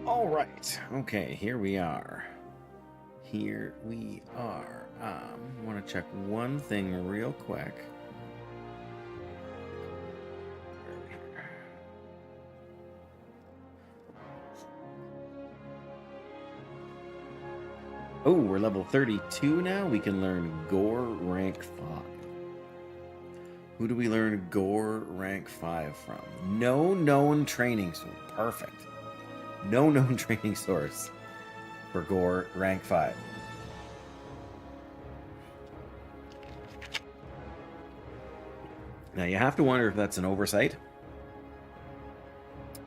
All right. Okay, here we are. Here we are. I want to check one thing real quick. Where are we here? Oh, we're level 32 now. We can learn Gore rank 5. Who do we learn Gore rank 5 from? No known training source. Perfect. No known training source for Gore rank 5. Now you have to wonder if that's an oversight,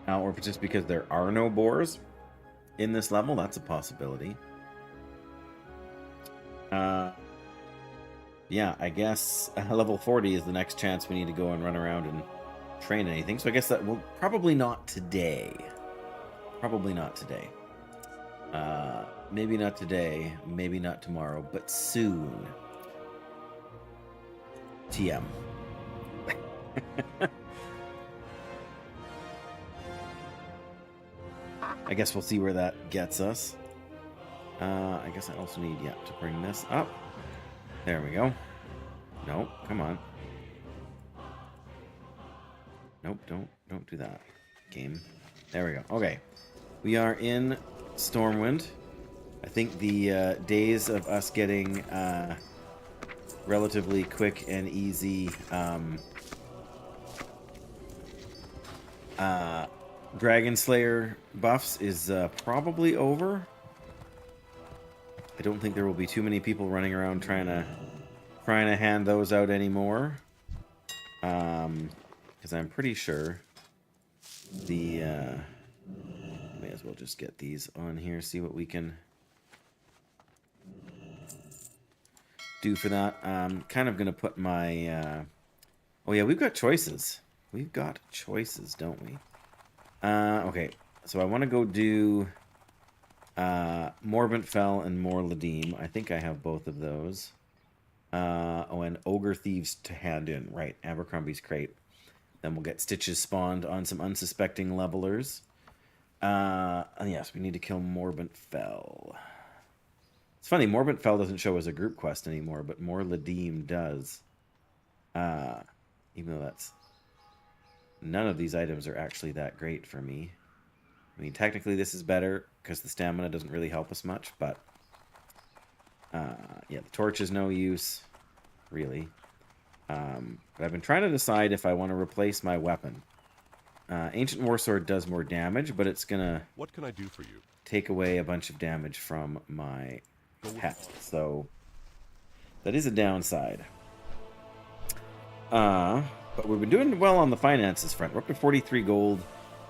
or if it's just because there are no boars in this level. That's a possibility. Yeah, I guess level 40 is the next chance we need to go and run around and train anything. So I guess that will probably not today. Probably not today. Maybe not today, maybe not tomorrow, but soon. TM. I guess we'll see where that gets us. I guess I also need, to bring this up. There we go. Nope, come on. Nope, don't do that, game. There we go. Okay. We are in Stormwind. I think the days of us getting relatively quick and easy Dragon Slayer buffs is probably over. I don't think there will be too many people running around trying to hand those out anymore. Because I'm pretty sure the may as well just get these on here, see what we can do for that. I'm kind of gonna put my oh yeah, we've got choices. We've got choices, don't we? Okay, so I want to go do Morbent Fell and More Ladim. I think I have both of those. Oh, and Ogre Thieves to hand in. Right, Abercrombie's Crate. Then we'll get Stitches spawned on some unsuspecting levelers. And yes, we need to kill Morbent Fell. It's funny, Morbent Fell doesn't show as a group quest anymore, but More Ladim does. Even though that's... None of these items are actually that great for me. I mean, technically this is better because the stamina doesn't really help us much, but yeah, the torch is no use, really. But I've been trying to decide if I want to replace my weapon. Ancient Warsword does more damage, but it's gonna What can I do for you? take away a bunch of damage from my pet, so that is a downside. But we've been doing well on the finances front. We're up to 43 gold,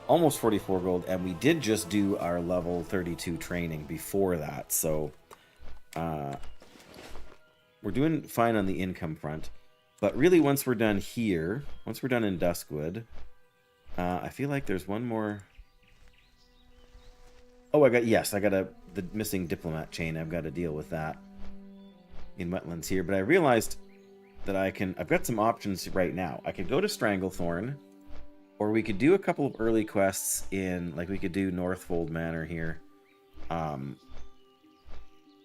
almost 44 gold, and we did just do our level 32 training before that, so we're doing fine on the income front. But really, once we're done here, once we're done in Duskwood, I feel like there's one more... Oh, I got the missing diplomat chain. I've got to deal with that in Wetlands here, but I realized that I've got some options right now. I could go to Stranglethorn, or we could do a couple of early quests in, like we could do Northfold Manor here.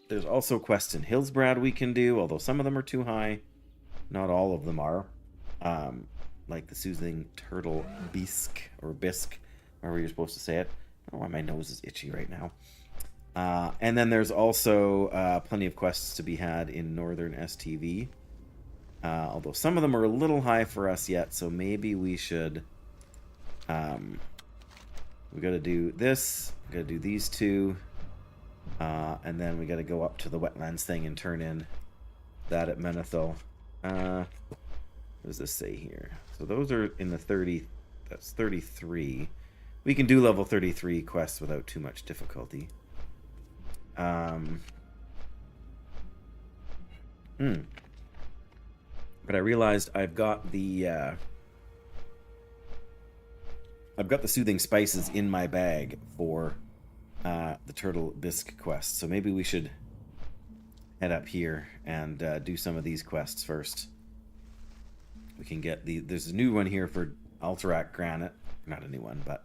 There's also quests in Hillsbrad we can do, although some of them are too high. Not all of them are. Like the Soothing Turtle Bisque, or Bisque, however you're supposed to say it. I don't know why my nose is itchy right now. And then there's also plenty of quests to be had in Northern STV. Although some of them are a little high for us yet, so maybe we should... we gotta do this, we gotta do these two, and then we gotta go up to the Wetlands thing and turn in that at Menethil. What does this say here? So those are in the 30... That's 33. We can do level 33 quests without too much difficulty. But I realized I've got the soothing spices in my bag for the Turtle Bisque quest. So maybe we should head up here and do some of these quests first. We can get there's a new one here for Alterac Granite. Not a new one, but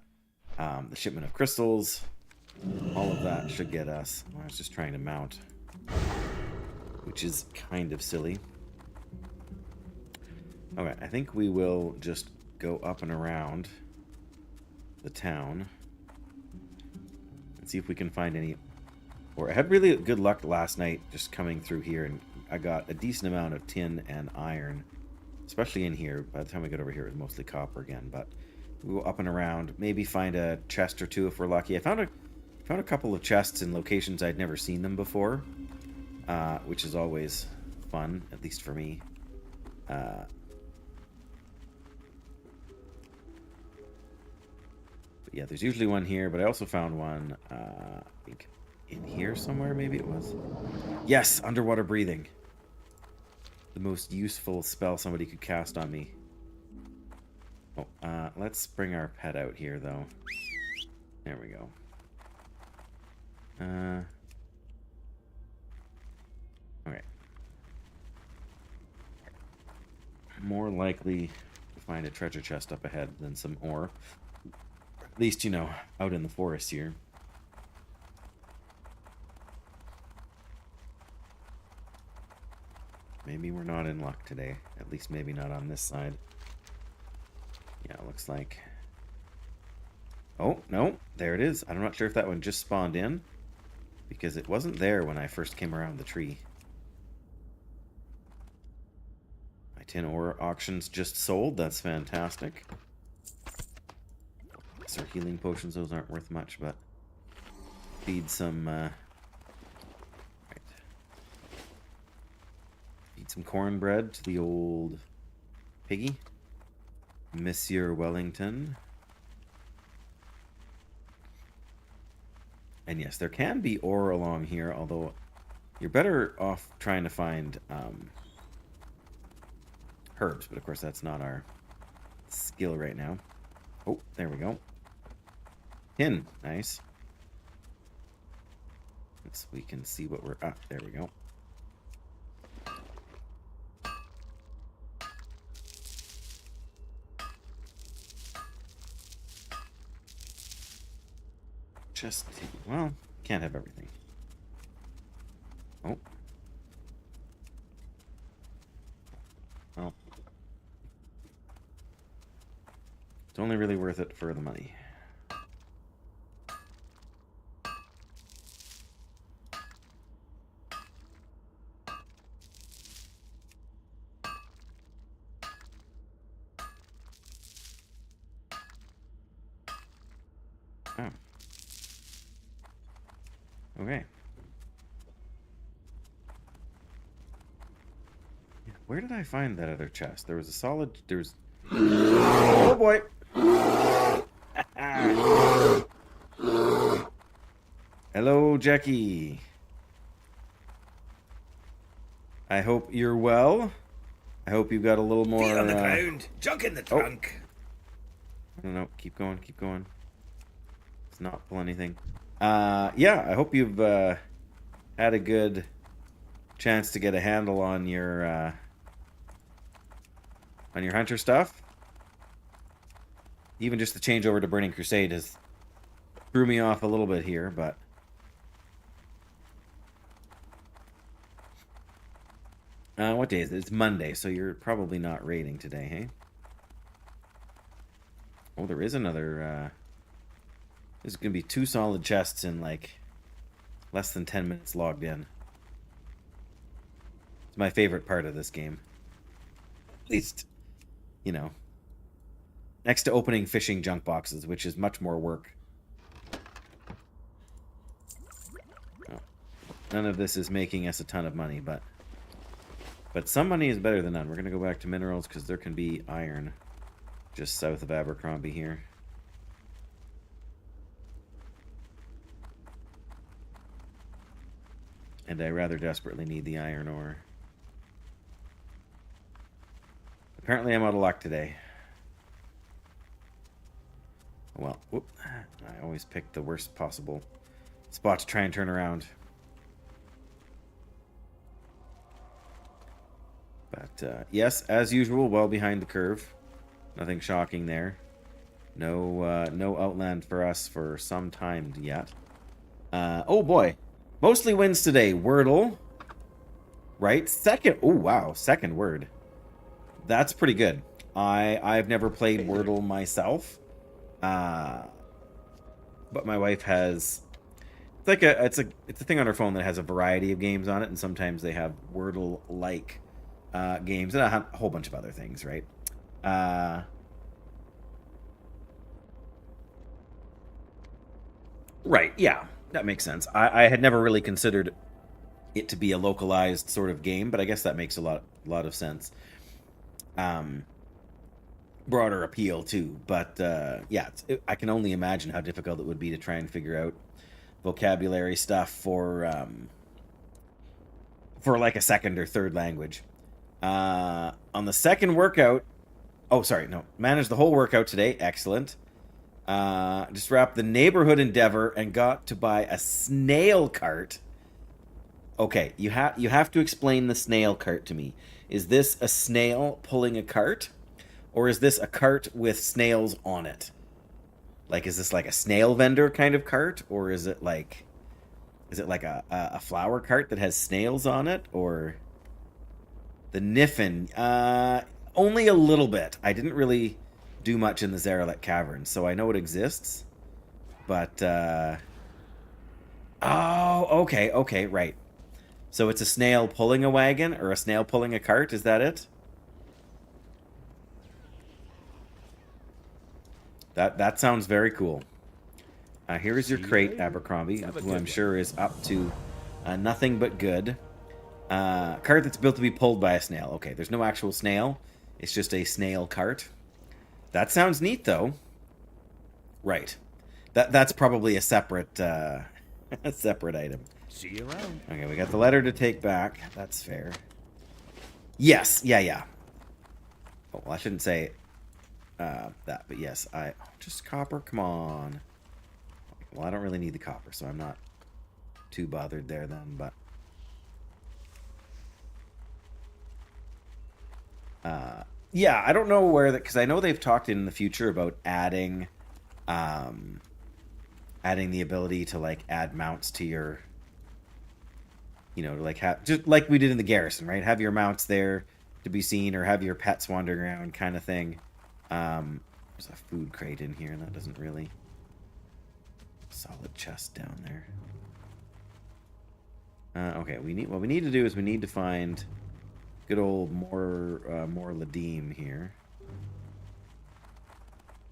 the Shipment of Crystals. All of that should get us. I was just trying to mount, which is kind of silly. Okay, I think we will just go up and around the town and see if we can find any. Or I had really good luck last night just coming through here, and I got a decent amount of tin and iron, especially in here. By the time we got over here, it was mostly copper again, but we'll go up and around, maybe find a chest or two if we're lucky. I found a couple of chests in locations I'd never seen them before, which is always fun, at least for me. But yeah, there's usually one here, but I also found one, I think in here somewhere, maybe it was. Yes, underwater breathing. The most useful spell somebody could cast on me. Oh, let's bring our pet out here, though. There we go. Okay. More likely to find a treasure chest up ahead than some ore. At least, you know, out in the forest here. Maybe we're not in luck today. At least maybe not on this side. Yeah, it looks like... Oh, no. There it is. I'm not sure if that one just spawned in, because it wasn't there when I first came around the tree. My tin ore auctions just sold. That's fantastic. These are healing potions. Those aren't worth much, but feed some... Right. Feed some cornbread to the old piggy. Monsieur Wellington. And yes, there can be ore along here, although you're better off trying to find herbs, but of course that's not our skill right now. Oh, there we go. Tin, nice. So we can see what we're at. There we go. Just, well, can't have everything. Oh. Well. It's only really worth it for the money. Oh. Okay. Where did I find that other chest? There was a solid... There's... Oh, boy! Hello, Jackie. I hope you're well. I hope you got a little more... Feet on the ground, junk in the trunk. Oh. No, keep going, keep going. Let's not pull anything. Yeah, I hope you've had a good chance to get a handle on your hunter stuff. Even just the change over to Burning Crusade has threw me off a little bit here, but what day is it? It's Monday, so you're probably not raiding today, hey? Oh, there is another there's gonna be 2 solid chests in like less than 10 minutes logged in. It's my favorite part of this game. At least, you know, next to opening fishing junk boxes, which is much more work. Oh, none of this is making us a ton of money, but some money is better than none. We're gonna go back to minerals because there can be iron just south of Abercrombie here. And I rather desperately need the iron ore. Apparently I'm out of luck today. Well, whoop, I always pick the worst possible spot to try and turn around. But yes, as usual, well behind the curve. Nothing shocking there. No, no outland for us for some time yet. Oh boy. Mostly wins today. Wordle. Right? Second. Oh, wow. Second word. That's pretty good. I've never played Wordle myself. But my wife has... It's like it's a thing on her phone that has a variety of games on it, and sometimes they have Wordle-like games, and a whole bunch of other things, right? Right, yeah. That makes sense. I had never really considered it to be a localized sort of game, but I guess that makes a lot of sense. Broader appeal too, but yeah, I can only imagine how difficult it would be to try and figure out vocabulary stuff for like a second or third language. On the second workout, oh sorry, no, managed the whole workout today. Excellent. Just wrapped the neighborhood endeavor and got to buy a snail cart. Okay, you have to explain the snail cart to me. Is this a snail pulling a cart, or is this a cart with snails on it? Like, is this like a snail vendor kind of cart, or is it like a flower cart that has snails on it, or the Niffin? Only a little bit. I didn't really do much in the Zaralek Caverns, so I know it exists. But oh, okay, right. So it's a snail pulling a wagon, or a snail pulling a cart, is that it? That sounds very cool. Here is your crate, Abercrombie, who I'm sure is up to nothing but good. Cart that's built to be pulled by a snail. Okay, there's no actual snail. It's just a snail cart. That sounds neat, though. Right. That's probably a separate a separate item. See you around. Okay, we got the letter to take back. That's fair. Yes, yeah. Oh, well, I shouldn't say that, but yes, just copper. Come on. Well, I don't really need the copper, so I'm not too bothered there then. But yeah, I don't know where that, because I know they've talked in the future about adding the ability to like add mounts to your, to like have, just like we did in the garrison, right? Have your mounts there to be seen, or have your pets wandering around, kind of thing. There's a food crate in here, and that doesn't really... Solid chest down there. Okay, what we need to do is we need to find good old more Ladim here.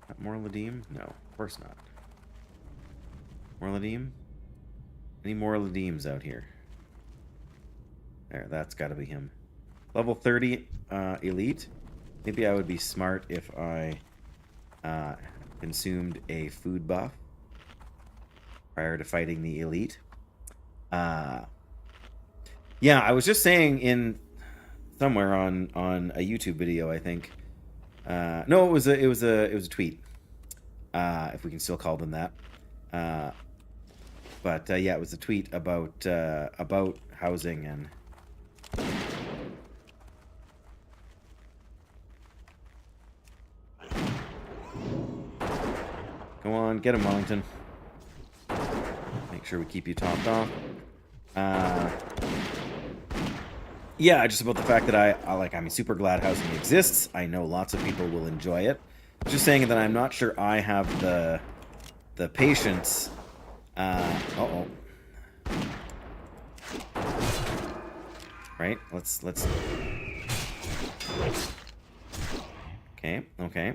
Not more Ladim? No, of course not. More Ladim? Any more Ladims out here? There, that's got to be him. Level 30 elite. Maybe I would be smart if I consumed a food buff prior to fighting the elite. Yeah, I was just saying in somewhere on a YouTube video, I think. No, it was a tweet. If we can still call them that. But yeah, it was a tweet about housing and. Go on, get him, Wellington. Make sure we keep you topped off. Yeah, just about the fact that I'm super glad housing exists. I know lots of people will enjoy it. Just saying that I'm not sure I have the patience. Uh-oh. Right? Let's. Okay.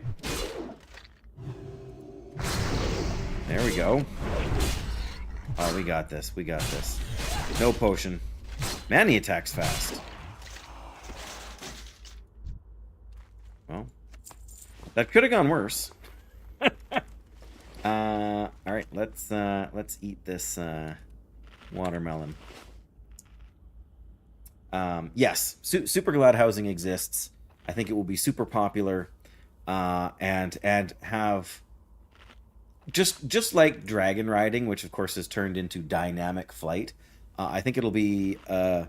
There we go. Oh, we got this. No potion. Man, he attacks fast. Well, that could have gone worse. All right, let's eat this watermelon. Yes, super glad housing exists. I think it will be super popular, and have. Just like dragon riding, which of course has turned into dynamic flight, I think it'll be a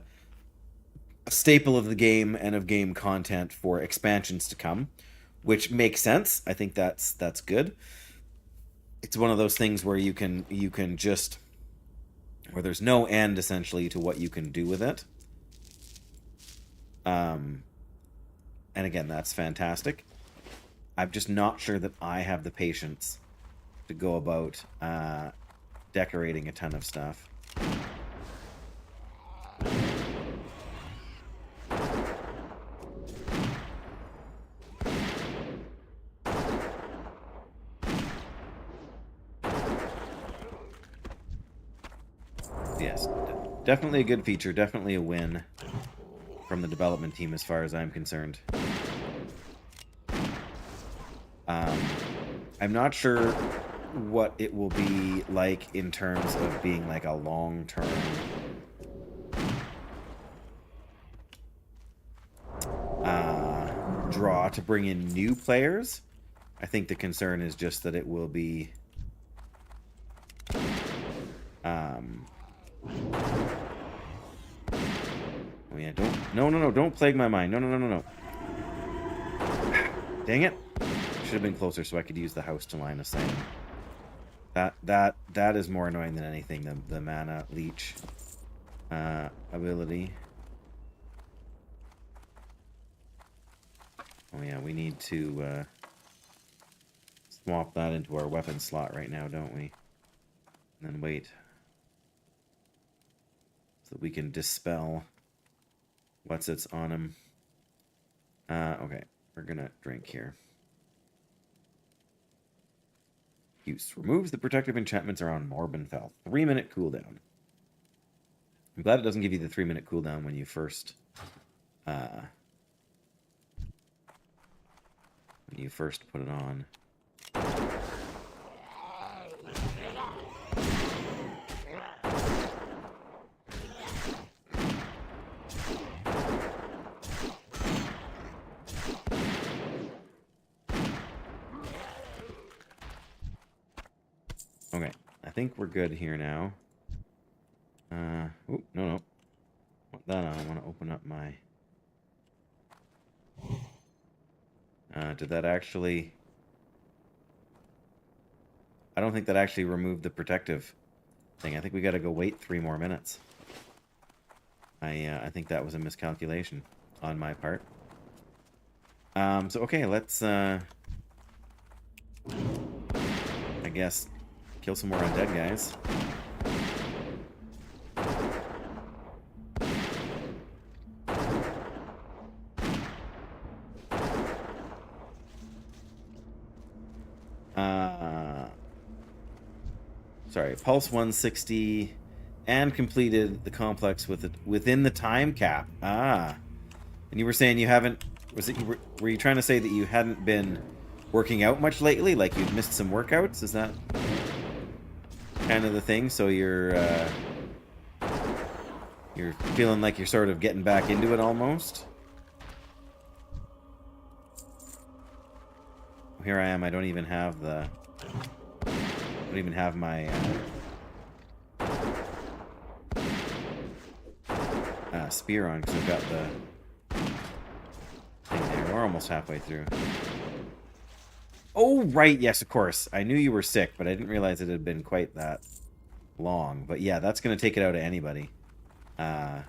staple of the game and of game content for expansions to come, which makes sense. I think that's good. It's one of those things where you can just where there's no end essentially to what you can do with it. And again, that's fantastic. I'm just not sure that I have the patience to go about decorating a ton of stuff. Yes, definitely a good feature, definitely a win from the development team as far as I'm concerned. I'm not sure what it will be like in terms of being like a long-term draw to bring in new players. I think the concern is just that it will be oh yeah, don't plague my mind. No. Dang it. Should have been closer so I could use the house to line of sight. That is more annoying than anything, the mana leech ability. Oh yeah, we need to swap that into our weapon slot right now, don't we? And then wait. So that we can dispel what's it's on him. Okay, we're gonna drink here. Use removes the protective enchantments around Morbinfell. 3-minute cooldown. I'm glad it doesn't give you the 3-minute cooldown when you first put it on. Okay, I think we're good here now. Oh, no. Want that on. I want to open up my... did that actually... I don't think that actually removed the protective thing. I think we got to go wait 3 more minutes. I think that was a miscalculation on my part. So, okay, let's... I guess kill some more undead guys. Sorry, Pulse 160 and completed the complex within the time cap. Ah. And you were saying you haven't... were you trying to say that you hadn't been working out much lately? Like you'd missed some workouts? Is that kind of the thing? So you're feeling like you're sort of getting back into it almost? Here I am. I don't even have the... I don't even have my spear on because I've got the thing there. We're almost halfway through. Oh, right. Yes, of course. I knew you were sick, but I didn't realize it had been quite that long. But yeah, that's going to take it out of anybody. Yeah,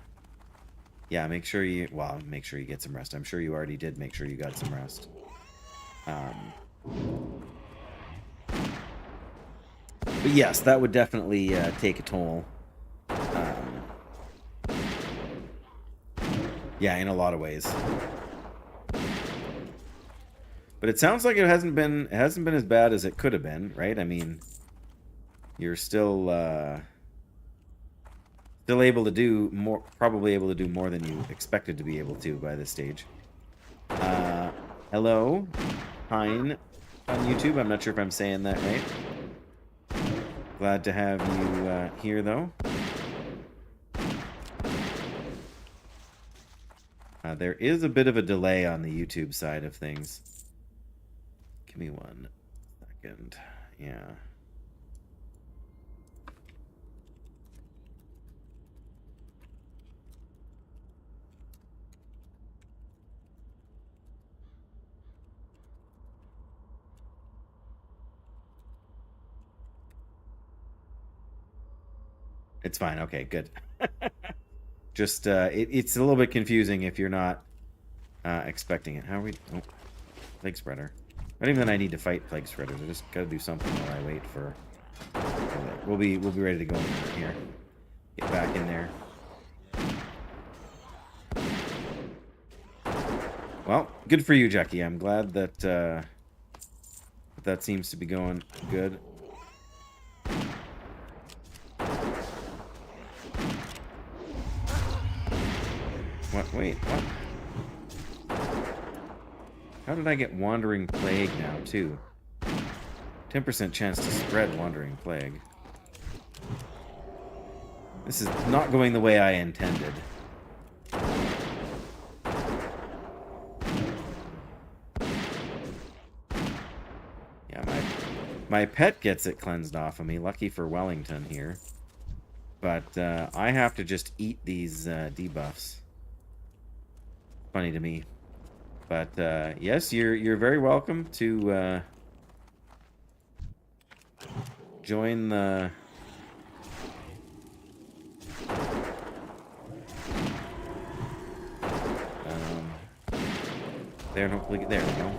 make sure you... Well, make sure you get some rest. I'm sure you already did make sure you got some rest. But yes, that would definitely take a toll. Yeah, in a lot of ways. But it sounds like it hasn't been as bad as it could have been, right? I mean, you're still able to do more, probably able to do more than you expected to be able to by this stage. Hello, Hein on YouTube. I'm not sure if I'm saying that right. Glad to have you here, though. There is a bit of a delay on the YouTube side of things. Give me 1 second. Yeah. It's fine. Okay, good. Just, it's a little bit confusing if you're not expecting it. How are we... Oh, plague spreader. Not even that I need to fight plague spreaders. I just gotta do something while I wait for... We'll be ready to go in here. Get back in there. Well, good for you, Jackie. I'm glad that that seems to be going good. What? Wait, what? How did I get Wandering Plague now, too? 10% chance to spread Wandering Plague. This is not going the way I intended. Yeah, my pet gets it cleansed off of me. Lucky for Wellington here. But I have to just eat these debuffs. Funny to me. But yes, you're very welcome to join the there we go.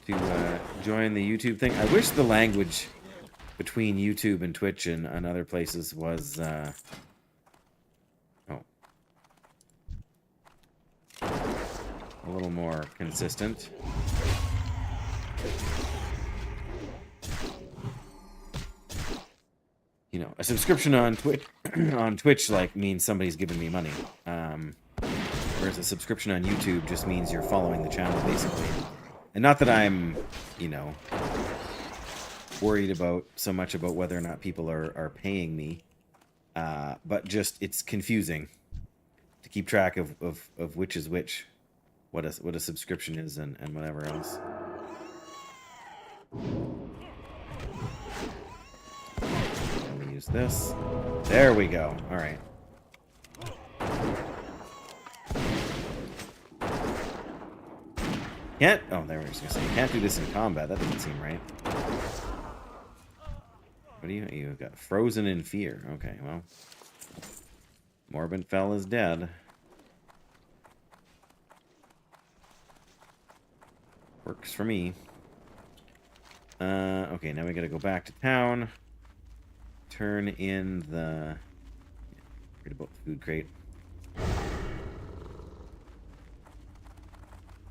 To join the YouTube thing. I wish the language between YouTube and Twitch and other places was a little more consistent. You know, a subscription on Twitch like means somebody's giving me money. Whereas a subscription on YouTube just means you're following the channel, basically. And not that I'm, you know, worried so much about whether or not people are paying me, but just it's confusing to keep track of which is which, what a subscription is and whatever else. Let me use this. There we go. All right. Can't. Oh, there we was gonna say can't do this in combat. That doesn't seem right. What do you got? Frozen in fear. Okay, well, Morbidfell is dead. Works for me. Okay, now we gotta go back to town. Turn in the... Read about the food crate.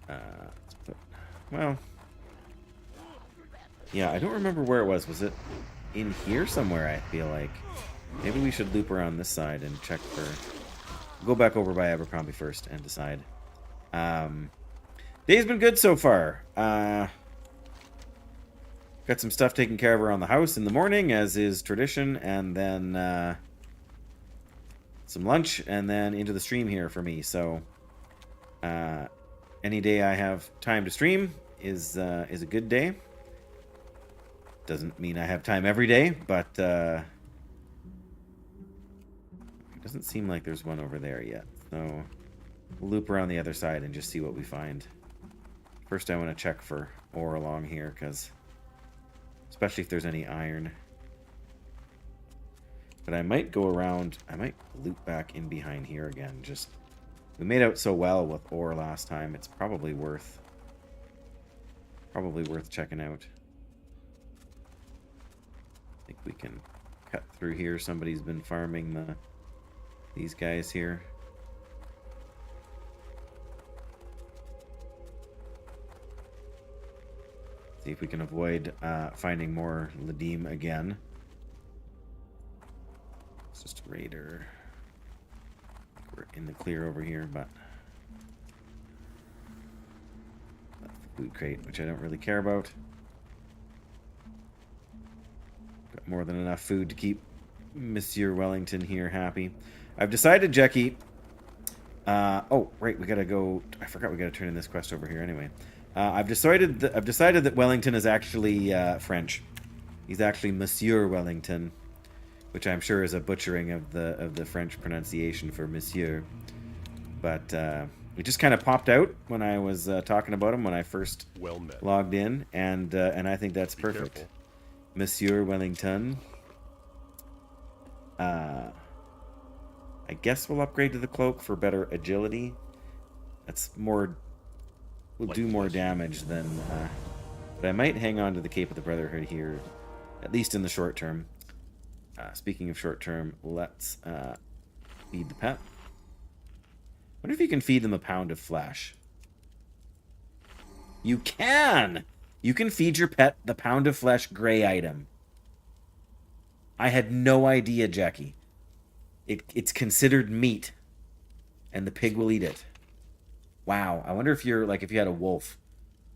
Let's put... Well... Yeah, I don't remember where it was. Was it in here somewhere, I feel like? Maybe we should loop around this side and check for... Go back over by Abercrombie first and decide. Day's been good so far. Got some stuff taken care of around the house in the morning, as is tradition, and then some lunch, and then into the stream here for me. So any day I have time to stream is a good day. Doesn't mean I have time every day, but it doesn't seem like there's one over there yet. So we'll loop around the other side and just see what we find. First, I want to check for ore along here, because especially if there's any iron. But I might go around. I might loop back in behind here again. Just we made out so well with ore last time. It's probably worth checking out. I think we can cut through here. Somebody's been farming these guys here. See if we can avoid finding more Ladim again. It's just a raider. We're in the clear over here, but that's the food crate, which I don't really care about. Got more than enough food to keep Monsieur Wellington here happy. I've decided, Jackie. Oh, right, we gotta go. I forgot we gotta turn in this quest over here anyway. I've decided that Wellington is actually French. He's actually Monsieur Wellington, which I'm sure is a butchering of the French pronunciation for Monsieur. But it just kind of popped out when I was talking about him when I first logged in, and I think that's perfect. Monsieur Wellington. I guess we'll upgrade to the cloak for better agility. That's more... will do more damage than... but I might hang on to the Cape of the Brotherhood here, at least in the short term. Speaking of short term, let's feed the pet. Wonder if you can feed them a pound of flesh. You can! You can feed your pet the pound of flesh gray item. I had no idea, Jackie. It's considered meat, and the pig will eat it. Wow. I wonder if you're like if you had a wolf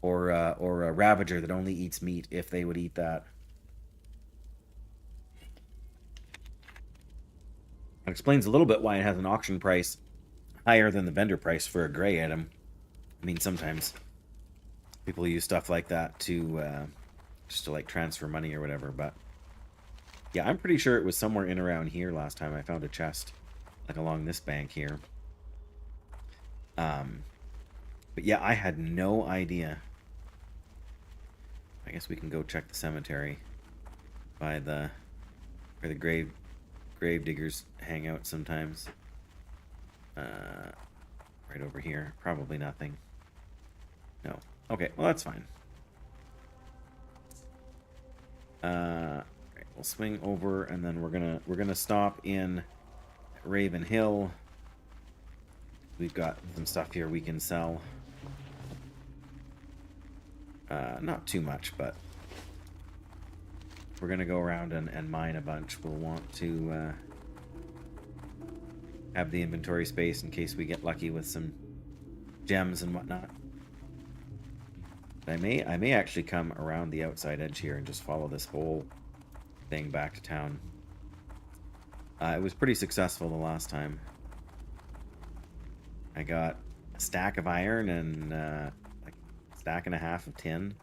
or a ravager that only eats meat, if they would eat that. That explains a little bit why it has an auction price higher than the vendor price for a gray item. I mean, sometimes people use stuff like that to just to like transfer money or whatever, but yeah, I'm pretty sure it was somewhere in around here last time I found a chest, like along this bank here. But yeah, I had no idea. I guess we can go check the cemetery by the where the grave diggers hang out sometimes. Right over here. Probably nothing. No. Okay, well that's fine. Right, we'll swing over and then we're gonna stop in Raven Hill. We've got some stuff here we can sell. Not too much, but we're gonna go around and mine a bunch. We'll want to have the inventory space in case we get lucky with some gems and whatnot. I may actually come around the outside edge here and just follow this whole thing back to town. It was pretty successful the last time. I got a stack of iron and like a stack and a half of tin.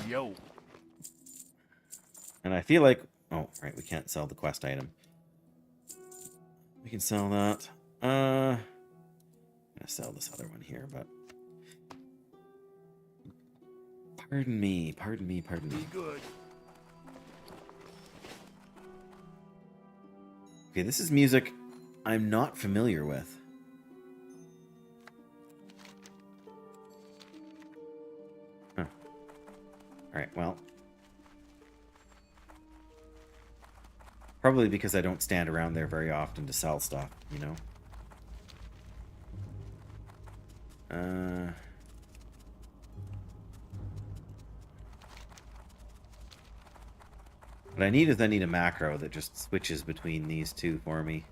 Yo. And I feel like... oh, right, we can't sell the quest item. We can sell that. I'm gonna sell this other one here, but... pardon me. Good. Okay, this is music I'm not familiar with. Huh. Alright, well. Probably because I don't stand around there very often to sell stuff, you know? What I need is I need a macro that just switches between these two for me.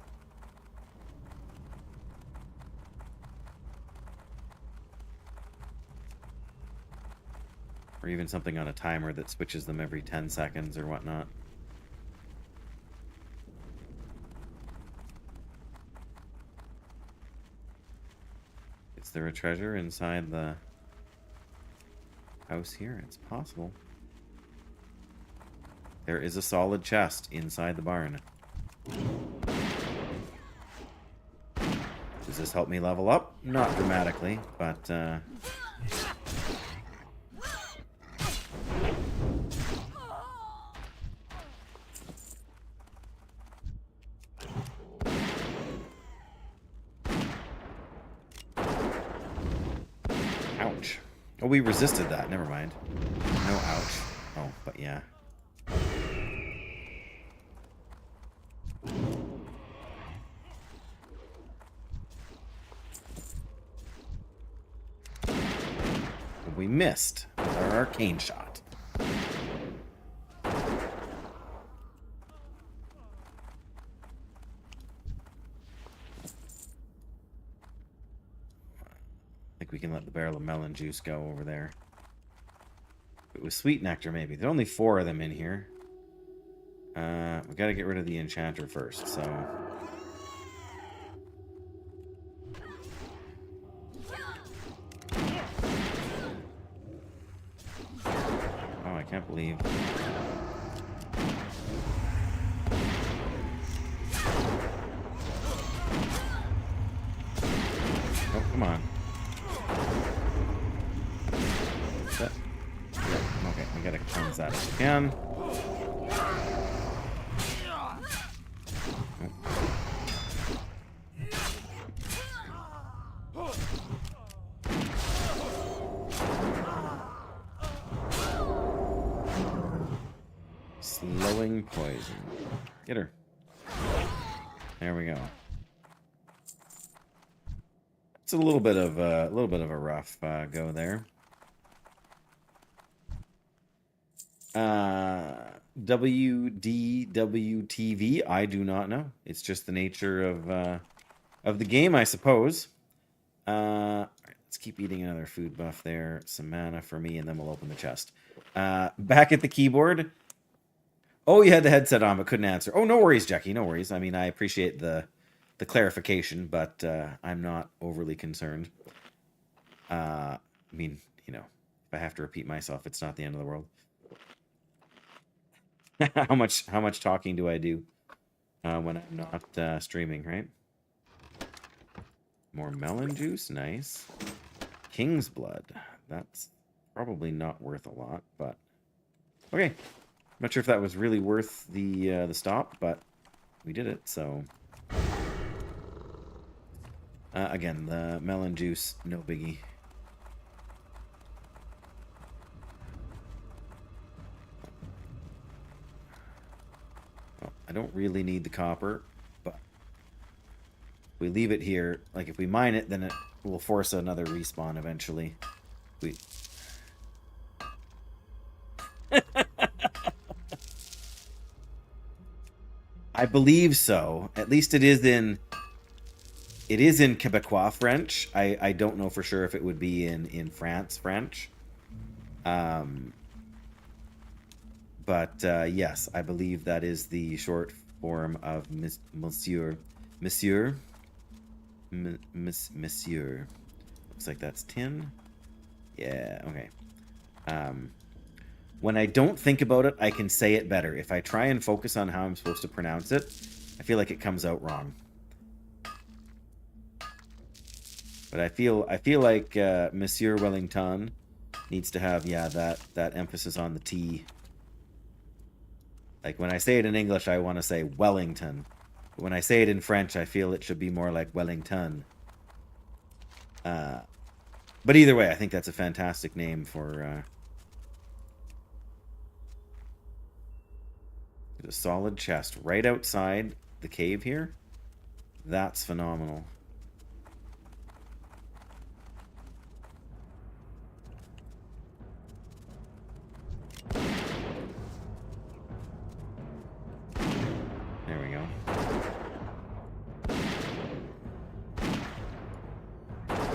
Or even something on a timer that switches them every 10 seconds or whatnot. Is there a treasure inside the house here? It's possible. There is a solid chest inside the barn. Does this help me level up? Not dramatically, but ouch. Oh, we resisted that. Never mind. No ouch. Oh, but yeah. We missed with our arcane shot. I think we can let the barrel of melon juice go over there. It was sweet nectar, maybe. There are only 4 of them in here. We gotta get rid of the enchanter first, so... oh, I can't believe... oh, come on. That... yeah, okay, we gotta cleanse that if we can. Glowing poison. Get her. There we go. It's a little bit of a rough go there. WDWTV, I do not know. It's just the nature of the game, I suppose. All right, let's keep eating another food buff there. Some mana for me, and then we'll open the chest. Back at the keyboard. Oh, you had the headset on, but couldn't answer. Oh, no worries, Jackie. No worries. I mean, I appreciate the clarification, but I'm not overly concerned. I mean, you know, if I have to repeat myself, it's not the end of the world. How much talking do I do when I'm not streaming, right? More melon juice, nice. King's blood, that's probably not worth a lot, but okay. I'm not sure if that was really worth the stop, but we did it. So again, the melon juice, no biggie. I don't really need the copper, but if we leave it here, like if we mine it, then it will force another respawn eventually. I believe so. At least it is in Quebecois French. I don't know for sure if it would be in France French. But yes, I believe that is the short form of Monsieur. Monsieur. Looks like that's tin. Yeah, okay. When I don't think about it, I can say it better. If I try and focus on how I'm supposed to pronounce it, I feel like it comes out wrong. But I feel like Monsieur Wellington needs to have, yeah, that emphasis on the T. Like, when I say it in English, I want to say Wellington. But when I say it in French, I feel it should be more like Wellington. But either way, I think that's a fantastic name for... a solid chest right outside the cave here. That's phenomenal. There we go.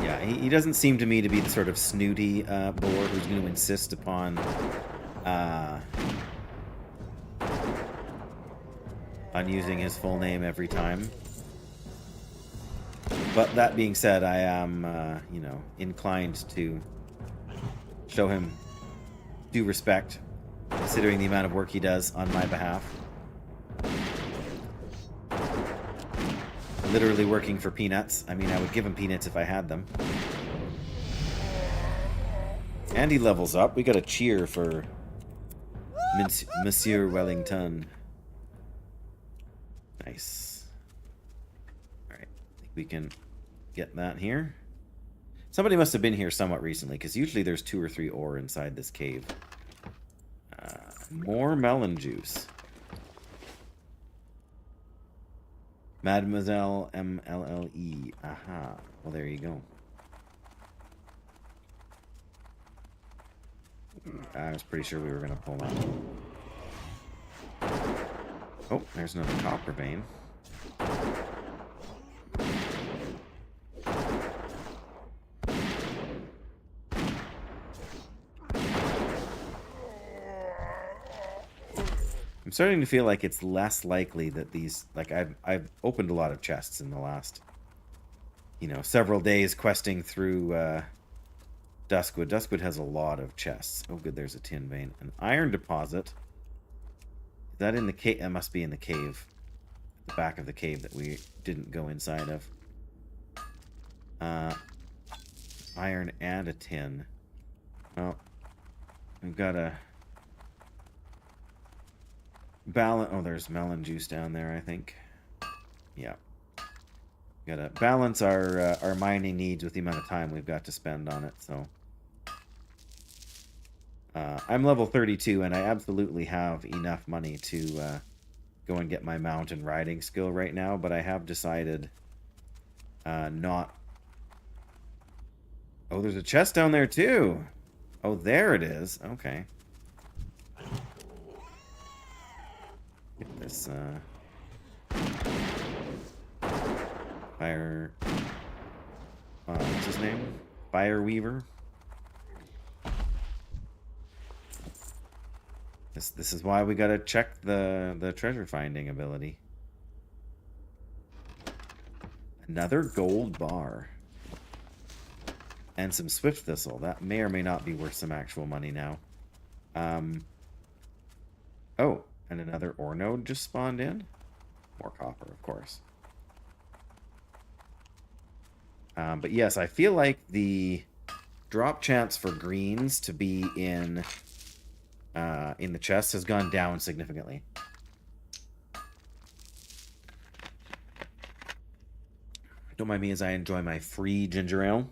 Yeah, he doesn't seem to me to be the sort of snooty boar who's going to insist upon on using his full name every time. But that being said, I am, you know, inclined to show him due respect, considering the amount of work he does on my behalf. Literally working for peanuts. I mean, I would give him peanuts if I had them. And he levels up. We got a cheer for Monsieur Wellington. Nice. Alright, I think we can get that here. Somebody must have been here somewhat recently, because usually there's 2 or 3 ore inside this cave. More melon juice. Mademoiselle MLLE. Aha. Well, there you go. I was pretty sure we were going to pull that. Oh, there's another copper vein. I'm starting to feel like it's less likely that these... Like, I've opened a lot of chests in the last, you know, several days questing through Duskwood. Duskwood has a lot of chests. Oh, good, there's a tin vein. An iron deposit. Is that in the cave? That must be in the cave. The back of the cave that we didn't go inside of. Iron and a tin. Well, we've got a... balance. Oh, there's melon juice down there, I think. Yeah. Gotta balance our mining needs with the amount of time we've got to spend on it, so... I'm level 32, and I absolutely have enough money to go and get my mountain riding skill right now, but I have decided not... Oh, there's a chest down there, too! Oh, there it is. Okay. Get this, Fire... what's his name? Fire Weaver. This is why we gotta check the treasure finding ability. Another gold bar. And some swift thistle. That may or may not be worth some actual money now. Oh, and another ore node just spawned in. More copper, of course. But yes, I feel like the drop chance for greens to be in the chest has gone down significantly. Don't mind me as I enjoy my free ginger ale.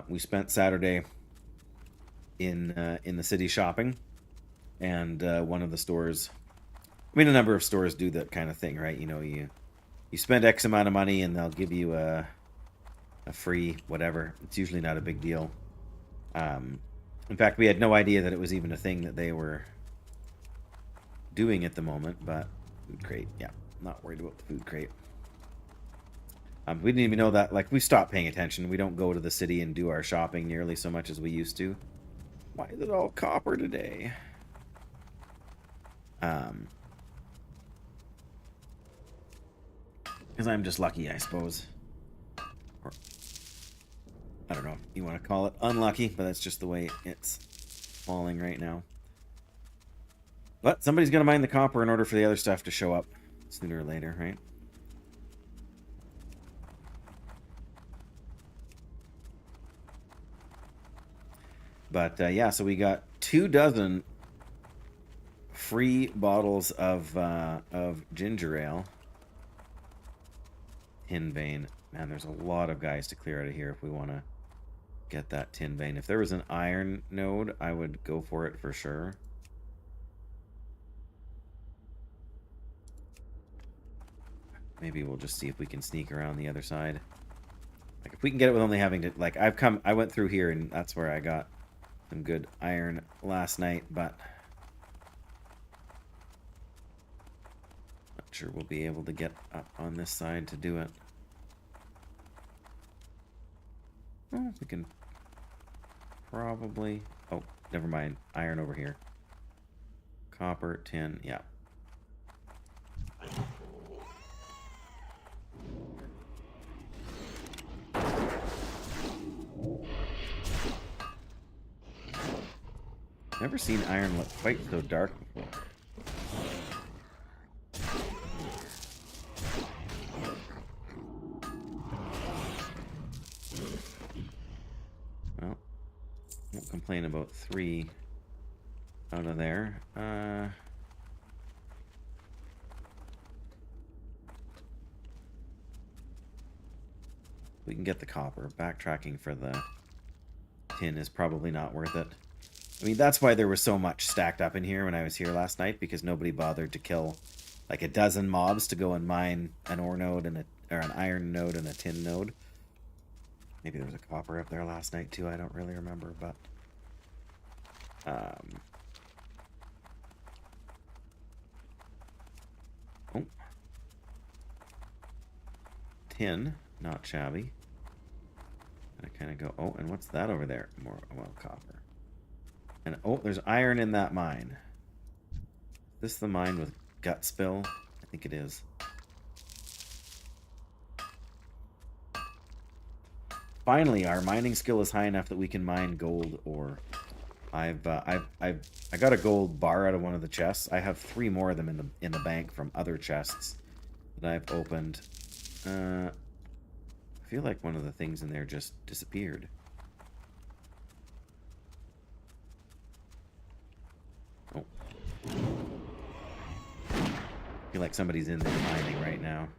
We spent Saturday in the city shopping, and one of the stores... I mean, a number of stores do that kind of thing, right? You know, you spend X amount of money, and they'll give you a free whatever. It's usually not a big deal. In fact, we had no idea that it was even a thing that they were doing at the moment, but food crate, yeah, not worried about the food crate. We didn't even know that, like, we stopped paying attention. We don't go to the city and do our shopping nearly so much as we used to. Why is it all copper today? Because I'm just lucky, I suppose. Or, I don't know if you want to call it unlucky, but that's just the way it's falling right now. But somebody's going to mine the copper in order for the other stuff to show up sooner or later, right? But yeah, so we got 24 free bottles of ginger ale. Tin vein. Man, there's a lot of guys to clear out of here if we want to get that tin vein. If there was an iron node, I would go for it for sure. Maybe we'll just see if we can sneak around the other side. Like, if we can get it with only having to... Like, I went through here, and that's where I got some good iron last night, but... Not sure we'll be able to get up on this side to do it. Well, we can probably... Oh, never mind. Iron over here. Copper, tin, yeah. Never seen iron look quite so dark before. Well, won't complain about 3 out of there. We can get the copper. Backtracking for the tin is probably not worth it. I mean, that's why there was so much stacked up in here when I was here last night, because nobody bothered to kill like a dozen mobs to go and mine an ore node and or an iron node and a tin node. Maybe there was a copper up there last night too, I don't really remember, but oh. Tin, not shabby. I kind of go, oh, and what's that over there? More, well, copper. And oh, there's iron in that mine. Is this the mine with gut spill? I think it is. Finally, our mining skill is high enough that we can mine gold ore. I got a gold bar out of one of the chests. I have 3 more of them in the bank from other chests that I've opened. I feel like one of the things in there just disappeared. Oh. I feel like somebody's in there mining right now.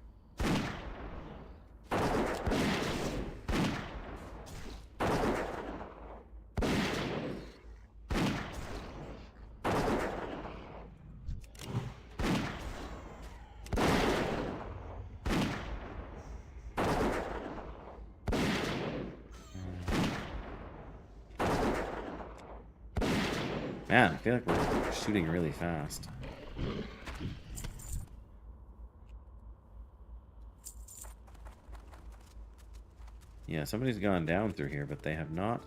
Man, I feel like we're shooting really fast. Yeah, somebody's gone down through here, but they have not.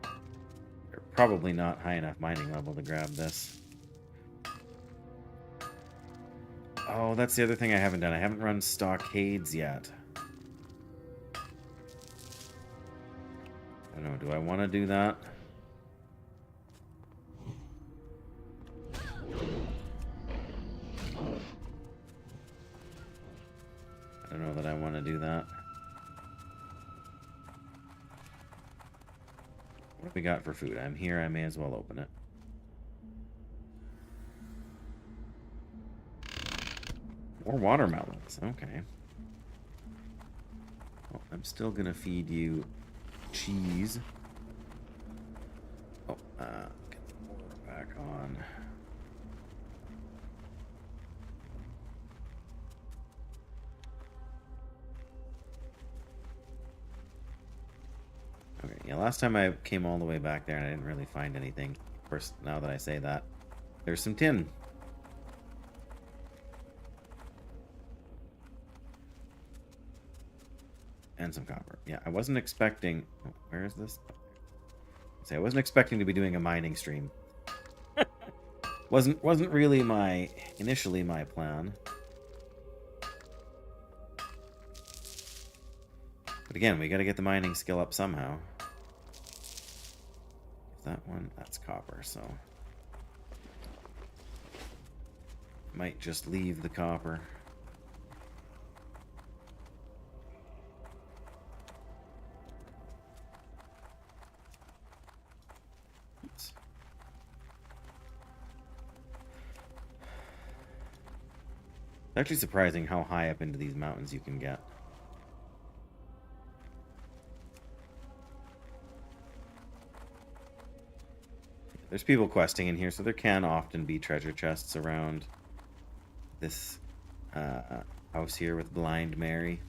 They're probably not high enough mining level to grab this. Oh, that's the other thing I haven't done. I haven't run stockades yet. I don't know, do I want to do that? I don't know that I want to do that. What have we got for food? I'm here, I may as well open it. More watermelons, okay. Well, I'm still gonna feed you cheese. Oh, get the water back on. Okay, yeah, last time I came all the way back there and I didn't really find anything. Of course, now that I say that, there's some tin. And some copper. Yeah, I wasn't expecting... Oh, where is this? I wasn't expecting to be doing a mining stream. wasn't really initially my plan. But again, we got to get the mining skill up somehow. That one, that's copper, so might just leave the copper. Oops. It's actually surprising how high up into these mountains you can get. There's people questing in here, so there can often be treasure chests around this house here with Blind Mary.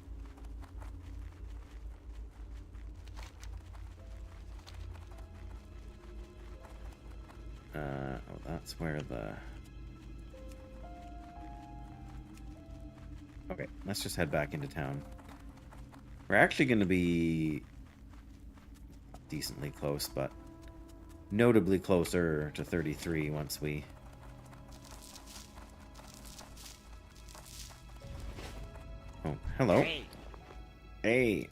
Oh, that's where the... Okay, let's just head back into town. We're actually going to be decently close, but notably closer to 33 once we... Oh, hello. Hey. Hey.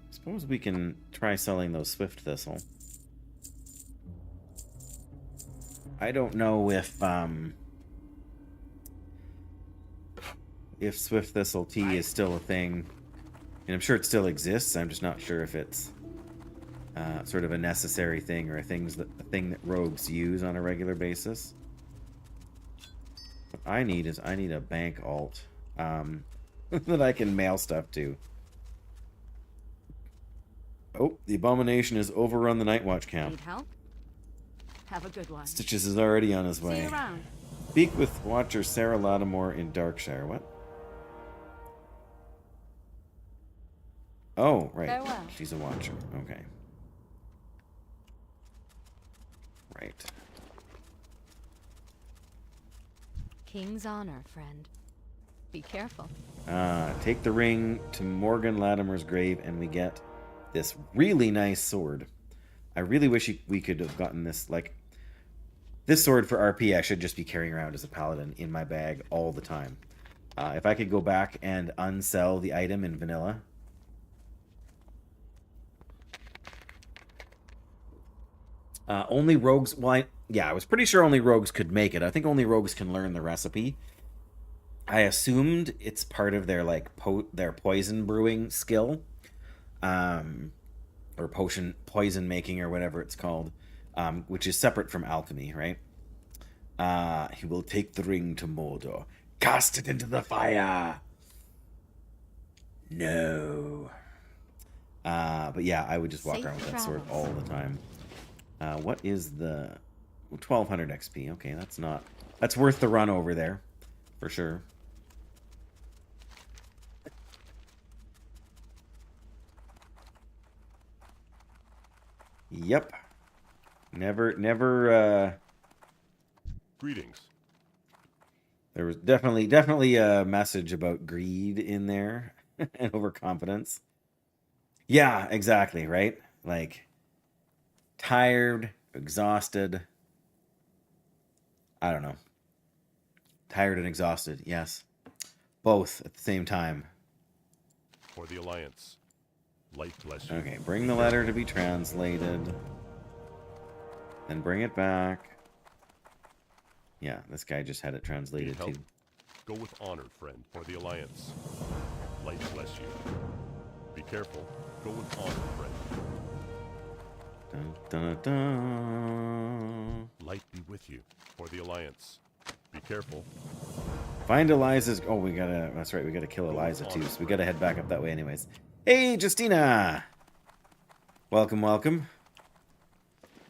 Suppose we can try selling those Swift Thistle. I don't know if Swift Thistle tea is still a thing. And I'm sure it still exists. I'm just not sure if it's sort of a necessary thing or a thing that rogues use on a regular basis. What I need a bank alt that I can mail stuff to. Oh, the abomination has overrun the Night Watch camp. Need help? Have a good one. Stitches is already on his See way. you around. Speak with Watcher Sarah Lattimore in Darkshire. What? Oh, right. Farewell. She's a Watcher. Okay. Right. King's honor, friend. Be careful. Take the ring to Morgan Lattimore's grave and we get this really nice sword. I really wish we could have gotten this, like... This sword for RP I should just be carrying around as a paladin in my bag all the time. If I could go back and unsell the item in vanilla... only rogues... Well, I was pretty sure only rogues could make it. I think only rogues can learn the recipe. I assumed it's part of their, like, their poison brewing skill. Or poison making or whatever it's called. Which is separate from alchemy, right? He will take the ring to Mordor. Cast it into the fire! No. But yeah, I would just walk Safe around with that sword all travels. the time. What is the... 1200 XP. Okay, that's not... That's worth the run over there. For sure. Yep. Never. Greetings. There was definitely a message about greed in there and overconfidence. Yeah, exactly, right? Like tired, exhausted. I don't know. Tired and exhausted, yes. Both at the same time. For the Alliance. Light bless you. Okay, bring the letter to be translated. Then bring it back. Yeah, this guy just had it translated Need help? too. Go with honor, friend, for the Alliance. Light bless you. Be careful. Go with honor, friend. Dun, dun, dun. Light be with you, for the Alliance. Be careful. Find Eliza's. Oh, we gotta. That's right. We gotta kill Eliza too. So we gotta head back up that way, anyways. Hey, Justina. Welcome, welcome.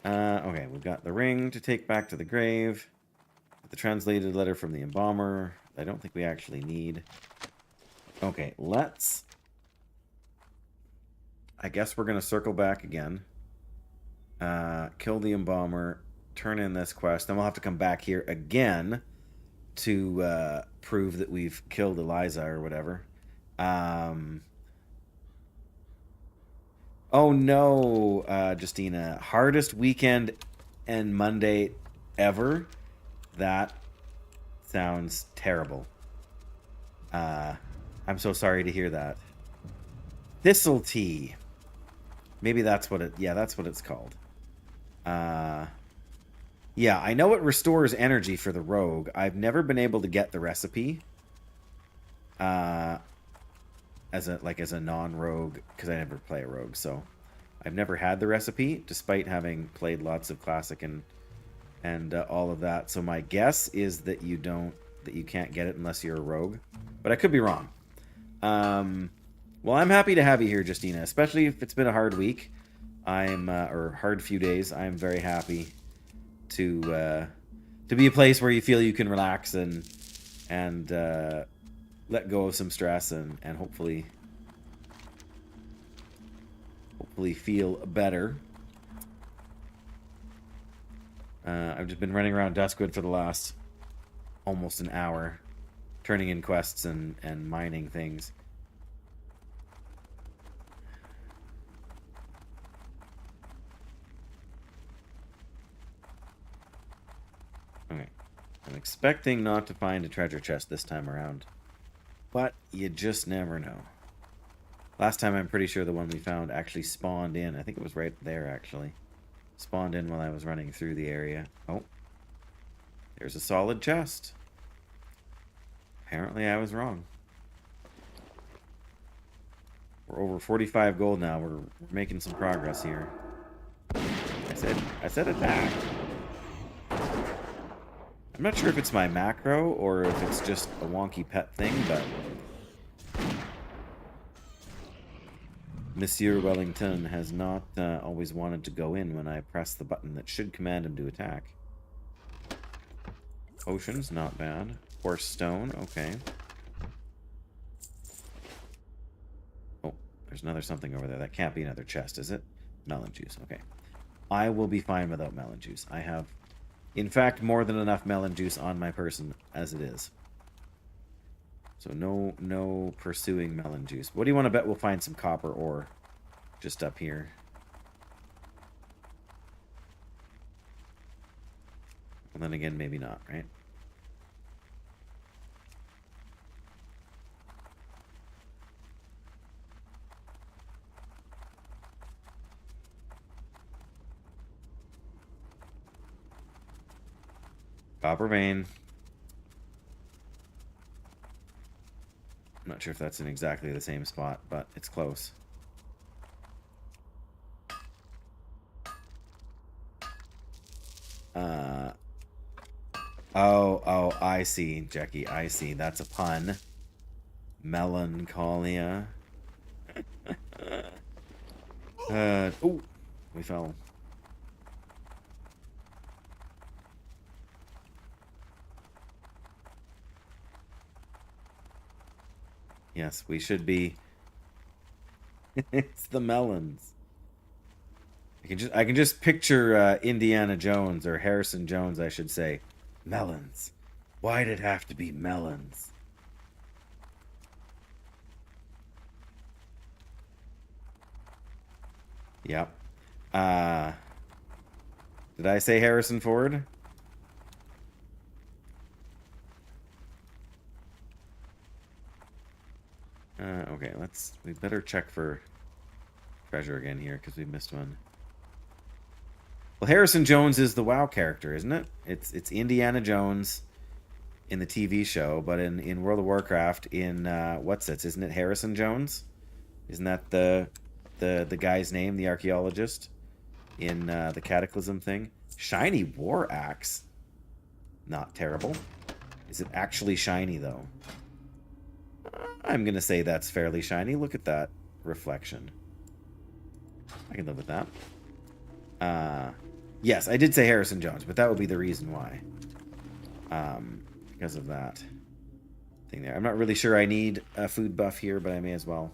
Okay, we've got the ring to take back to the grave. The translated letter from the embalmer. I don't think we actually need. Okay, let's. I guess we're gonna circle back again. Kill the embalmer. Turn in this quest. Then we'll have to come back here again to prove that we've killed Eliza or whatever. Oh no, Justina. Hardest weekend and Monday ever? That sounds terrible. I'm so sorry to hear that. Thistle tea. Maybe that's what it... Yeah, that's what it's called. Yeah, I know it restores energy for the rogue. I've never been able to get the recipe. As a non-rogue, because I never play a rogue, so I've never had the recipe, despite having played lots of classic and all of that. So my guess is that you can't get it unless you're a rogue, but I could be wrong. Well, I'm happy to have you here, Justina, especially if it's been a hard week. Or hard few days. I'm very happy to be a place where you feel you can relax and let go of some stress and hopefully feel better. I've just been running around Duskwood for the last almost an hour, turning in quests and mining things. Okay. I'm expecting not to find a treasure chest this time around. But you just never know. Last time I'm pretty sure the one we found actually spawned in. I think it was right there, actually. Spawned in while I was running through the area. Oh. There's a solid chest. Apparently I was wrong. We're over 45 gold now. We're making some progress here. I said attack. I'm not sure if it's my macro or if it's just a wonky pet thing, but Monsieur Wellington has not always wanted to go in when I press the button that should command him to attack. Potions, not bad. Horse stone, okay. Oh, there's another something over there. That can't be another chest, is it? Melon juice, okay. I will be fine without melon juice. I have, in fact, more than enough melon juice on my person as it is. So no pursuing melon juice. What do you want to bet we'll find some copper ore just up here? Well, then again, maybe not, right? Copper vein. I'm not sure if that's in exactly the same spot, but it's close. Oh, I see, Jackie. I see. That's a pun. Melancholia. Oh, we fell. Yes, we should be. It's the melons. I can just picture Indiana Jones, or Harrison Jones, I should say. Melons. Why'd it have to be melons? Yep. Did I say Harrison Ford? Okay, we better check for treasure again here, because we missed one. Well, Harrison Jones is the WoW character, isn't it? It's Indiana Jones in the TV show, but in World of Warcraft, what's it? Isn't it Harrison Jones? Isn't that the guy's name, the archaeologist in the Cataclysm thing? Shiny war axe. Not terrible. Is it actually shiny though? I'm gonna say that's fairly shiny. Look at that reflection. I can live with that. Yes, I did say Harrison Jones, but that would be the reason why. Because of that thing there. I'm not really sure I need a food buff here, but I may as well.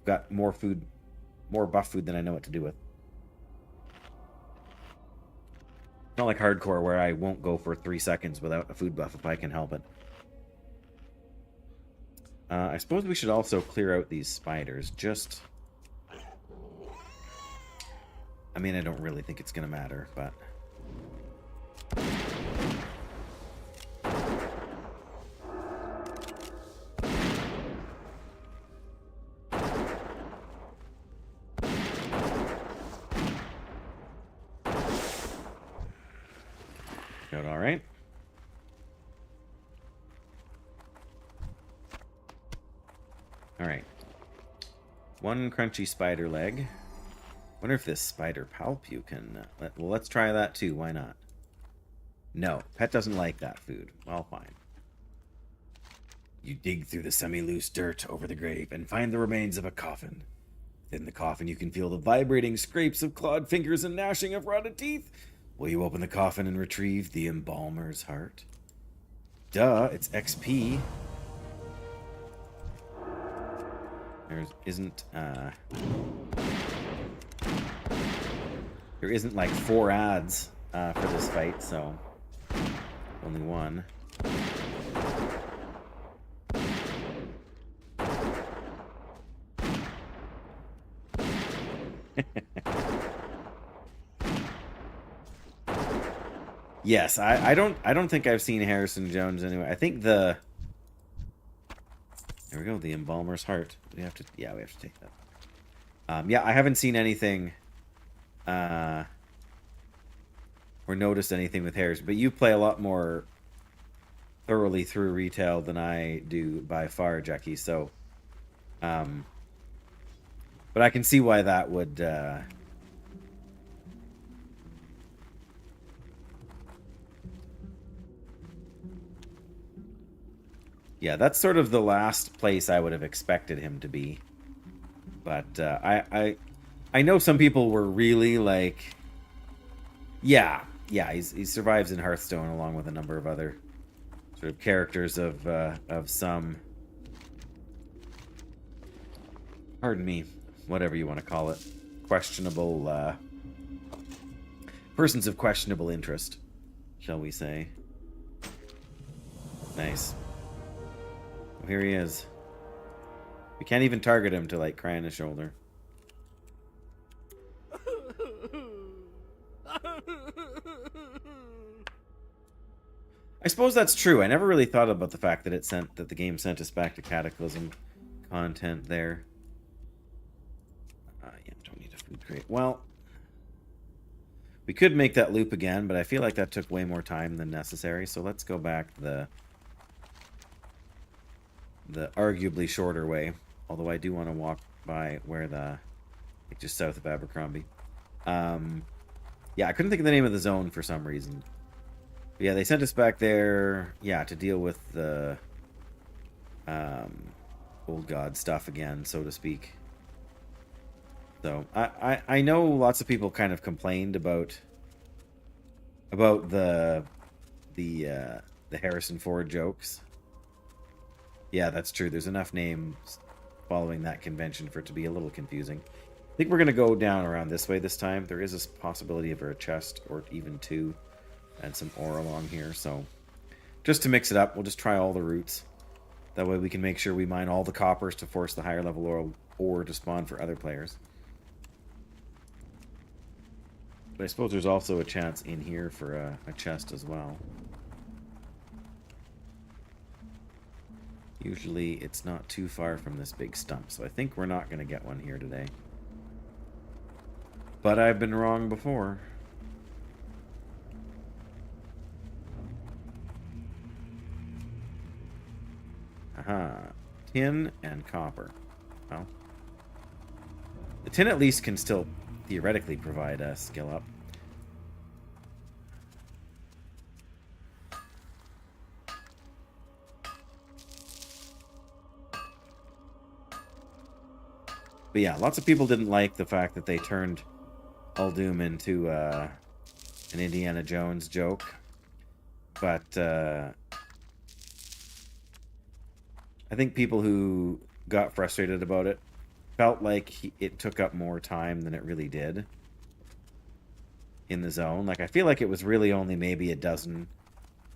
Got more buff food than I know what to do with. Not like hardcore where I won't go for 3 seconds without a food buff if I can help it. I suppose we should also clear out these spiders. Just... I mean, I don't really think it's going to matter, but... Got all right. All right. One crunchy spider leg. Wonder if this spider palpu can... well, let's try that too. Why not? No. Pet doesn't like that food. Well, fine. You dig through the semi-loose dirt over the grave and find the remains of a coffin. In the coffin, you can feel the vibrating scrapes of clawed fingers and gnashing of rotted teeth. Will you open the coffin and retrieve the embalmer's heart? Duh, it's XP. There isn't like 4 ads for this fight, so only one. Yes, I don't think I've seen Harrison Jones anyway. I think there we go, the embalmer's heart. We have to take that. Yeah, I haven't seen anything or noticed anything with Harrison, but you play a lot more thoroughly through retail than I do by far, Jackie. So, but I can see why that would. Yeah, that's sort of the last place I would have expected him to be. But I know some people were really like, yeah, he survives in Hearthstone along with a number of other sort of characters of some, pardon me, whatever you want to call it, questionable persons of questionable interest, shall we say? Nice. Here he is. We can't even target him to like cry on his shoulder. I suppose that's true. I never really thought about the fact that the game sent us back to Cataclysm content there. Yeah, don't need a food crate. Well, we could make that loop again, but I feel like that took way more time than necessary. So let's go back the arguably shorter way, although I do want to walk by where like just south of Abercrombie. Yeah, I couldn't think of the name of the zone for some reason. But yeah, they sent us back there, yeah, to deal with the old god stuff again, so to speak. So I know lots of people kind of complained about the Harrison Ford jokes. Yeah, that's true. There's enough names following that convention for it to be a little confusing. think we're going to go down around this way this time. There is a possibility of a chest or even two and some ore along here. So just to mix it up, we'll just try all the routes. That way we can make sure we mine all the coppers to force the higher level ore to spawn for other players. But I suppose there's also a chance in here for a chest as well. Usually it's not too far from this big stump, so I think we're not going to get one here today. But I've been wrong before. Aha. Tin and copper. Well, the tin at least can still theoretically provide a skill up. But yeah, lots of people didn't like the fact that they turned Uldum into an Indiana Jones joke. But I think people who got frustrated about it felt like it took up more time than it really did in the zone. Like, I feel like it was really only maybe a dozen,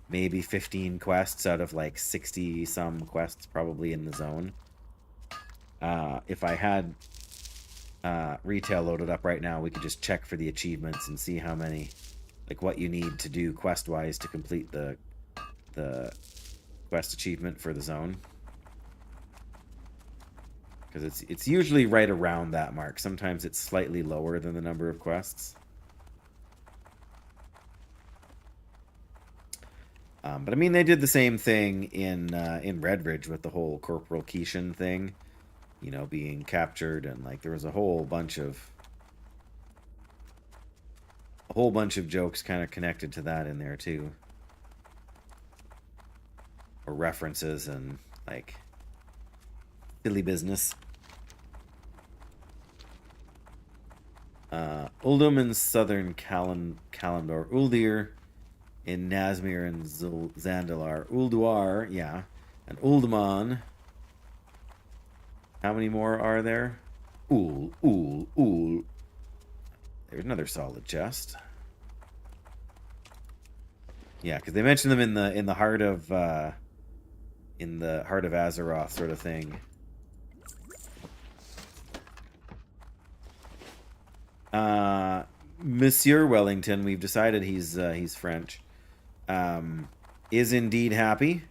maybe 15 quests out of like 60 some quests probably in the zone. If I had retail loaded up right now, we could just check for the achievements and see how many, like what you need to do quest wise to complete the quest achievement for the zone. Because it's usually right around that mark. Sometimes it's slightly lower than the number of quests. But I mean, they did the same thing in Redridge with the whole Corporal Keishan thing, you know, being captured, and like there was a whole bunch of jokes kind of connected to that in there too, or references and like silly business. Uldum in southern Kalimdor, Uldir in Nazmir and Zandalar, Ulduar, yeah, and Uldaman. How many more are there? Ul. There's another solid chest. Yeah, because they mentioned them in the heart of Azeroth sort of thing. Monsieur Wellington, we've decided he's French, is indeed happy.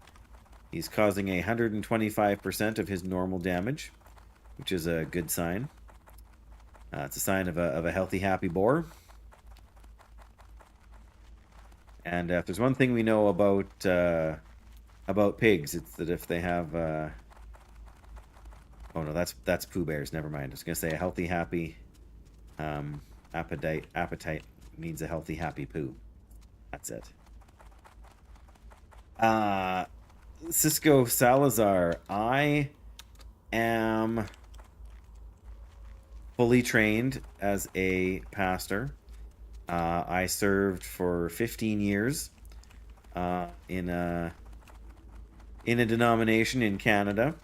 He's causing 125% of his normal damage, which is a good sign. It's a sign of a healthy, happy boar. And if there's one thing we know about pigs, it's that if they have oh no, that's Pooh Bears. Never mind. I was gonna say a healthy, happy appetite means a healthy, happy poo. That's it. Cisco Salazar, I am fully trained as a pastor. I served for 15 years in a denomination in Canada.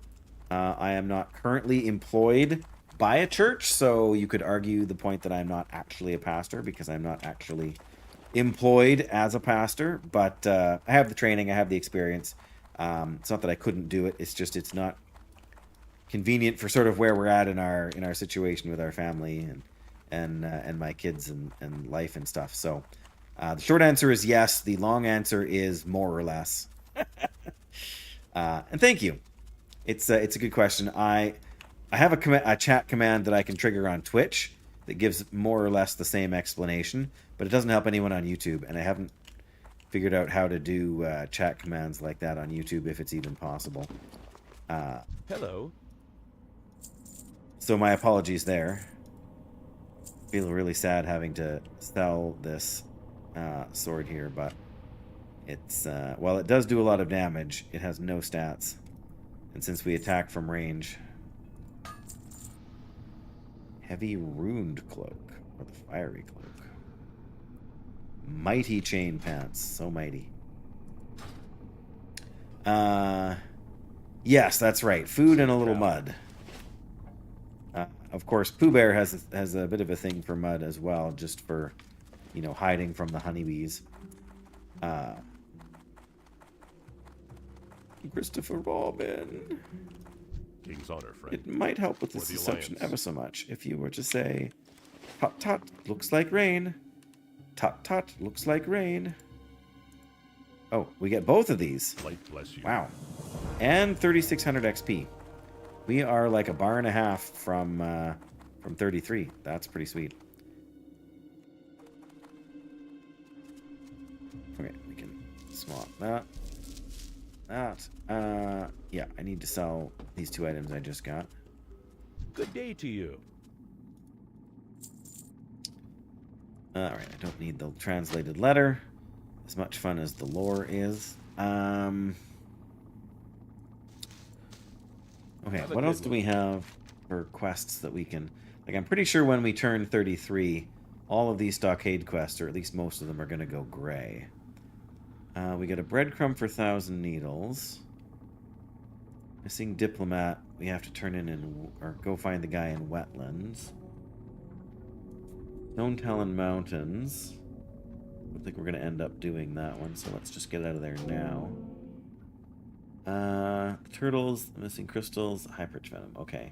I am not currently employed by a church, so you could argue the point that I'm not actually a pastor because I'm not actually employed as a pastor, but I have the training, I have the experience. It's not that I couldn't do it, it's just it's not convenient for sort of where we're at in our situation with our family and my kids and life and stuff. So the short answer is yes. The long answer is more or less. And thank you. It's a good question. I have a chat command that I can trigger on Twitch that gives more or less the same explanation, but it doesn't help anyone on YouTube, and I haven't figured out how to do chat commands like that on YouTube, if it's even possible. Hello. So my apologies there. Feel really sad having to sell this sword here, but it's while it does do a lot of damage, it has no stats, and since we attack from range, heavy runed cloak or the fiery cloak, mighty chain pants, so mighty. Yes, that's right. Food and a little mud. of course, Pooh Bear has a bit of a thing for mud as well, just for, you know, hiding from the honeybees. Christopher Robin. King's honor, friend. It might help with the For the deception Alliance. ever so much if you were to say, "Tut tut, looks like rain. Tut tut, looks like rain." Oh, we get both of these. Light bless you. Wow. And 3,600 XP. We are like a bar and a half from 33. That's pretty sweet. Okay, we can swap that. Yeah, I need to sell these 2 items I just got. Good day to you. Alright, I don't need the translated letter. As much fun as the lore is. Okay, what else do we have for quests that we can... Like, I'm pretty sure when we turn 33, all of these stockade quests, or at least most of them, are going to go gray. We get a breadcrumb for 1,000 needles. Missing diplomat, we have to turn in or go find the guy in wetlands. Stone Talon Mountains. I don't think we're going to end up doing that one, so let's just get out of there now. Turtles, missing crystals, high-pitch venom. Okay.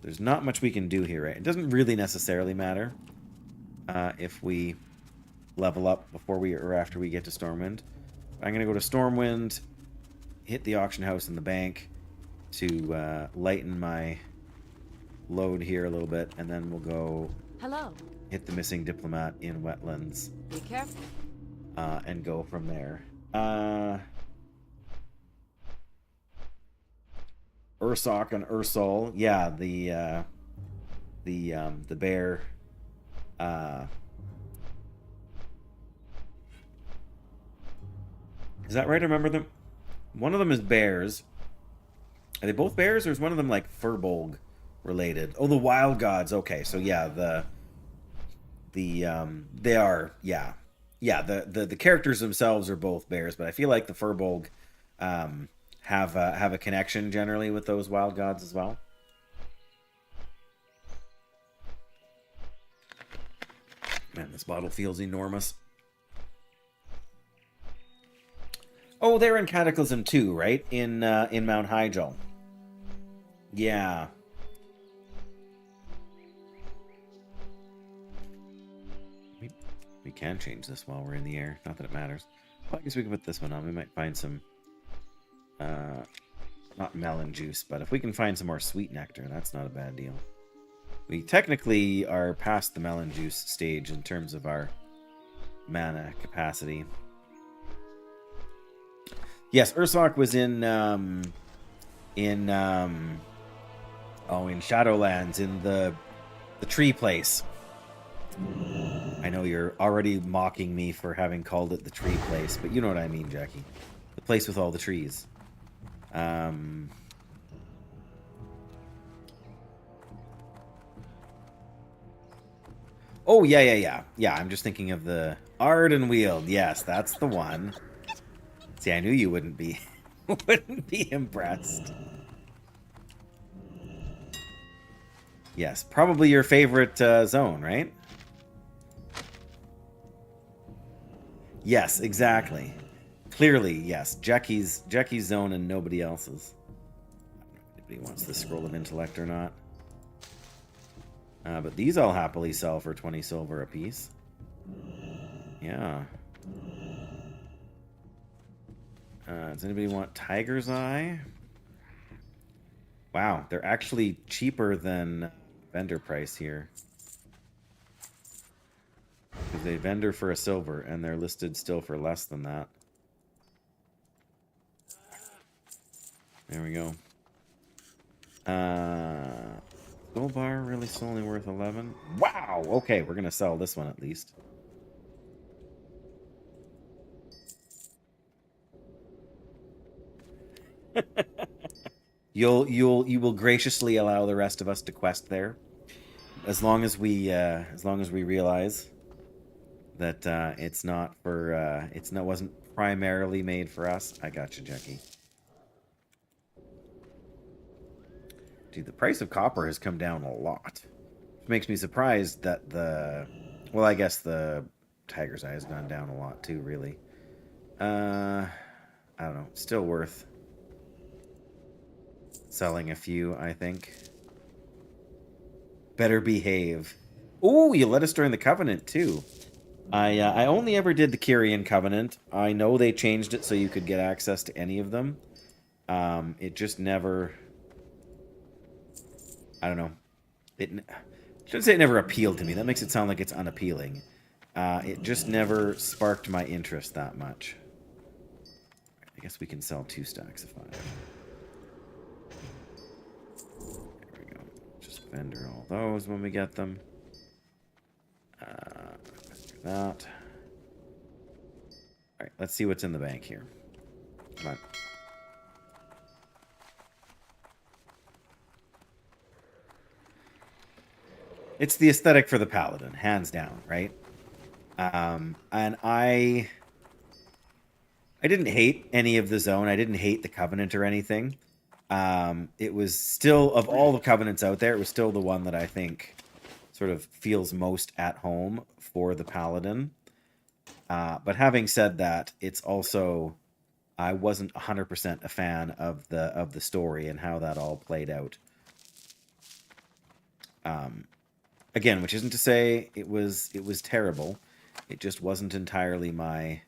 There's not much we can do here, right? It doesn't really necessarily matter if we level up before we or after we get to Stormwind. I'm going to go to Stormwind, hit the auction house and the bank to lighten my load here a little bit, and then we'll go Hello. hit the missing diplomat in wetlands Be careful. and go from there. Ursoc and Ursol, yeah, the bear. Is that right? I remember them. One of them is bears. Are they both bears, or is one of them like Furbolg related? Oh, the wild gods. Okay, so yeah, they are, yeah. The characters themselves are both bears, but I feel like the Furbolg have a connection generally with those wild gods as well. Man, this bottle feels enormous. Oh, they're in Cataclysm too, right? In Mount Hyjal. Yeah. We can change this while we're in the air. Not that it matters. Well, I guess we can put this one on. We might find some... not melon juice, but if we can find some more sweet nectar, that's not a bad deal. We technically are past the melon juice stage in terms of our mana capacity. Yes, Ursoc was in Shadowlands, in the tree place. I know you're already mocking me for having called it the tree place, but you know what I mean, Jackie. The place with all the trees. Oh, yeah. Yeah, I'm just thinking of the Ardenweald. Yes, that's the one. See, I knew you wouldn't be impressed. Yes, probably your favorite zone, right? Yes, exactly. Clearly, yes. Jackie's zone and nobody else's. I don't know if anybody wants the Scroll of Intellect or not. But these I'll happily sell for 20 silver apiece. Yeah. Does anybody want Tiger's Eye? Wow, they're actually cheaper than vendor price here. Because they vendor for a silver, and they're listed still for less than that. There we go. Gold bar really still only worth 11. Wow! Okay, we're gonna sell this one at least. You will graciously allow the rest of us to quest there, as long as we realize that it's not for wasn't primarily made for us. I got you, Jackie. Dude, the price of copper has come down a lot. Which makes me surprised that the... Well, I guess the Tiger's Eye has gone down a lot too, really. I don't know. Still worth selling a few, I think. Better behave. Oh, you let us join the Covenant, too. I only ever did the Kyrian Covenant. I know they changed it so you could get access to any of them. It just never... I don't know. I shouldn't say it never appealed to me. That makes it sound like it's unappealing. It just never sparked my interest that much. I guess we can sell 2 stacks of 5. There we go. Just vendor all those when we get them. That. Alright, let's see what's in the bank here. Come on. It's the aesthetic for the Paladin, hands down, right? And I didn't hate any of the zone. I didn't hate the Covenant or anything. It was still, of all the Covenants out there, it was still the one that I think sort of feels most at home for the Paladin. But having said that, it's also, I wasn't 100% a fan of the story and how that all played out. Again, which isn't to say it was terrible. It just wasn't entirely my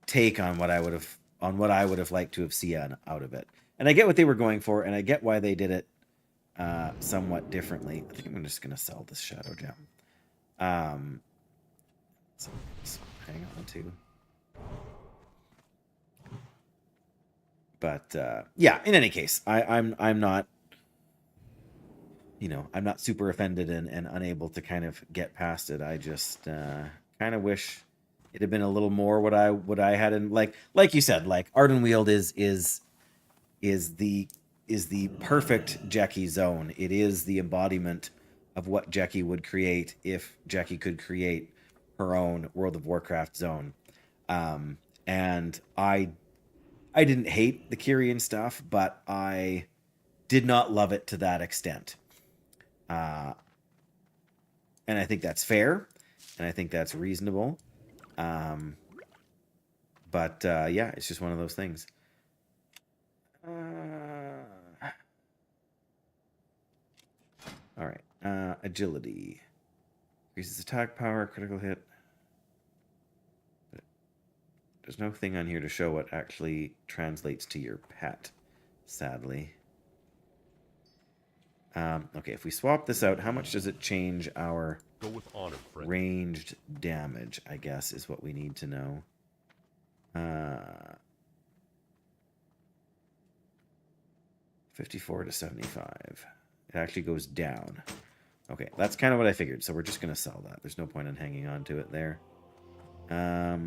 take on what I would have liked to have seen out of it. And I get what they were going for, and I get why they did it somewhat differently. I think I'm just going to sell this Shadow Gem. So hang on to. But yeah, in any case, I'm not, you know, I'm not super offended and unable to kind of get past it. I just kind of wish it had been a little more what I had in, like you said, like Ardenweald is the perfect Jackie zone. It is the embodiment of what Jackie would create if Jackie could create her own World of Warcraft zone. And I didn't hate the Kyrian stuff, but I did not love it to that extent. And I think that's fair, and I think that's reasonable. But yeah, it's just one of those things. All right. Agility. Increases attack power, critical hit. There's no thing on here to show what actually translates to your pet, sadly. Okay, if we swap this out, how much does it change our Go with honor, friend. ranged damage, I guess, is what we need to know. 54 to 75. It actually goes down. Okay, that's kind of what I figured, so we're just going to sell that. There's no point in hanging on to it there. Well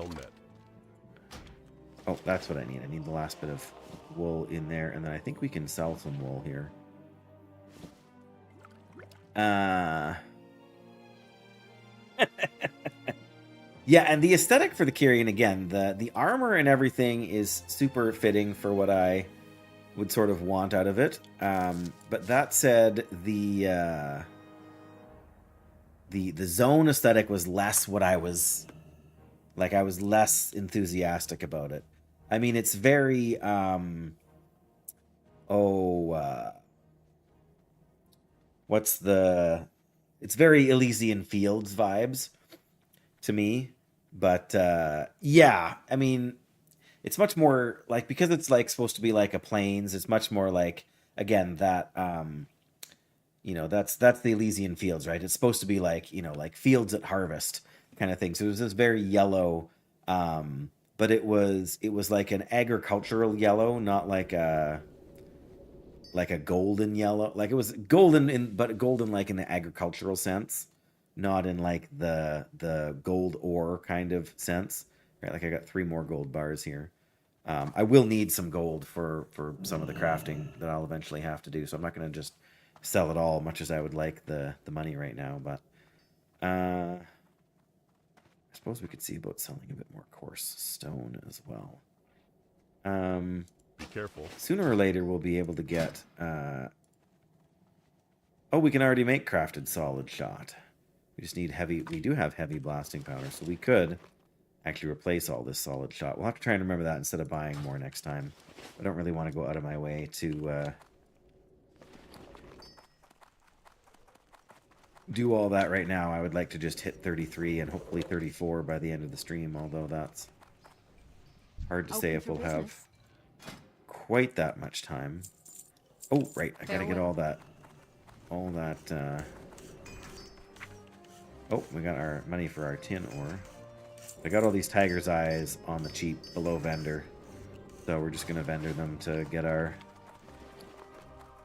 met. Oh, that's what I need. I need the last bit of wool in there, and then I think we can sell some wool here. Yeah, and the aesthetic for the Kyrian, again, the armor and everything is super fitting for what I would sort of want out of it. But that said, the zone aesthetic was less what I was... Like, I was less enthusiastic about it. I mean, it's very... what's the... It's very Elysian Fields vibes to me. But, yeah, I mean, it's much more, like, because it's, like, supposed to be, like, a plains, it's much more like, again, that, you know, that's the Elysian Fields, right? It's supposed to be, like, you know, like, fields at harvest kind of thing. So it was this very yellow, but it was like an agricultural yellow, not like a golden yellow. Like, it was golden but golden like in the agricultural sense, not in like the gold ore kind of sense. Right? Like, I got 3 more gold bars here. I will need some gold for some of the crafting that I'll eventually have to do. So I'm not going to just sell it all, much as I would like the money right now. But I suppose we could see about selling a bit more coarse stone as well. Be careful. Sooner or later, we'll be able to get... Oh, we can already make crafted solid shot. We just need heavy... We do have heavy blasting powder, so we could actually replace all this solid shot. We'll have to try and remember that instead of buying more next time. I don't really want to go out of my way to do all that right now. I would like to just hit 33 and hopefully 34 by the end of the stream, although that's hard to say if we'll have quite that much time. Oh, right. I gotta get all that... Oh, we got our money for our tin ore. I got all these tiger's eyes on the cheap below vendor. So we're just going to vendor them to get our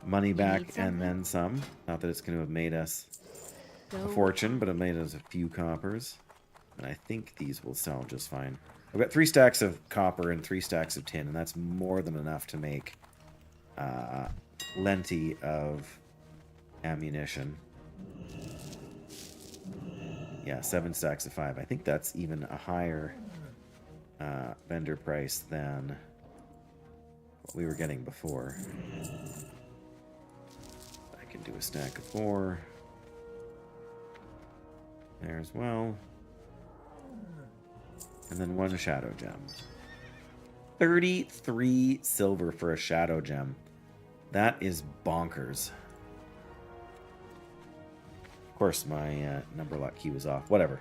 money back and then some. Not that it's going to have made us a fortune, but it made us a few coppers. And I think these will sell just fine. I've got 3 stacks of copper and 3 stacks of tin, and that's more than enough to make plenty of ammunition. Yeah, 7 stacks of 5. I think that's even a higher vendor price than what we were getting before. I can do a stack of 4 there as well. And then 1 shadow gem. 33 silver for a shadow gem. That is bonkers. Of course, my number lock key was off. Whatever.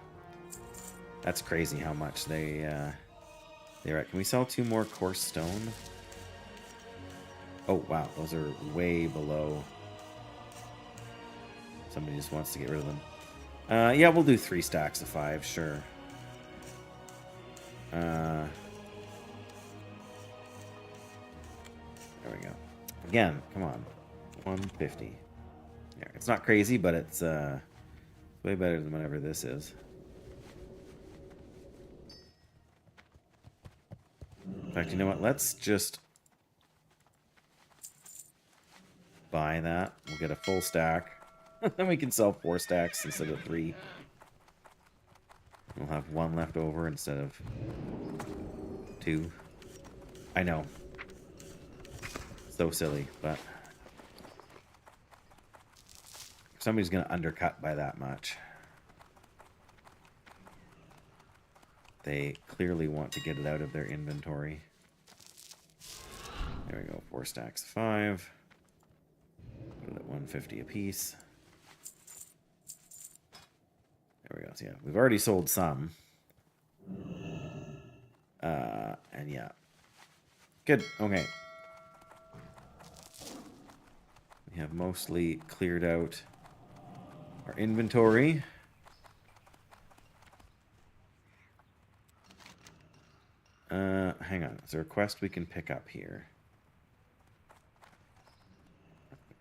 That's crazy how much they're at. Can we sell 2 more coarse stone? Oh, wow. Those are way below. Somebody just wants to get rid of them. Yeah, we'll do 3 stacks of 5, sure. There we go. Again, come on. 150. Yeah, it's not crazy, but it's way better than whatever this is. In fact, you know what? Let's just buy that. We'll get a full stack. Then we can sell 4 stacks instead of 3. We'll have 1 left over instead of 2. I know. So silly, but somebody's going to undercut by that much. They clearly want to get it out of their inventory. There we go. 4 stacks of 5. Put it at 150 apiece. There we go. So yeah, we've already sold some. And yeah. Good. Okay. We have mostly cleared out our inventory. Hang on. Is there a quest we can pick up here?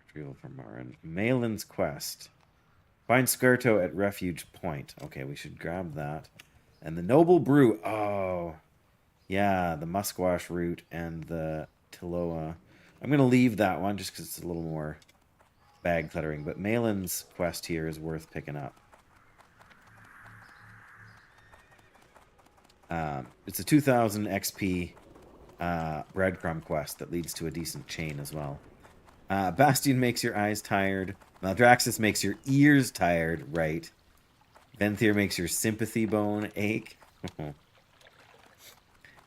Retrieval from Marin. Malin's quest. Find Skirto at Refuge Point. Okay, we should grab that. And the Noble Brew. Oh, yeah, the Musquash root and the Tiloa. I'm going to leave that one just because it's a little more bag cluttering. But Malin's quest here is worth picking up. It's a 2000 XP breadcrumb quest that leads to a decent chain as well. Bastion makes your eyes tired. Maldraxxus makes your ears tired, right? Venthyr makes your sympathy bone ache.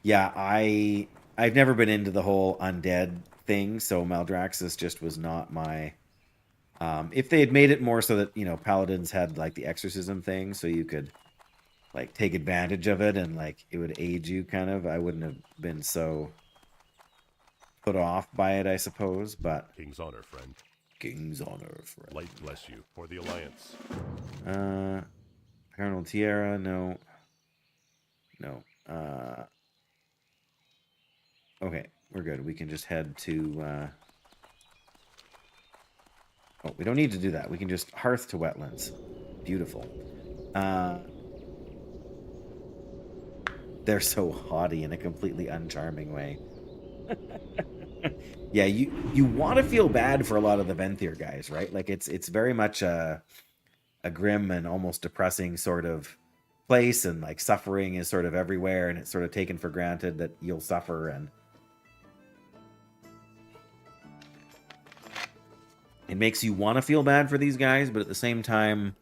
Yeah, I've never been into the whole undead thing, so Maldraxxus just was not my... if they had made it more so that, you know, paladins had, like, the exorcism thing, so you could, like, take advantage of it and, like, it would aid you, kind of, I wouldn't have been so put off by it, I suppose, but... King's honor, friend. King's honor, friend. Light bless you for the Alliance. Colonel Tierra, no. No. Okay, we're good. We can just head to... Oh, we don't need to do that. We can just hearth to wetlands. Beautiful. They're so haughty in a completely uncharming way. Yeah, you want to feel bad for a lot of the Venthyr guys, right? Like it's very much a grim and almost depressing sort of place, and like suffering is sort of everywhere, and it's sort of taken for granted that you'll suffer, and It makes you want to feel bad for these guys, but at the same time,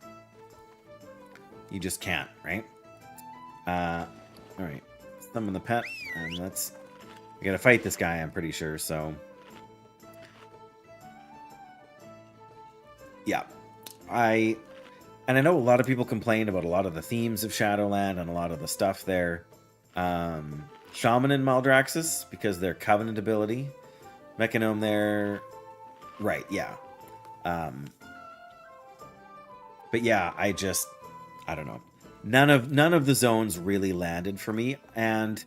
you just can't, right? Alright. Summon the pet, and let's... We gotta fight this guy, I'm pretty sure, so... Yeah. And I know a lot of people complained about a lot of the themes of Shadowland and a lot of the stuff there. Shaman and Maldraxxus, because their Covenant ability. Mechanome there... Right, yeah. But yeah, I don't know. None of the zones really landed for me, and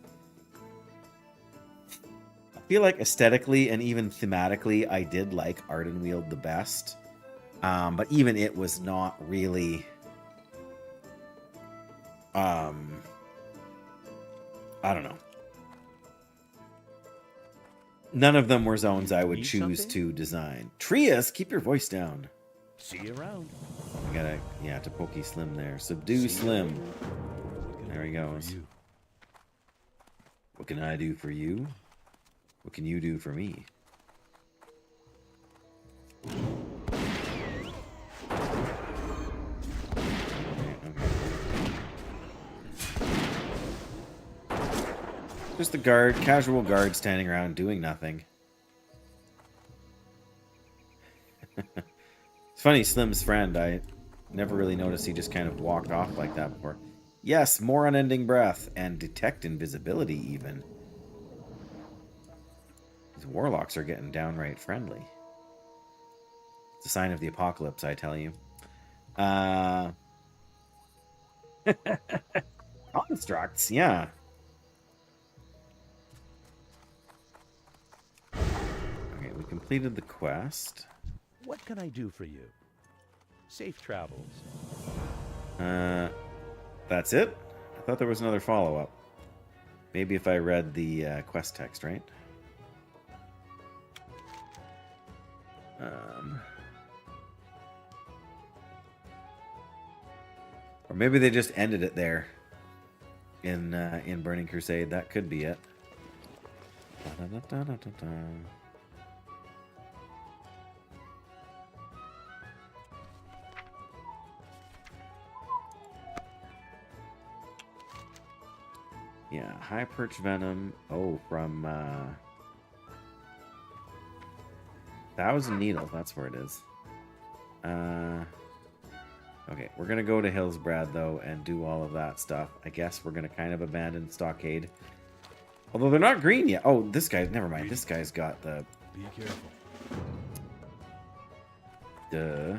I feel like aesthetically and even thematically, I did like Ardenweald the best. But even it was not really. I don't know. None of them were zones I would choose to design. Trias, keep your voice down. See you around. I gotta, yeah, to pokey Slim there. Subdue Slim. There he goes. What can I do for you? What can you do for me? Just a guard, casual guard standing around doing nothing. It's funny, Slim's friend, I never really noticed he just kind of walked off like that before. Yes, more unending breath and detect invisibility even. These warlocks are getting downright friendly. It's a sign of the apocalypse, I tell you. Constructs, yeah. Okay, we completed the quest. What can I do for you? Safe travels. That's it? I thought there was another follow-up. Maybe if I read the quest text, right? Or maybe they just ended it there in Burning Crusade. That could be it. Da-da-da-da-da-da. Yeah, High Perch Venom. Oh, from Thousand Needles. That's where it is. Okay, we're going to go to Hillsbrad, though, and do all of that stuff. I guess we're going to kind of abandon Stockade. Although they're not green yet. Oh, this guy, never mind. This guy's got the... Be careful. Duh.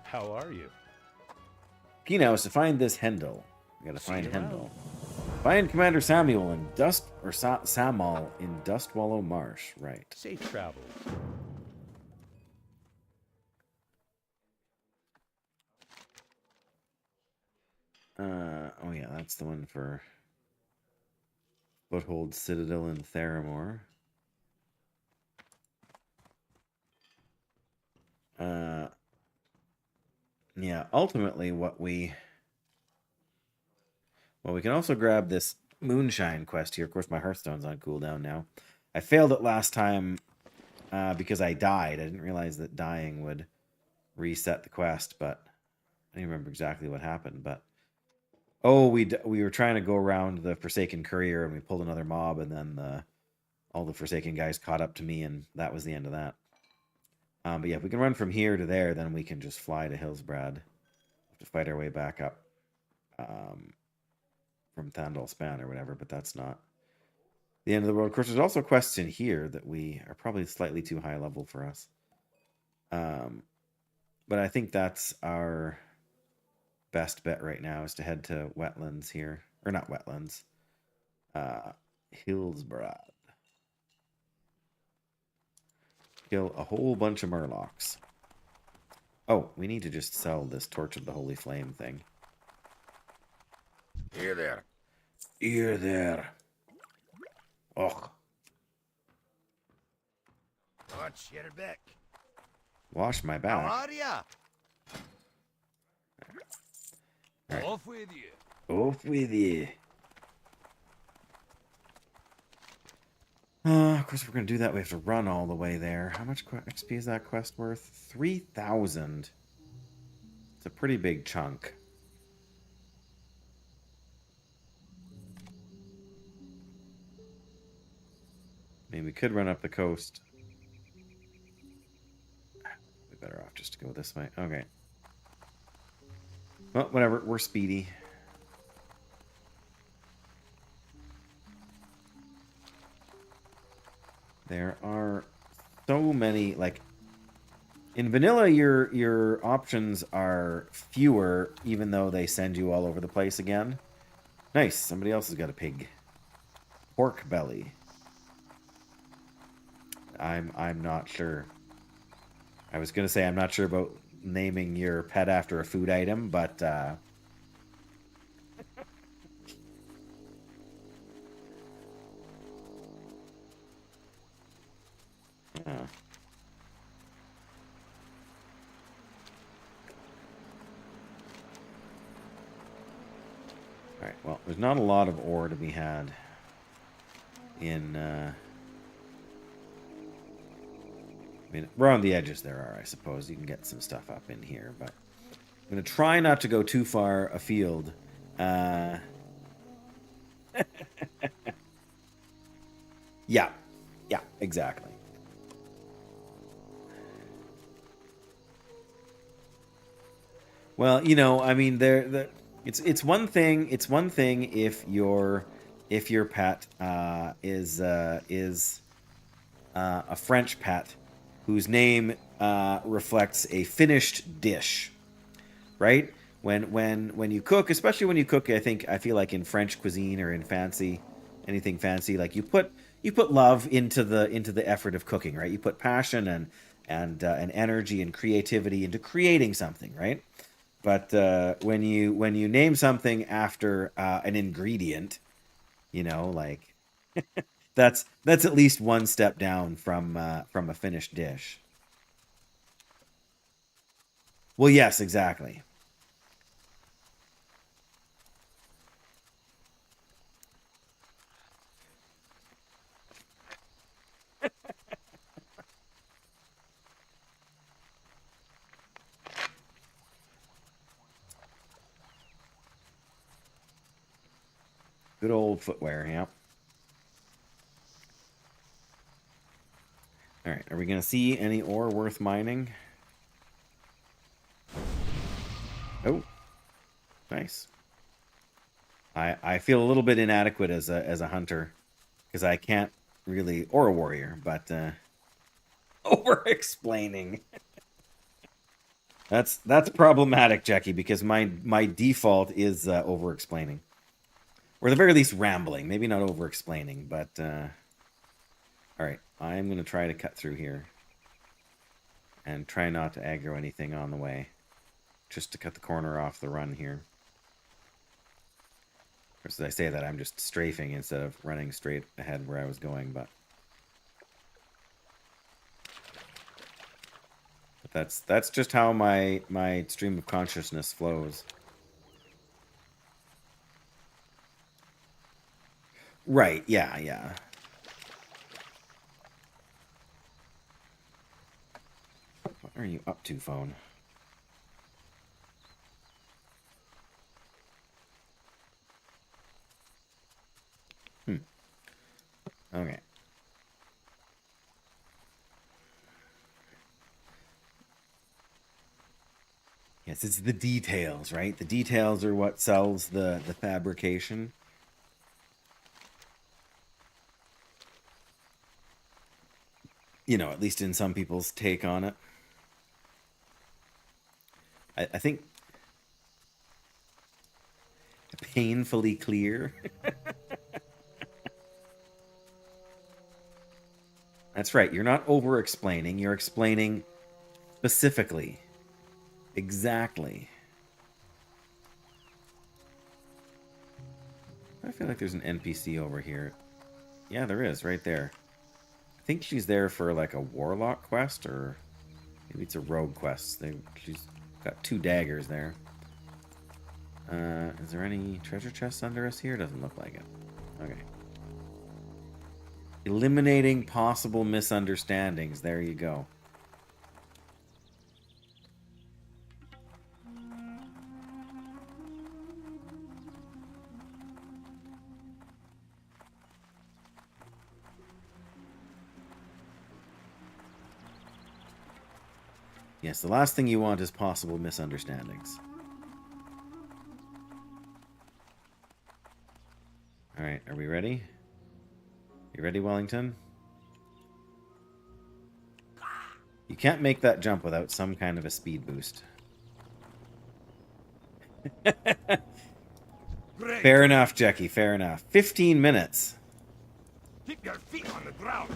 How are you? Key now is to find this Hendel. We gotta find Hendel. Find Commander Samuel in Samal in Dustwallow Marsh. Right. Safe travels. Oh yeah, that's the one for Foothold Citadel in Theramore. Yeah, ultimately we can also grab this Moonshine quest here. Of course, my Hearthstone's on cooldown now. I failed it last time because I died. I didn't realize that dying would reset the quest, but I don't remember exactly what happened. But oh, we were trying to go around the Forsaken Courier, and we pulled another mob, and then all the Forsaken guys caught up to me, and that was the end of that. But yeah, if we can run from here to there, then we can just fly to Hillsbrad. Have to fight our way back up from Thandal Span or whatever, but that's not the end of the world. Of course, there's also quests in here that we are probably slightly too high level for us. But I think that's our best bet right now, is to head to Wetlands here. Or not Wetlands. Hillsbrad. Kill a whole bunch of Murlocs. Oh, we need to just sell this Torch of the Holy Flame thing. Here there. Here there. Och. Watch your back. Wash my How back. are ya? Right. Off with you. Off with you. Of course, if we're going to do that, we have to run all the way there. How much XP is that quest worth? 3,000. It's a pretty big chunk. I mean, we could run up the coast. We're better off just to go this way. Okay. Well, whatever. We're speedy. There are so many, like, in vanilla, your options are fewer, even though they send you all over the place again. Nice. Somebody else has got a pig. Pork belly. I'm not sure. I was gonna say I'm not sure about naming your pet after a food item, but yeah. Alright, well, there's not a lot of ore to be had in, I mean, around the edges there are, I suppose. You can get some stuff up in here, but I'm going to try not to go too far afield. Yeah, yeah, exactly. Well, you know, I mean, it's one thing. It's one thing if your pet is a French pet whose name reflects a finished dish, right? When you cook, especially when you cook, I feel like in French cuisine or in anything fancy, like you put love into the effort of cooking, right? You put passion and energy and creativity into creating something, right? But when you name something after an ingredient, you know, like that's at least one step down from a finished dish. Well, yes, exactly. Good old footwear, yeah. All right, are we going to see any ore worth mining? Oh, nice. I feel a little bit inadequate as a hunter because I can't really, or a warrior, but over explaining. That's problematic, Jackie, because my default is over explaining, or at the very least rambling. Maybe not over explaining, but all right. I'm gonna try to cut through here and try not to aggro anything on the way, just to cut the corner off the run here. Of course, as I say that, I'm just strafing instead of running straight ahead where I was going, but that's just how my stream of consciousness flows. Right, yeah, yeah. What are you up to, phone? Okay. Yes, it's the details, right? The details are what sells the fabrication. You know, at least in some people's take on it. I think painfully clear. That's right. You're not over explaining. You're explaining specifically. Exactly. I feel like there's an NPC over here. Yeah, there is, right there. I think she's there for like a warlock quest, or maybe it's a rogue quest. She's got 2 daggers there. Is there any treasure chests under us here? Doesn't look like it. Okay. Eliminating possible misunderstandings. There you go. Yes, the last thing you want is possible misunderstandings. Alright, are we ready? You ready, Wellington? You can't make that jump without some kind of a speed boost. Great. Fair enough, Jackie, fair enough. 15 minutes. Keep your feet on the ground.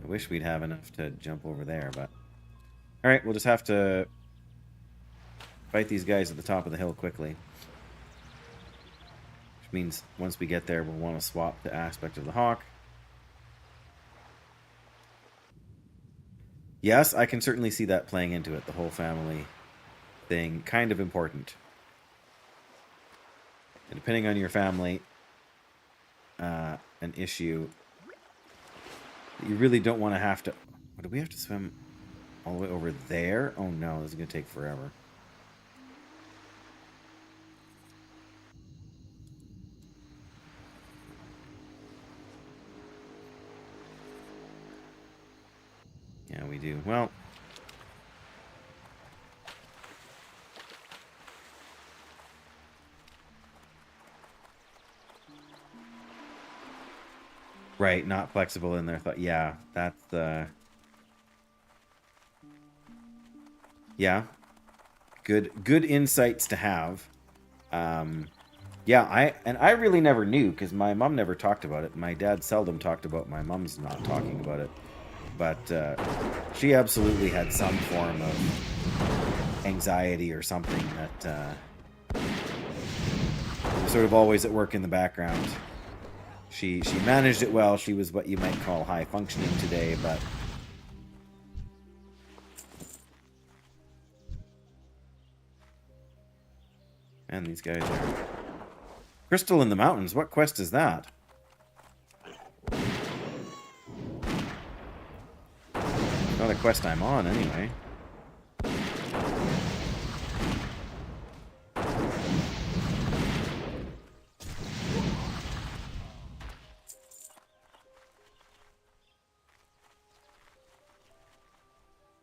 I wish we'd have enough to jump over there, but... Alright, we'll just have to fight these guys at the top of the hill quickly. Which means once we get there, we'll want to swap the aspect of the hawk. Yes, I can certainly see that playing into it, the whole family thing. Kind of important. And depending on your family, an issue, you really don't want to have to... Oh, do we have to swim all the way over there? Oh no, this is going to take forever. Yeah, we do. Well... Right, not flexible in their thought. Yeah, that's the... Yeah. Good insights to have. Yeah, I really never knew, because my mom never talked about it. My dad seldom talked about my mom's not talking about it. But she absolutely had some form of anxiety or something that was sort of always at work in the background. She managed it well. She was what you might call high functioning today, but... Man, these guys are... Crystal in the Mountains, what quest is that? Not a quest I'm on, anyway.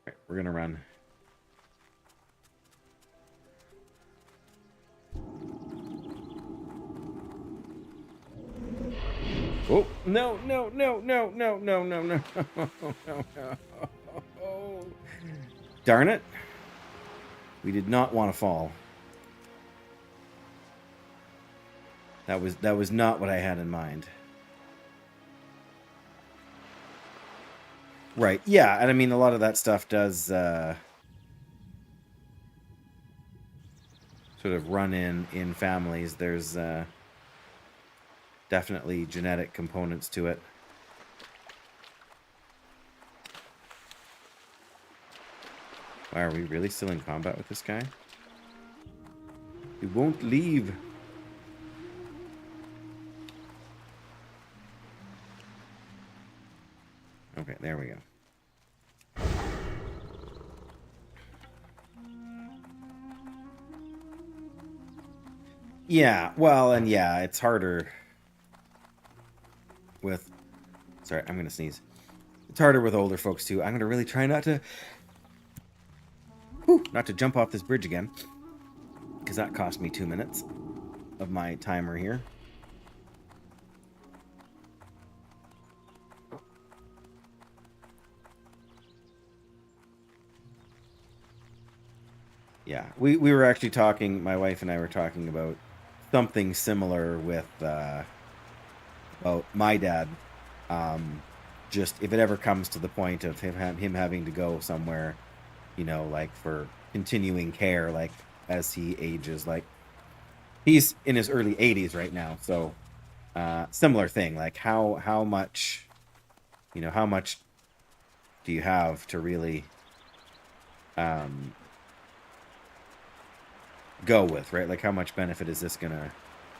Right, we're gonna run. Oh, no, no, no, no, no, no, no, no, no, no, no. Darn it. We did not want to fall. That was not what I had in mind. Right, yeah, and I mean, a lot of that stuff does sort of run in families. There's definitely genetic components to it. Why, are we really still in combat with this guy? He won't leave. Okay, there we go. Yeah, well, and yeah, it's harder with... Sorry, I'm going to sneeze. It's harder with older folks, too. I'm going to really try not to... not to jump off this bridge again. Because that cost me 2 minutes of my timer here. Yeah, we were actually talking, my wife and I were talking about something similar with about my dad. Just if it ever comes to the point of him having to go somewhere, you know, like for continuing care, like as he ages, like he's in his early 80s right now. So similar thing, like how much, you know, how much do you have to really go with, right? Like how much benefit is this gonna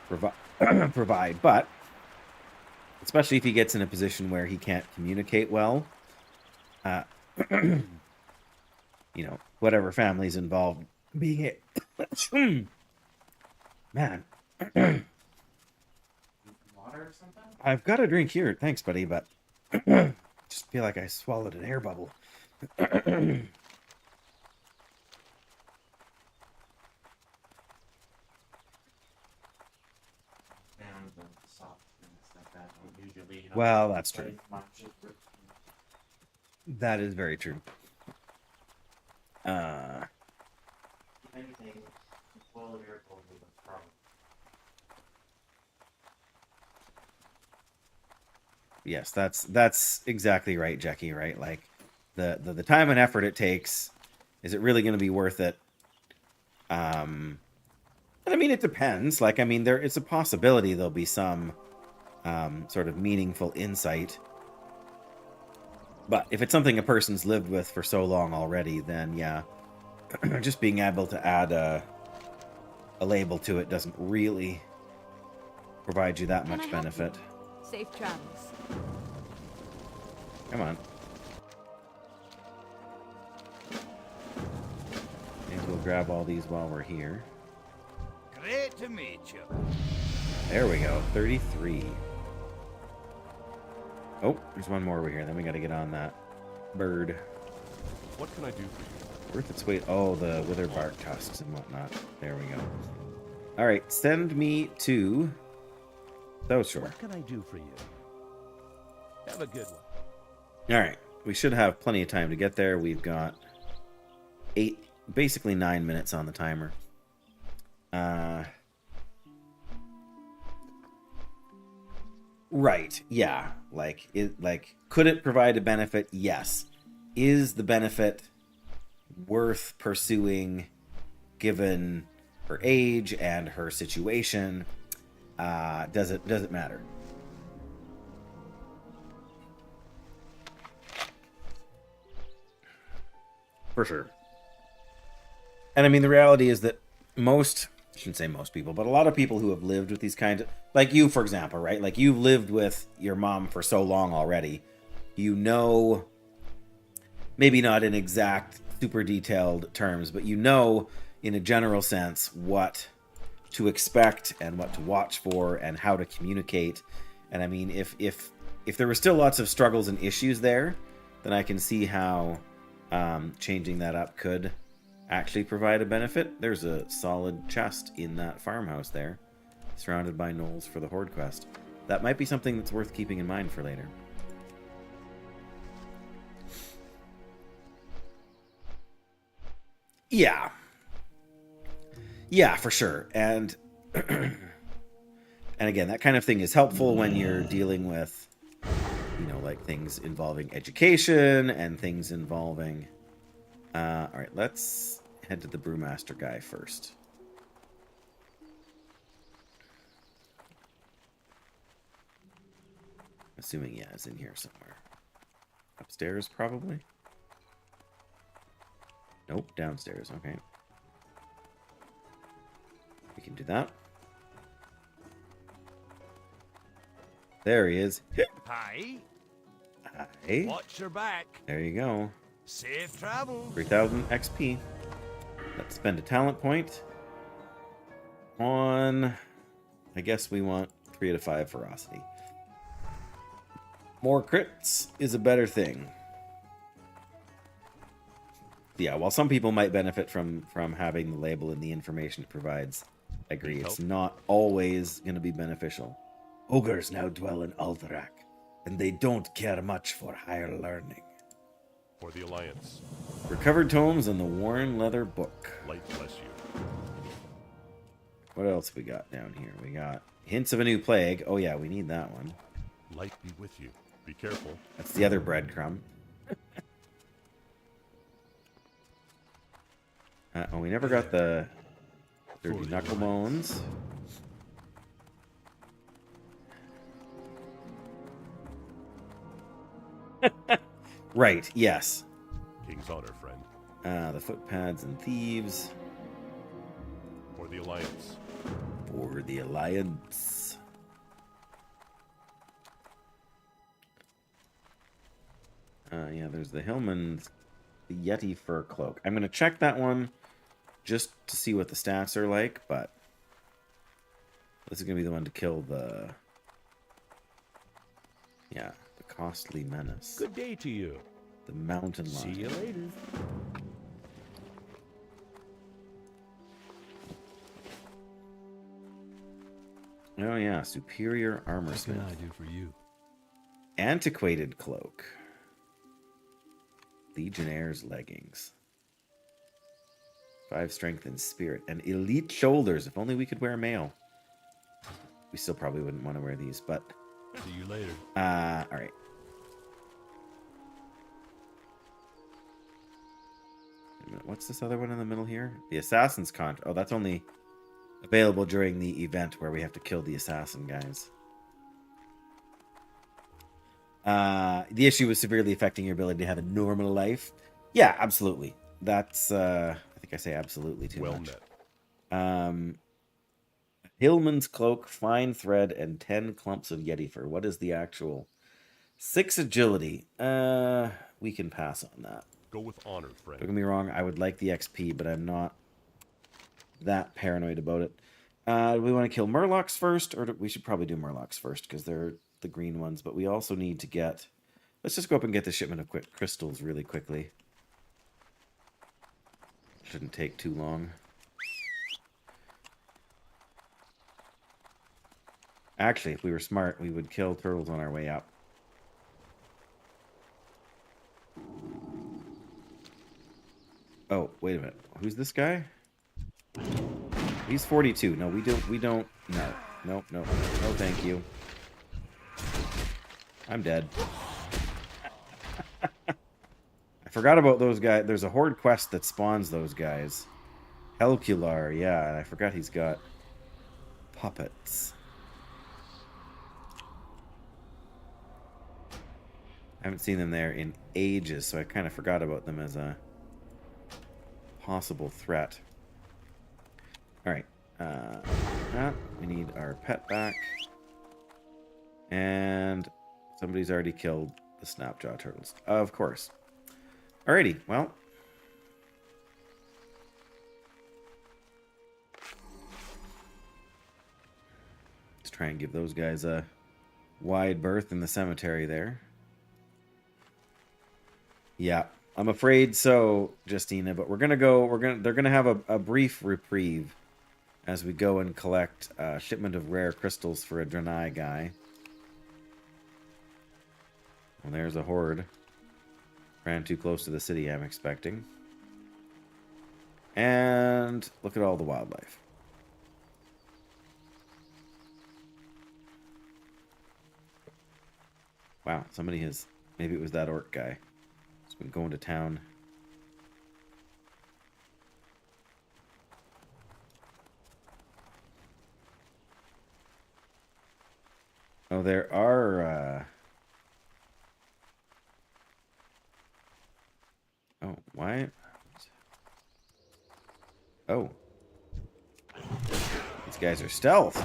provide? But especially if he gets in a position where he can't communicate well. You know, whatever family's involved, being it. Man. Water or something? I've got a drink here. Thanks, buddy, but just feel like I swallowed an air bubble. Well, that's true. That is very true. Yes, that's exactly right, Jackie, right? Like the time and effort it takes, is it really going to be worth it? And I mean, it depends. Like, I mean, it's a possibility there'll be some sort of meaningful insight. But if it's something a person's lived with for so long already, then yeah, just being able to add a label to it doesn't really provide you that much benefit. Safe travels. Come on. Maybe we'll grab all these while we're here. Great to meet you. There we go. 33. Oh, there's one more over here. Then we got to get on that bird. What can I do for you? Worth its weight. Oh, the wither bark tusks and whatnot. There we go. All right, send me to South Shore. What can I do for you? Have a good one. All right, we should have plenty of time to get there. We've got basically 9 minutes on the timer. Right, yeah. Like, could it provide a benefit? Yes. Is the benefit worth pursuing given her age and her situation? Does it matter? For sure. And I mean, the reality is that I shouldn't say most people, but a lot of people who have lived with these kinds of, like you, for example, right? Like, you've lived with your mom for so long already. You know, maybe not in exact, super detailed terms, but you know, in a general sense, what to expect and what to watch for and how to communicate. And I mean, if there were still lots of struggles and issues there, then I can see how changing that up could actually provide a benefit. There's a solid chest in that farmhouse there, surrounded by gnolls for the Horde quest. That might be something that's worth keeping in mind for later. Yeah. Yeah, for sure. And and again, that kind of thing is helpful when you're dealing with, you know, like things involving education and things involving... all right, let's head to the brewmaster guy first. Assuming, yeah, it's in here somewhere. Upstairs, probably? Nope, downstairs, okay. We can do that. There he is. Hi. Hi. Watch your back. There you go. Safe travels. 3,000 XP. Let's spend a talent point on... I guess we want 3 out of 5 ferocity. More crits is a better thing. Yeah, while some people might benefit from having the label and the information it provides, I agree, it's not always going to be beneficial. Ogres now dwell in Alterac, and they don't care much for higher learning. For the Alliance. Recovered tomes and the worn leather book. Light bless you. What else we got down here? We got hints of a new plague. Oh yeah, we need that one. Light be with you. Be careful. That's the other breadcrumb. Oh, we never got the dirty knuckle bones. Right, yes. King's honor, friend. The footpads and thieves. For the Alliance. For the Alliance. Yeah, there's the Hillman's the Yeti fur cloak. I'm gonna check that one just to see what the stats are like, but this is gonna be the one to kill the the costly menace. Good day to you. The mountain See lion. you later. Oh yeah, superior armor What smith. can I do for you? Antiquated cloak. Legionnaire's leggings. 5 strength and spirit. And elite shoulders. If only we could wear mail. We still probably wouldn't want to wear these, but... See you later. Alright. What's this other one in the middle here? The assassin's contract. Oh, that's only available during the event where we have to kill the assassin guys. The issue is severely affecting your ability to have a normal life. Yeah, absolutely. That's, I think I say absolutely too Well much. met. Hillman's cloak, fine thread, and 10 clumps of Yeti fur. What is the actual? 6 agility. We can pass on that. Go with honor, Don't friend. get me wrong, I would like the XP, but I'm not that paranoid about it. Do we want to kill Murlocs first, or we should probably do Murlocs first, because they're the green ones, but we also need to get... Let's just go up and get the shipment of quick crystals really quickly. Shouldn't take too long. Actually, if we were smart, we would kill turtles on our way up. Oh, wait a minute. Who's this guy? He's 42. No, we don't. No. No, thank you. I'm dead. I forgot about those guys. There's a horde quest that spawns those guys. Helcular, yeah, and I forgot he's got puppets. I haven't seen them there in ages, so I kind of forgot about them as a possible threat. Alright. We need our pet back. And somebody's already killed the snapjaw turtles. Of course. Alrighty, well. Let's try and give those guys a wide berth in the cemetery there. Yeah, I'm afraid so, Justina, but they're gonna have a brief reprieve as we go and collect a shipment of rare crystals for a Draenei guy. Well, there's a horde. Ran too close to the city, I'm expecting. And look at all the wildlife. Wow, somebody has... Maybe it was that orc guy. He's been going to town. Oh, there are... Oh, why? Oh. These guys are stealthed.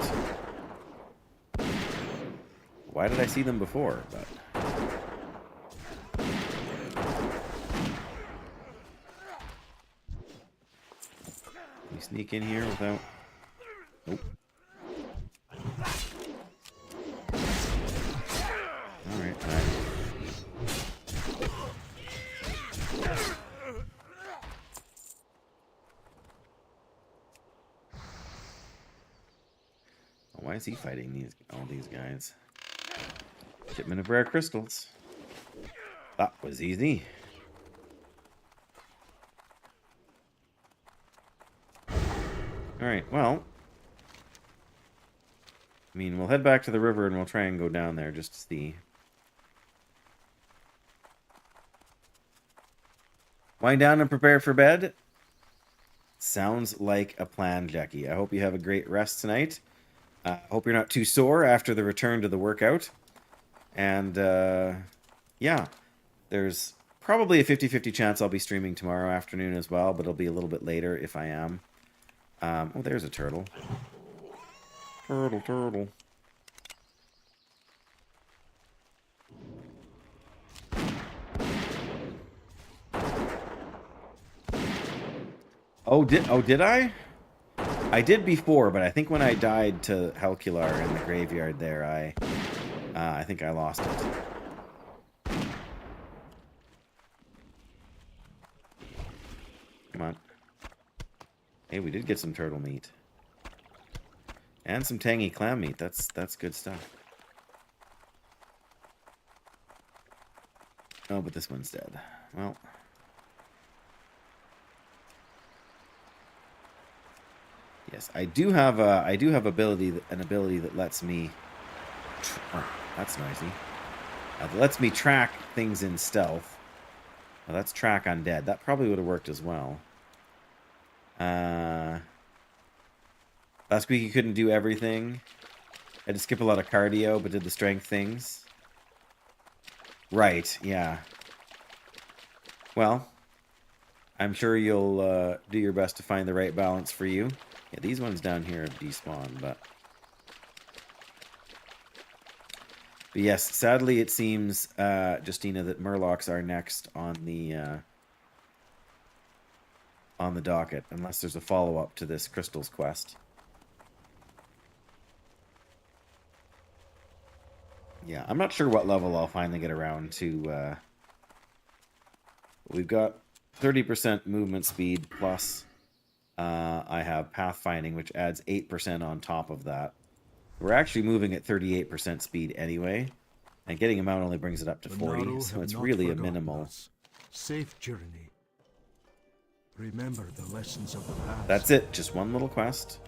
Why did I see them before? But can you sneak in here without... Nope. Alright, why is he fighting all these guys? Shipment of rare crystals. That was easy. Alright, well. I mean, we'll head back to the river and we'll try and go down there just to see. Wind down and prepare for bed. Sounds like a plan, Jackie. I hope you have a great rest tonight. I hope you're not too sore after the return to the workout. And, yeah, there's probably a 50-50 chance I'll be streaming tomorrow afternoon as well, but it'll be a little bit later if I am. Oh, there's a turtle. Turtle. did I? I did before, but I think when I died to Helcular in the graveyard there, I think I lost it. Come on. Hey, we did get some turtle meat. And some tangy clam meat. That's good stuff. Oh, but this one's dead. Well. Yes, I do have an ability that lets me. Oh, that's noisy. That lets me track things in stealth. Well, that's track undead. That probably would have worked as well. Last week you couldn't do everything. I had to skip a lot of cardio, but did the strength things. Right, yeah. Well, I'm sure you'll do your best to find the right balance for you. Yeah, these ones down here have despawned, but yes, sadly it seems, Justina, that Murlocs are next on the docket, unless there's a follow-up to this Crystals quest. Yeah, I'm not sure what level I'll finally get around to. We've got 30% movement speed plus I have pathfinding, which adds 8% on top of that. We're actually moving at 38% speed anyway, and getting him out only brings it up to 40, so it's really a minimal. Safe journey. Remember the lessons of the past. That's it, just one little quest.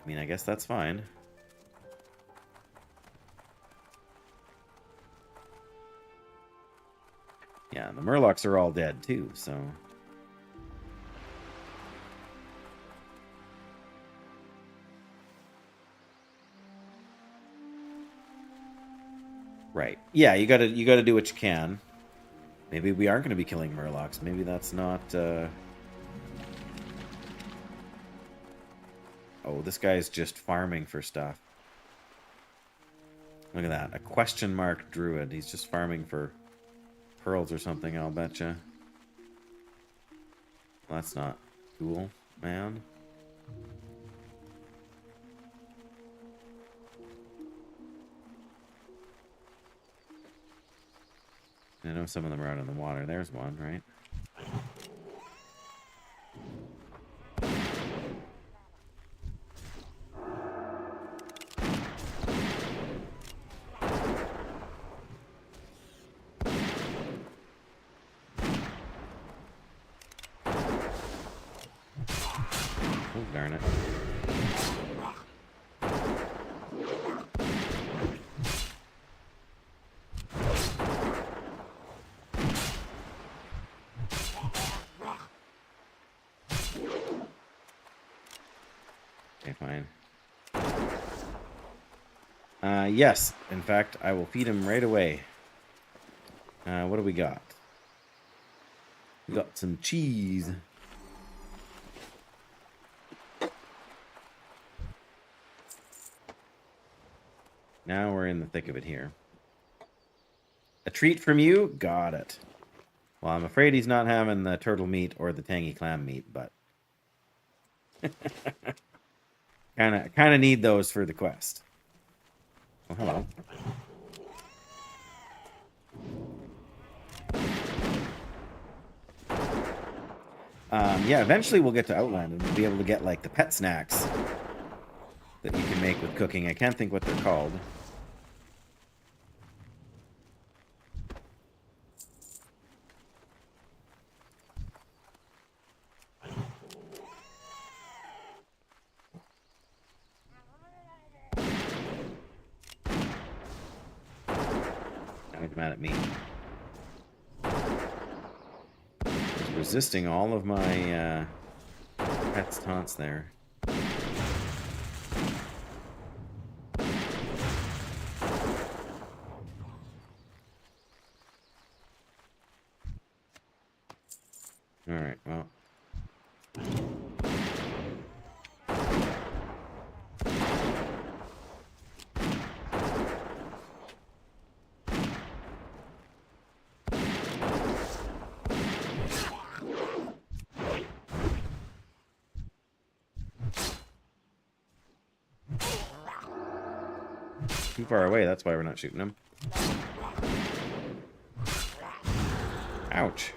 I mean, I guess that's fine. Yeah, the Murlocs are all dead too, so. Right. Yeah, you gotta do what you can. Maybe we aren't gonna be killing Murlocs. Maybe that's not. Oh, this guy's just farming for stuff. Look at that, a question mark druid. He's just farming for pearls or something, I'll betcha. Well, that's not cool, man. I know some of them are out in the water. There's one, right? Oh, darn it. Okay, fine. Yes, in fact, I will feed him right away. What do we got? We got some cheese. Now we're in the thick of it here. A treat from you? Got it. Well, I'm afraid he's not having the turtle meat or the tangy clam meat, but kind of need those for the quest. Oh, hello. Yeah, eventually we'll get to Outland and we'll be able to get like the pet snacks that you can make with cooking. I can't think what they're called. Now he's mad at me. He's resisting all of my pet's taunts there. Alright, well. too far away, that's why we're not shooting him. Ouch.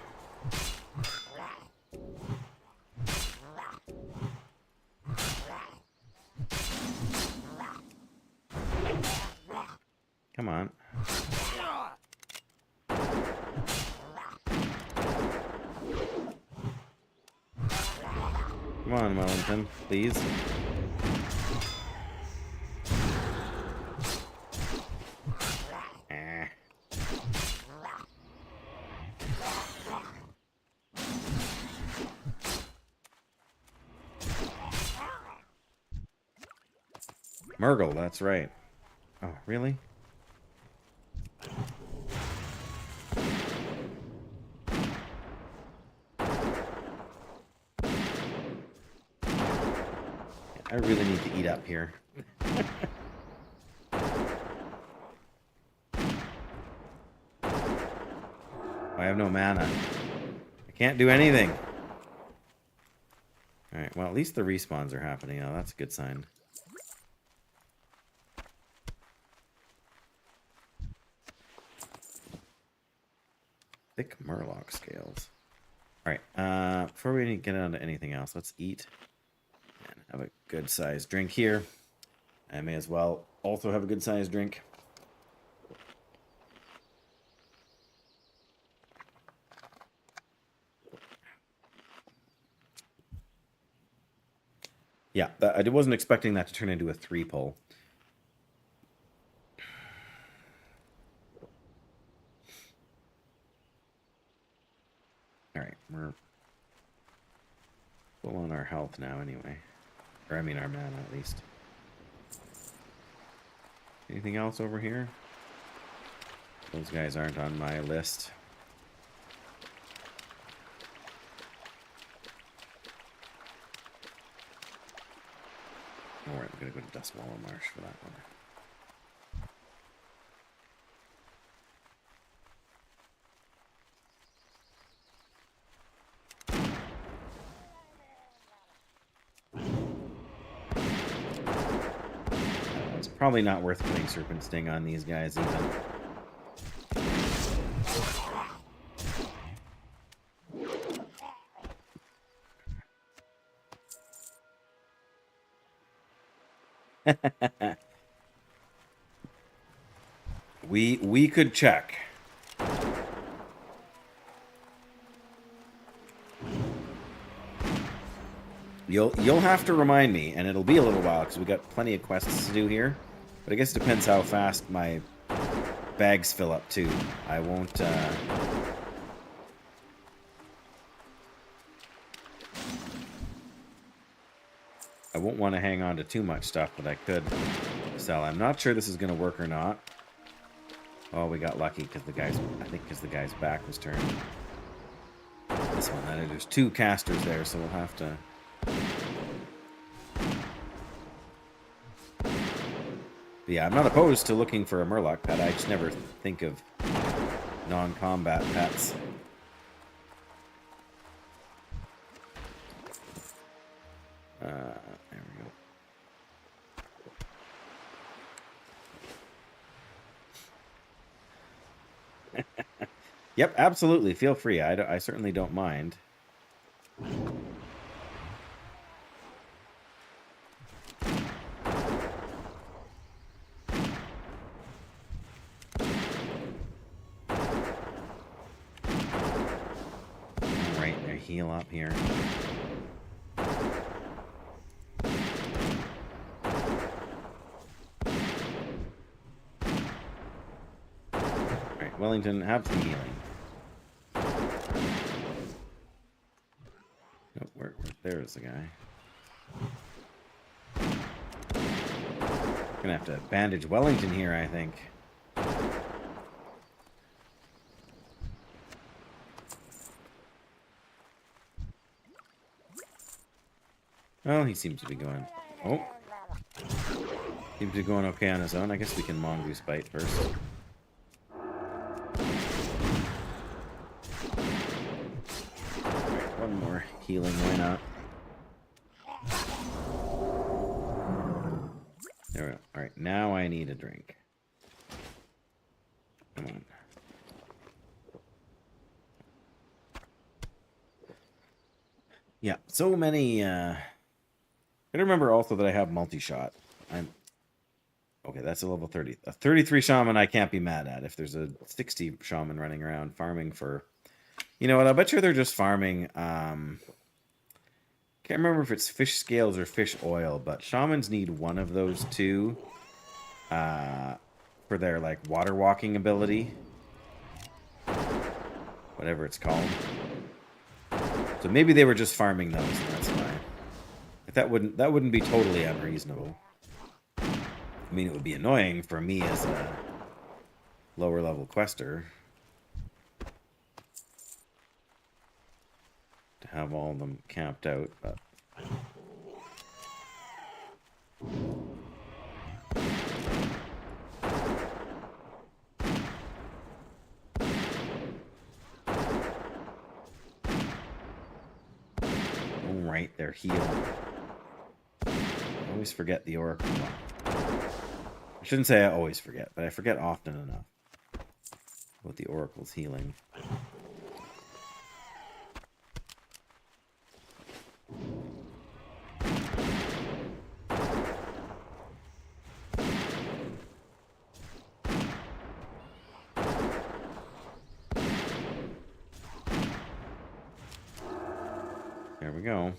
Come on. Come on, Wellington, please. Ah. Murgle, that's right. Oh, really? I really need to eat up here. I have no mana. I can't do anything. Alright, well, at least the respawns are happening now. That's a good sign. Thick Murloc scales. Alright, before we get on to anything else, let's eat. And have a good sized drink here. I may as well also have a good sized drink. Yeah, I wasn't expecting that to turn into a 3-pull. Alright, we're full on our health now anyway. Or I mean our mana at least. Anything else over here? Those guys aren't on my list. Alright, I'm gonna go to Dustwallow Marsh for that one. It's probably not worth putting Serpent Sting on these guys even. we could check. You'll have to remind me, and it'll be a little while because we got plenty of quests to do here. But I guess it depends how fast my bags fill up too. I won't. I won't want to hang on to too much stuff, but I could sell. I'm not sure this is going to work or not. Oh, we got lucky because the guy's. I think because the guy's back was turned. This one, there's 2 casters there, so we'll have to. But yeah, I'm not opposed to looking for a Murloc pet. I just never think of non-combat pets. There we go. Yep, absolutely. Feel free. I certainly don't mind. Right, there, heal up here. Alright, Wellington, have some healing. Oh, there's the guy. Gonna have to bandage Wellington here, I think. Well, he seems to be going. Oh, seems to be going okay on his own. I guess we can Mongoose Bite first. Right, one more healing, why not? There we go. Alright, now I need a drink. Come on. Yeah, so many. I remember also that I have multi-shot. I'm okay. That's a level 30. A 33 shaman I can't be mad at. If there's a 60 shaman running around farming for, you know what? I bet you they're just farming. Can't remember if it's fish scales or fish oil, but shamans need one of those two for their like water walking ability, whatever it's called. So maybe they were just farming those, and that's why. If that wouldn't be totally unreasonable. I mean, it would be annoying for me as a lower level quester to have all of them camped out, but. Right, they're healed. I always forget the oracle. I shouldn't say I always forget, but I forget often enough about the oracle's healing. There we go.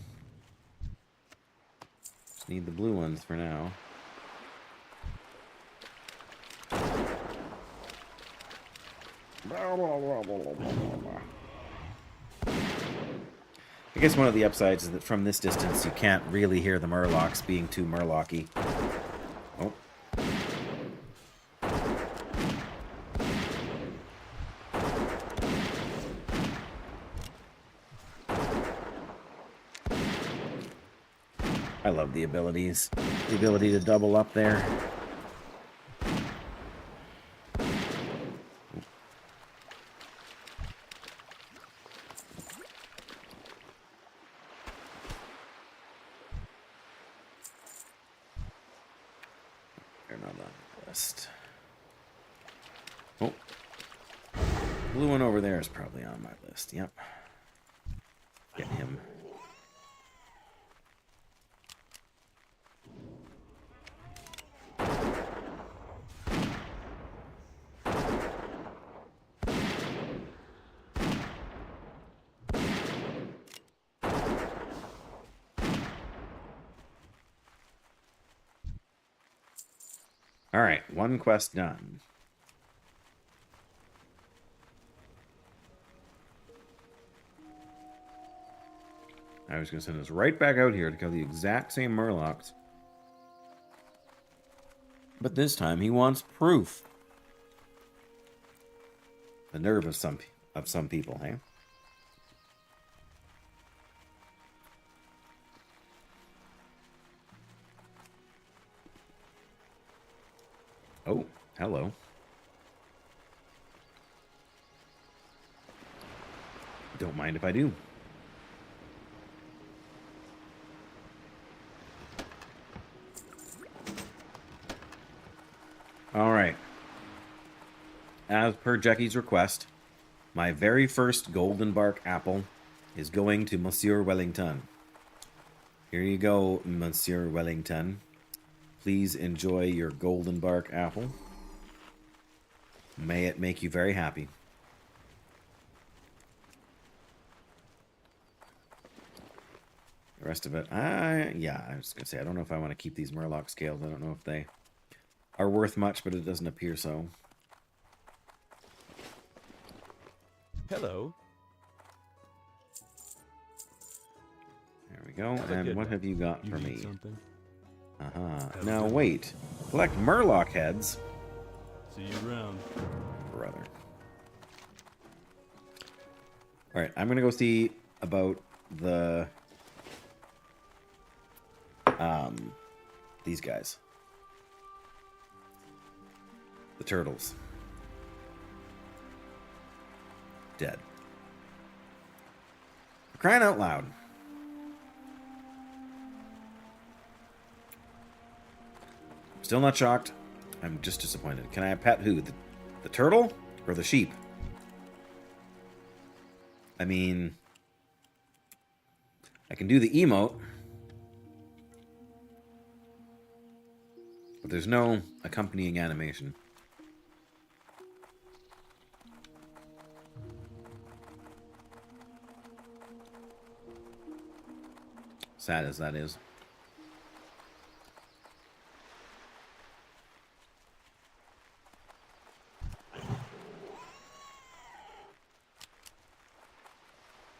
Just need the blue ones for now. I guess one of the upsides is that from this distance you can't really hear the murlocs being too murlocky. Oh. I love the abilities. The ability to double up there. They're not on the list. Oh. Blue one over there is probably on my list. Yep. Get him. All right, one quest done. I was going to send us right back out here to kill the exact same murlocs. But this time he wants proof. The nerve of some people, hey? Oh, hello. Don't mind if I do. All right. As per Jackie's request, my very first golden bark apple is going to Monsieur Wellington. Here you go, Monsieur Wellington. Please enjoy your golden bark apple. May it make you very happy. The rest of it, yeah, I was going to say, I don't know if I want to keep these Murloc scales. I don't know if they are worth much, but it doesn't appear so. Hello. There we go. And what have you got for me? Something? Now wait. Collect Murloc heads. See you around. Brother. Alright, I'm gonna go see about the these guys. The turtles. Dead. Crying out loud. Still not shocked. I'm just disappointed. Can I pet who? The turtle? Or the sheep. I mean, I can do the emote, but there's no accompanying animation. Sad as that is.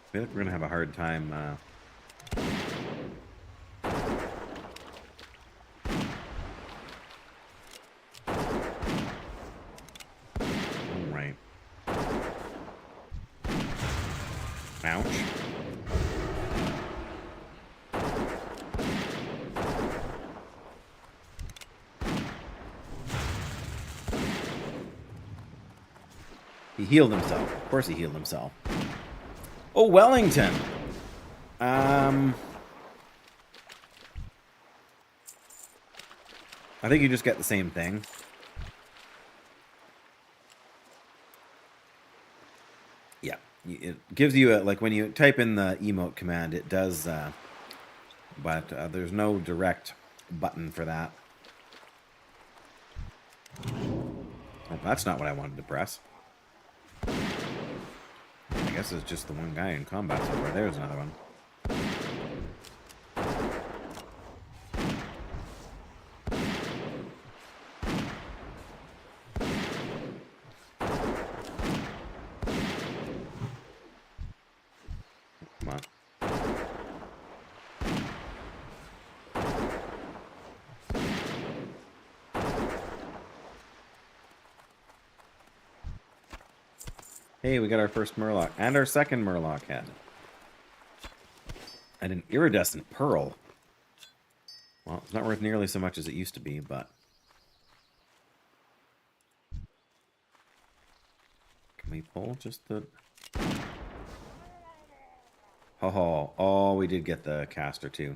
I feel like we're gonna have a hard time. All right. Ouch. He healed himself. Of course he healed himself. Oh, Wellington. I think you just get the same thing. Yeah. It gives you a, like, when you type in the emote command, it does, but there's no direct button for that. Oh, that's not what I wanted to press. I guess it's just the one guy in combat so far. There's another one. Come on. Hey, we got our first Murloc. And our second Murloc head. And an iridescent pearl. Well, it's not worth nearly so much as it used to be, but... Can we pull just the... Oh, we did get the caster too.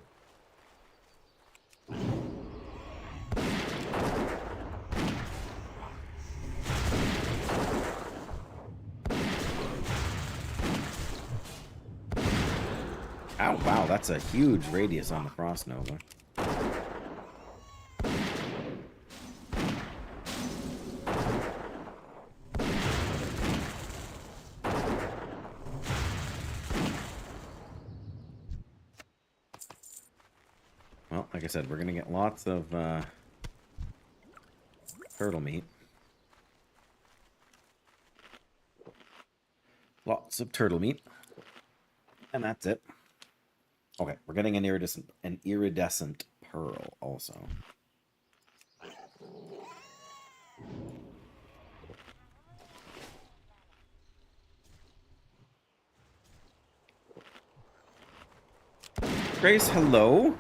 Oh, wow, that's a huge radius on the Frost Nova. Well, like I said, we're going to get lots of turtle meat. Lots of turtle meat. And that's it. Okay, we're getting an iridescent pearl also. Grace, hello.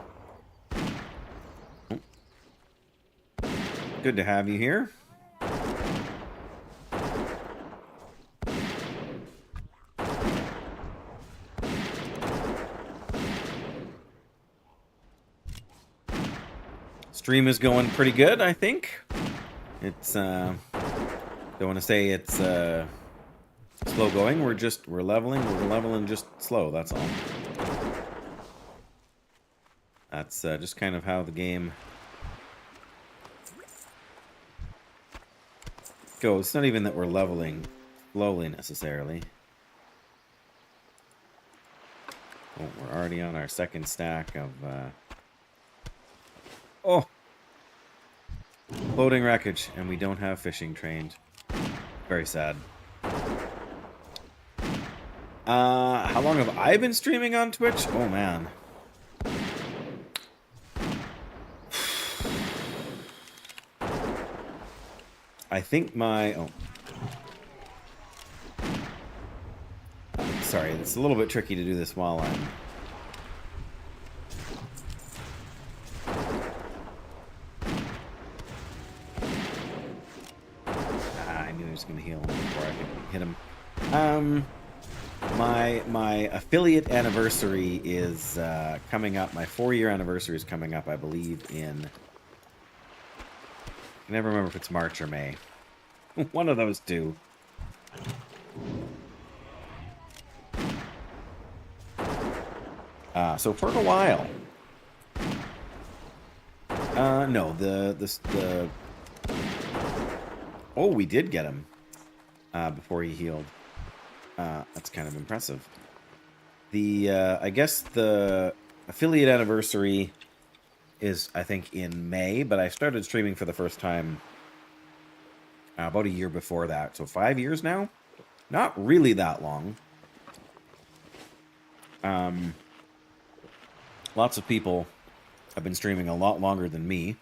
Good to have you here. Stream is going pretty good, I think. It's don't want to say it's slow going. We're leveling just slow, that's all. That's just kind of how the game goes. It's not even that we're leveling slowly necessarily. Oh, we're already on our second stack of oh, floating wreckage, and we don't have fishing trained. Very sad. How long have I been streaming on Twitch? Oh man. I think my... Oh. Sorry, it's a little bit tricky to do this while I'm... I knew he was going to heal him before I could hit him. My affiliate anniversary is coming up. My 4-year anniversary is coming up, I believe, in... I never remember if it's March or May. One of those two. So for a while. No, oh, we did get him before he healed. That's kind of impressive. I guess the affiliate anniversary is, I think, in May, but I started streaming for the first time about a year before that. So 5 years now? Not really that long. Lots of people have been streaming a lot longer than me.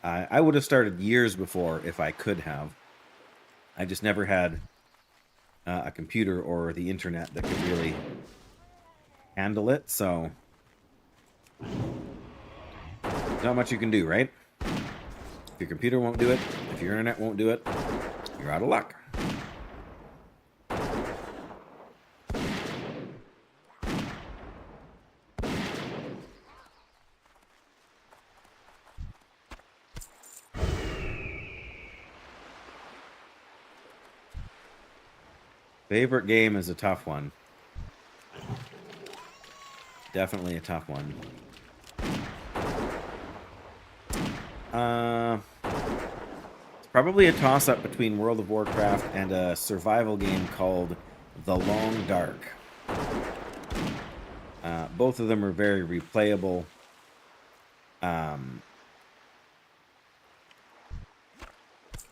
I would have started years before if I could have. I just never had a computer or the internet that could really handle it, so not much you can do, right? If your computer won't do it, if your internet won't do it, you're out of luck. Favorite game is a tough one. Definitely a tough one. It's probably a toss-up between World of Warcraft and a survival game called The Long Dark. Both of them are very replayable.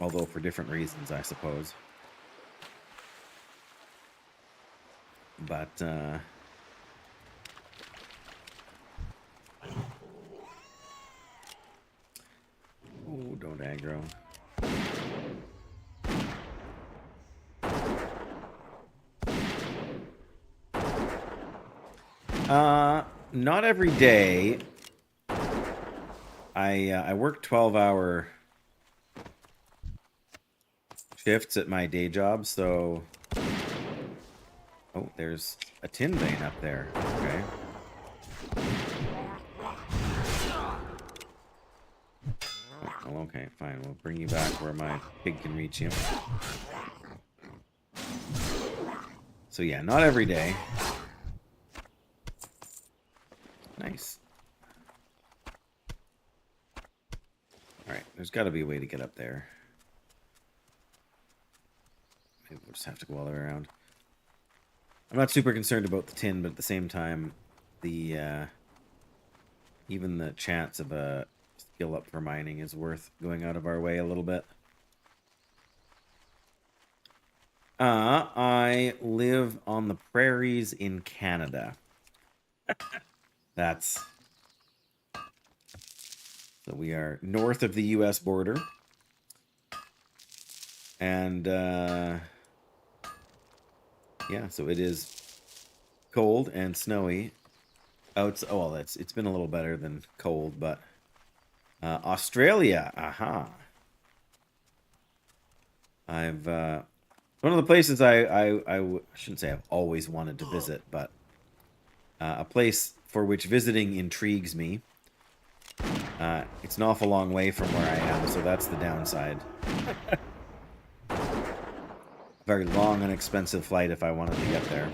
Although for different reasons, I suppose. But, oh, don't aggro. Not every day. I work 12-hour shifts at my day job, so... Oh, there's a tin vein up there. Okay. Oh, well, okay, fine. We'll bring you back where my pig can reach you. So yeah, not every day. Nice. Alright, there's got to be a way to get up there. Maybe we'll just have to go all the way around. I'm not super concerned about the tin, but at the same time, even the chance of a skill up for mining is worth going out of our way a little bit. I live on the prairies in Canada. So we are north of the U.S. border. And, yeah, so it is cold and snowy. Oh, well, it's been a little better than cold, but Australia, aha. One of the places I shouldn't say I've always wanted to visit, but a place for which visiting intrigues me. It's an awful long way from where I am, so that's the downside. Very long and expensive flight if I wanted to get there.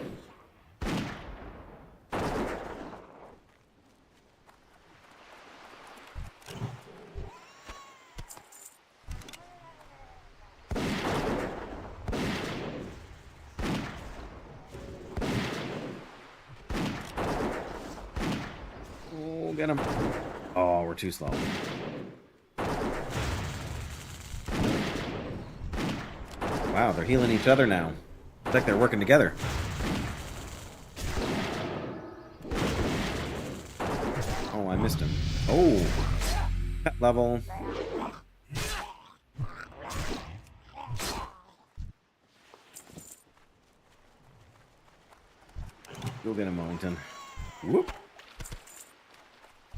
Oh, get him. Oh, we're too slow. Wow, they're healing each other now. It's like they're working together. Oh, I missed him. Oh! Pet level. Go get him, Wellington. Whoop!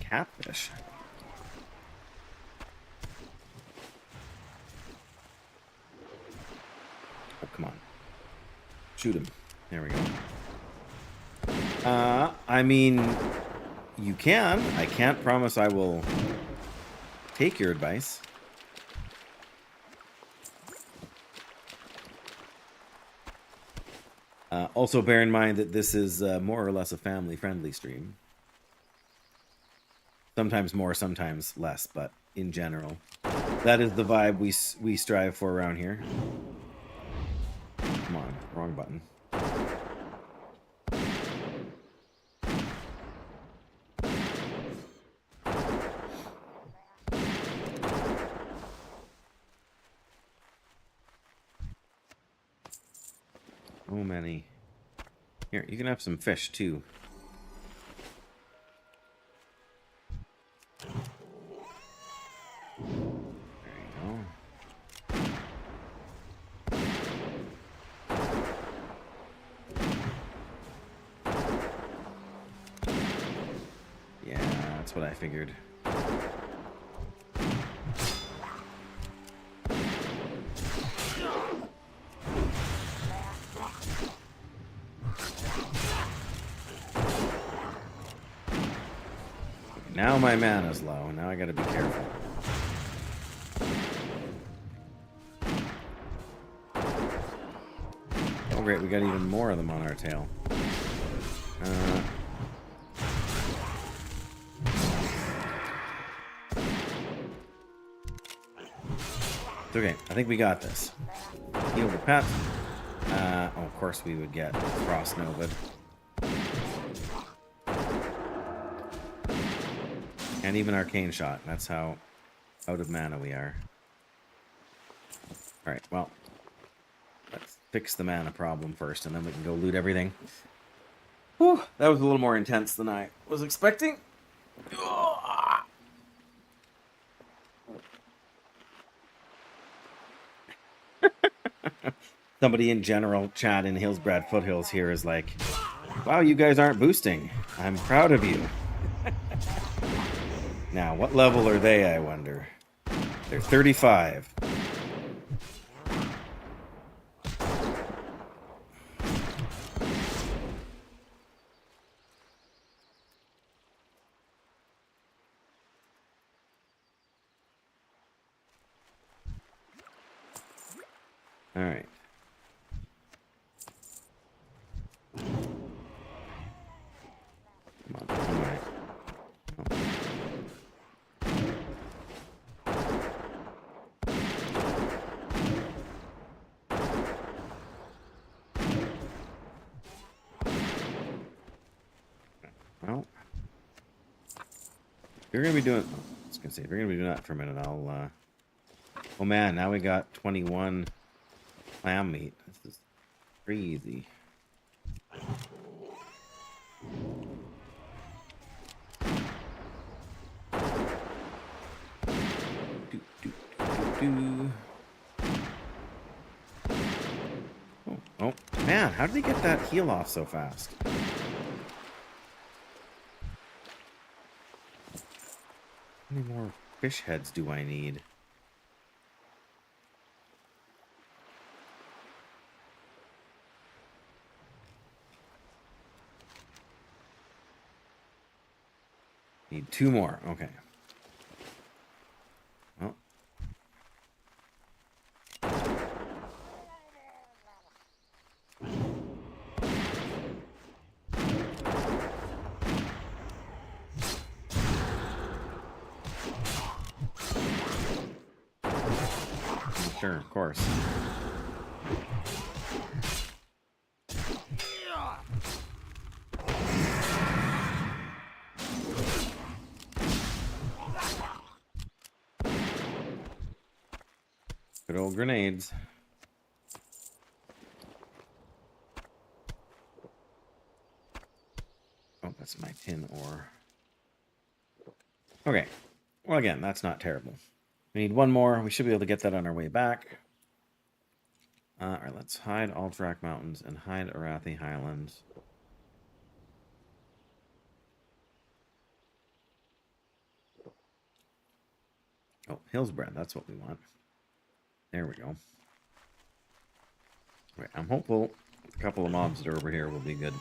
Catfish. Oh, come on. Shoot him. There we go. I mean, you can. I can't promise I will take your advice. Also, bear in mind that this is more or less a family-friendly stream. Sometimes more, sometimes less, but in general, that is the vibe we strive for around here. Come on, wrong button. So many. Here, you can have some fish too. There you go. Yeah, that's what I figured. Now my mana's low. Now I gotta be careful. Oh great, we got even more of them on our tail. It's okay, I think we got this. Heal the pet. Oh, of course we would get Frost Novid. And even Arcane Shot. That's how out of mana we are. Alright, well. Let's fix the mana problem first, and then we can go loot everything. Whew, that was a little more intense than I was expecting. Somebody in general chat in Hillsbrad Foothills here is like, wow, you guys aren't boosting. I'm proud of you. Now, what level are they, I wonder? They're 35. All right. Come on, come on. Oh. Well, if you're gonna be doing. I was gonna say if you're gonna be doing that for a minute, I'll. Oh man, now we got 21 clam meat. This is crazy. Oh man, how did he get that heal off so fast? How many more fish heads do I need? Need 2 more. Okay. Well. Sure, of course. Good old grenades. Oh, that's my tin ore. Okay. Well, again, that's not terrible. We need 1 more. We should be able to get that on our way back. Alright, let's hide Alterac Mountains and hide Arathi Highlands. Oh, Hillsbrad, that's what we want. There we go. Right, I'm hopeful a couple of mobs that are over here will be good.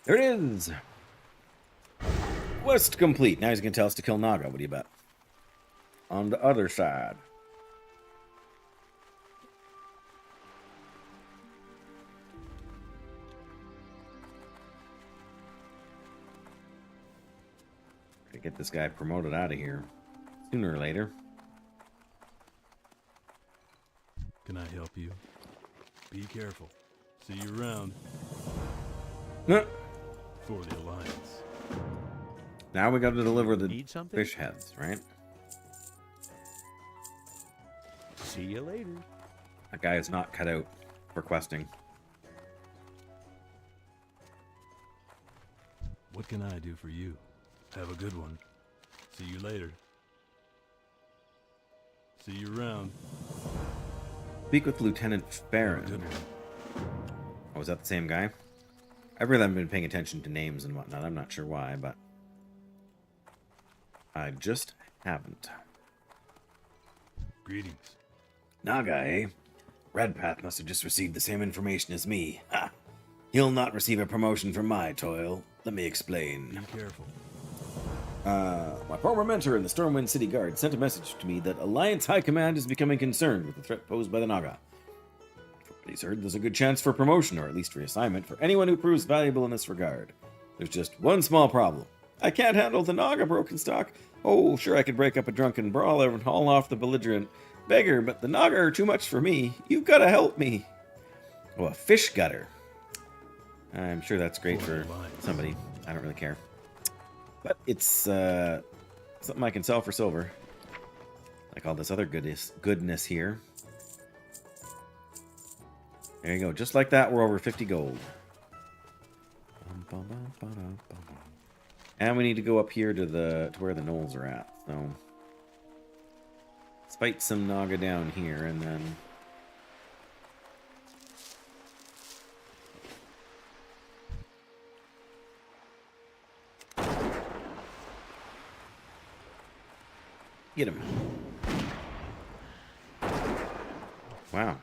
There it is. Quest complete. Now he's going to tell us to kill Naga. What do you bet? On the other side. Gotta get this guy promoted out of here. Sooner or later. Can I help you? Be careful. See you around. Huh. For the Alliance. Now we got to deliver the Need something? fish heads, right? See you later. That guy is not cut out for questing. What can I do for you? Have a good one. See you later. See you around. Speak with Lieutenant Have a Farron. good one. Oh, is that the same guy? I really haven't been paying attention to names and whatnot. I'm not sure why, but I just haven't. Greetings. Naga, eh? Redpath must have just received the same information as me. Ha! He'll not receive a promotion for my toil. Let me explain. Be careful. My former mentor in the Stormwind City Guard sent a message to me that Alliance High Command is becoming concerned with the threat posed by the Naga. From what he's heard, there's a good chance for promotion, or at least reassignment, for anyone who proves valuable in this regard. There's just one small problem. I can't handle the Naga broken stock. Oh, sure, I could break up a drunken brawler and haul off the belligerent beggar, but the Naga are too much for me. You've got to help me. Oh, a fish gutter. I'm sure that's great for somebody. I don't really care. But it's something I can sell for silver. Like all this other goodness here. There you go. Just like that, we're over 50 gold. And we need to go up here to where the gnolls are at. So let's fight some Naga down here, and then get him. Wow.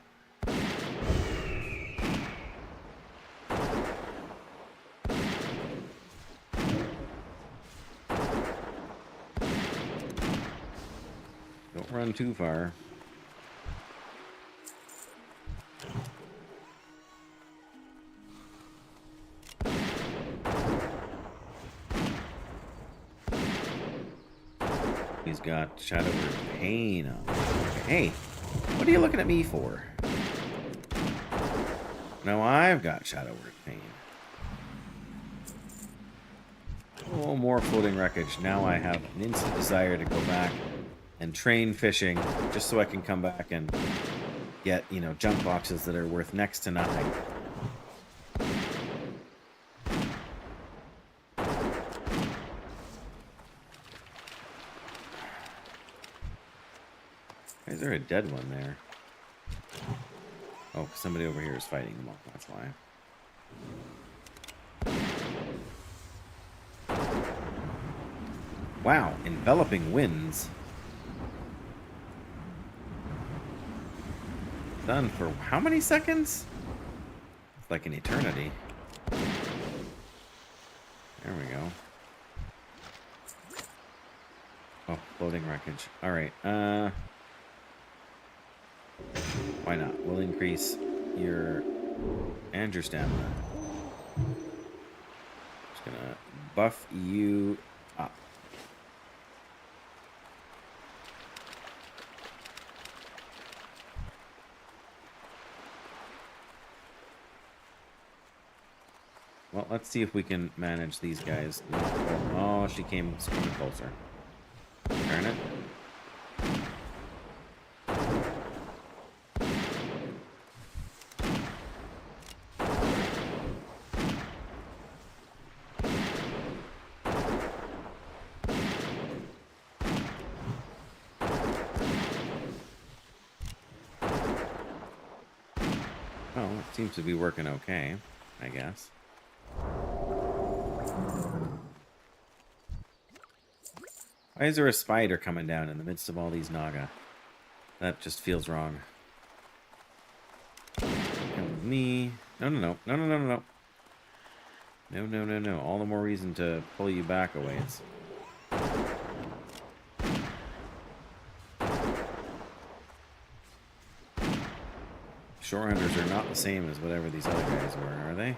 Don't run too far. He's got Shadow Word Pain on. Hey, what are you looking at me for? Now I've got Shadow Word Pain. Oh, more floating wreckage. Now I have an instant desire to go back and train fishing just so I can come back and get, you know, junk boxes that are worth next to nothing. Is there a dead one there? Oh, somebody over here is fighting them all. That's why. Wow, enveloping winds. Done for how many seconds? It's like an eternity. There we go. Oh, floating wreckage. Alright, why not? We'll increase your and your stamina. Just gonna buff you up. Well, let's see if we can manage these guys. Oh, she came closer. Turn it. Oh, it seems to be working okay, I guess. Why is there a spider coming down in the midst of all these Naga? That just feels wrong. Come with me. No. No, no, no, no. All the more reason to pull you back a ways. Shore hunters are not the same as whatever these other guys were, are they?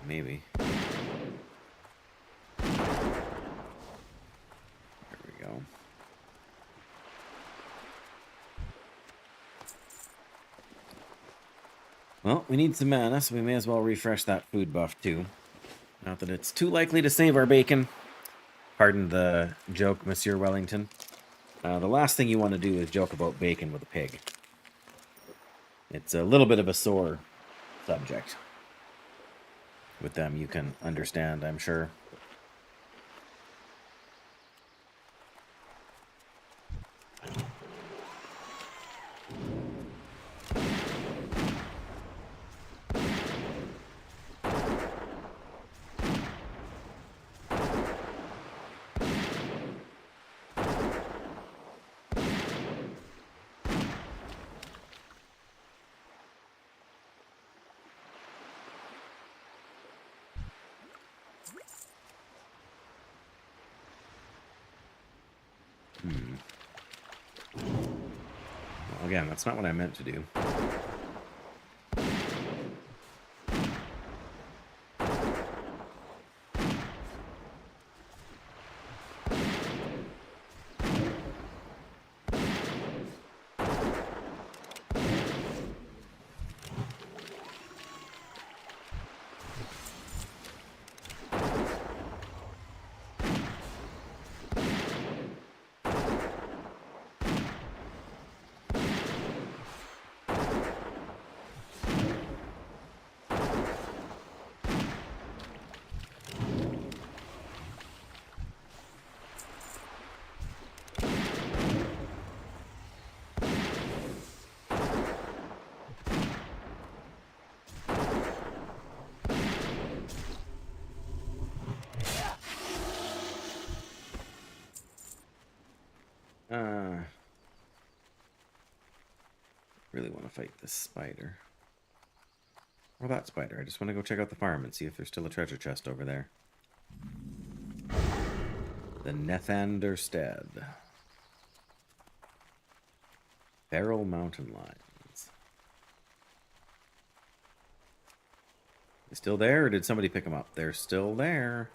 Maybe. There we go. Well, we need some mana, so we may as well refresh that food buff too. Not that it's too likely to save our bacon. Pardon the joke, Monsieur Wellington. The last thing you want to do is joke about bacon with a pig. It's a little bit of a sore subject. With them, you can understand, I'm sure. Well, again, that's not what I meant to do. Really want to fight this spider. Or that spider. I just want to go check out the farm and see if there's still a treasure chest over there. The Nethanderstead. Feral mountain lions. They still there, or did somebody pick them up? They're still there.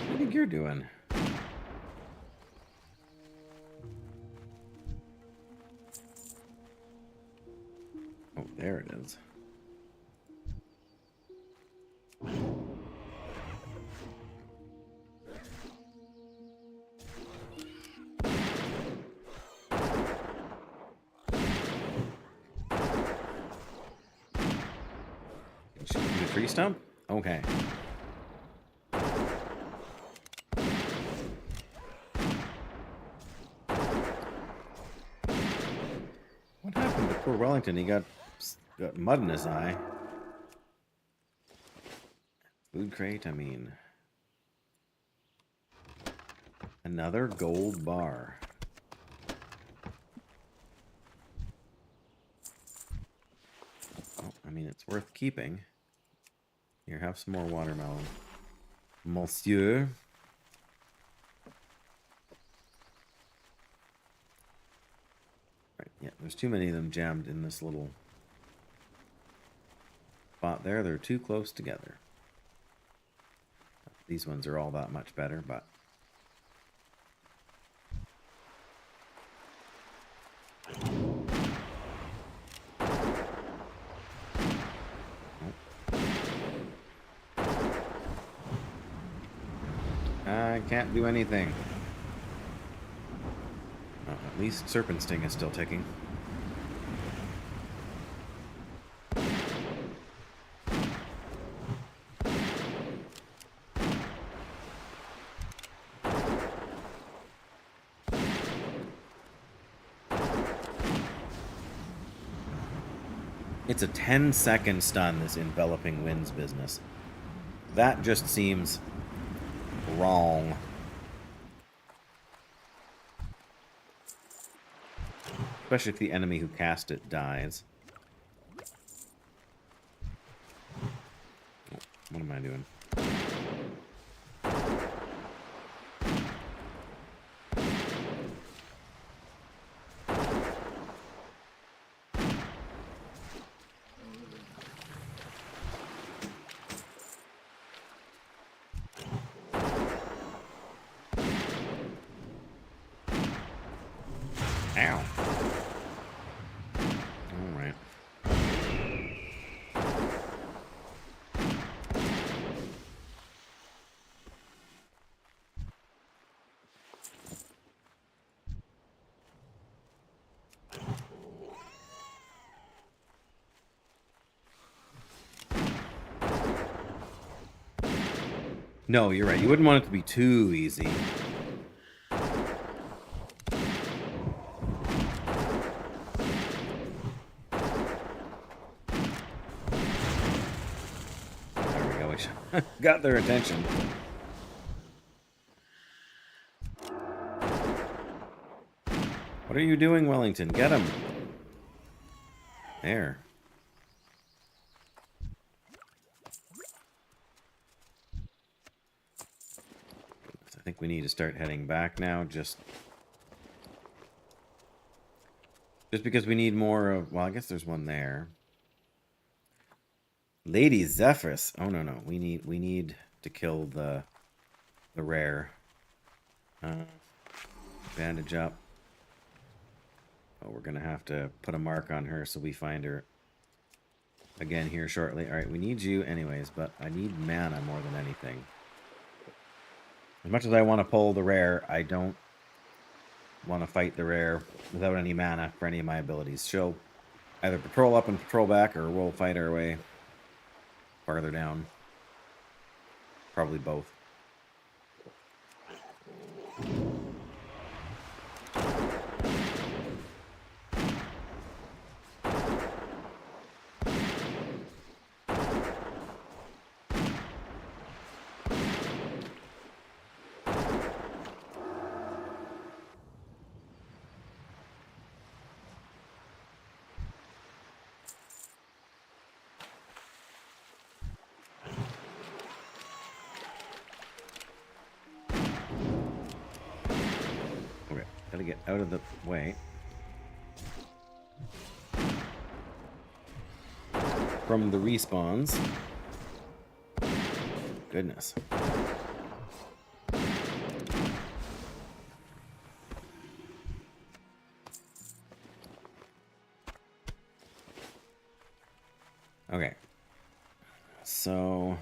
What do you think you're doing? Oh, there it is. Shoot through the tree stump? Okay. What happened to poor Wellington? He got mud in his eye. Food crate, I mean. Another gold bar. Well, I mean, it's worth keeping. Here, have some more watermelon. Monsieur. Right, yeah, there's too many of them jammed in this little spot there. They're too close together. These ones are all that much better, but... I can't do anything. Well, at least Serpent Sting is still ticking. It's a 10-second stun, this enveloping winds business. That just seems wrong. Especially if the enemy who cast it dies. Oh, what am I doing? Ow. All right. No, you're right. You wouldn't want it to be too easy. Got their attention. What are you doing, Wellington? Get him. There. I think we need to start heading back now, just because we need more of... Well, I guess there's one there. Lady Zephyrus. Oh, no. We need to kill the rare. Bandage up. Oh, we're going to have to put a mark on her so we find her again here shortly. All right, we need you anyways, but I need mana more than anything. As much as I want to pull the rare, I don't want to fight the rare without any mana for any of my abilities. She'll either patrol up and patrol back, or we'll fight our way farther down. Probably both. Gotta get out of the way. From the respawns. Goodness. Okay. So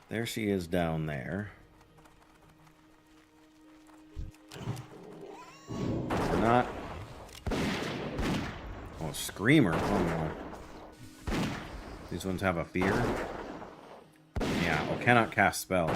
there she is down there. Not. Oh, Screamer. Oh no. These ones have a fear. Yeah. Oh, cannot cast spells.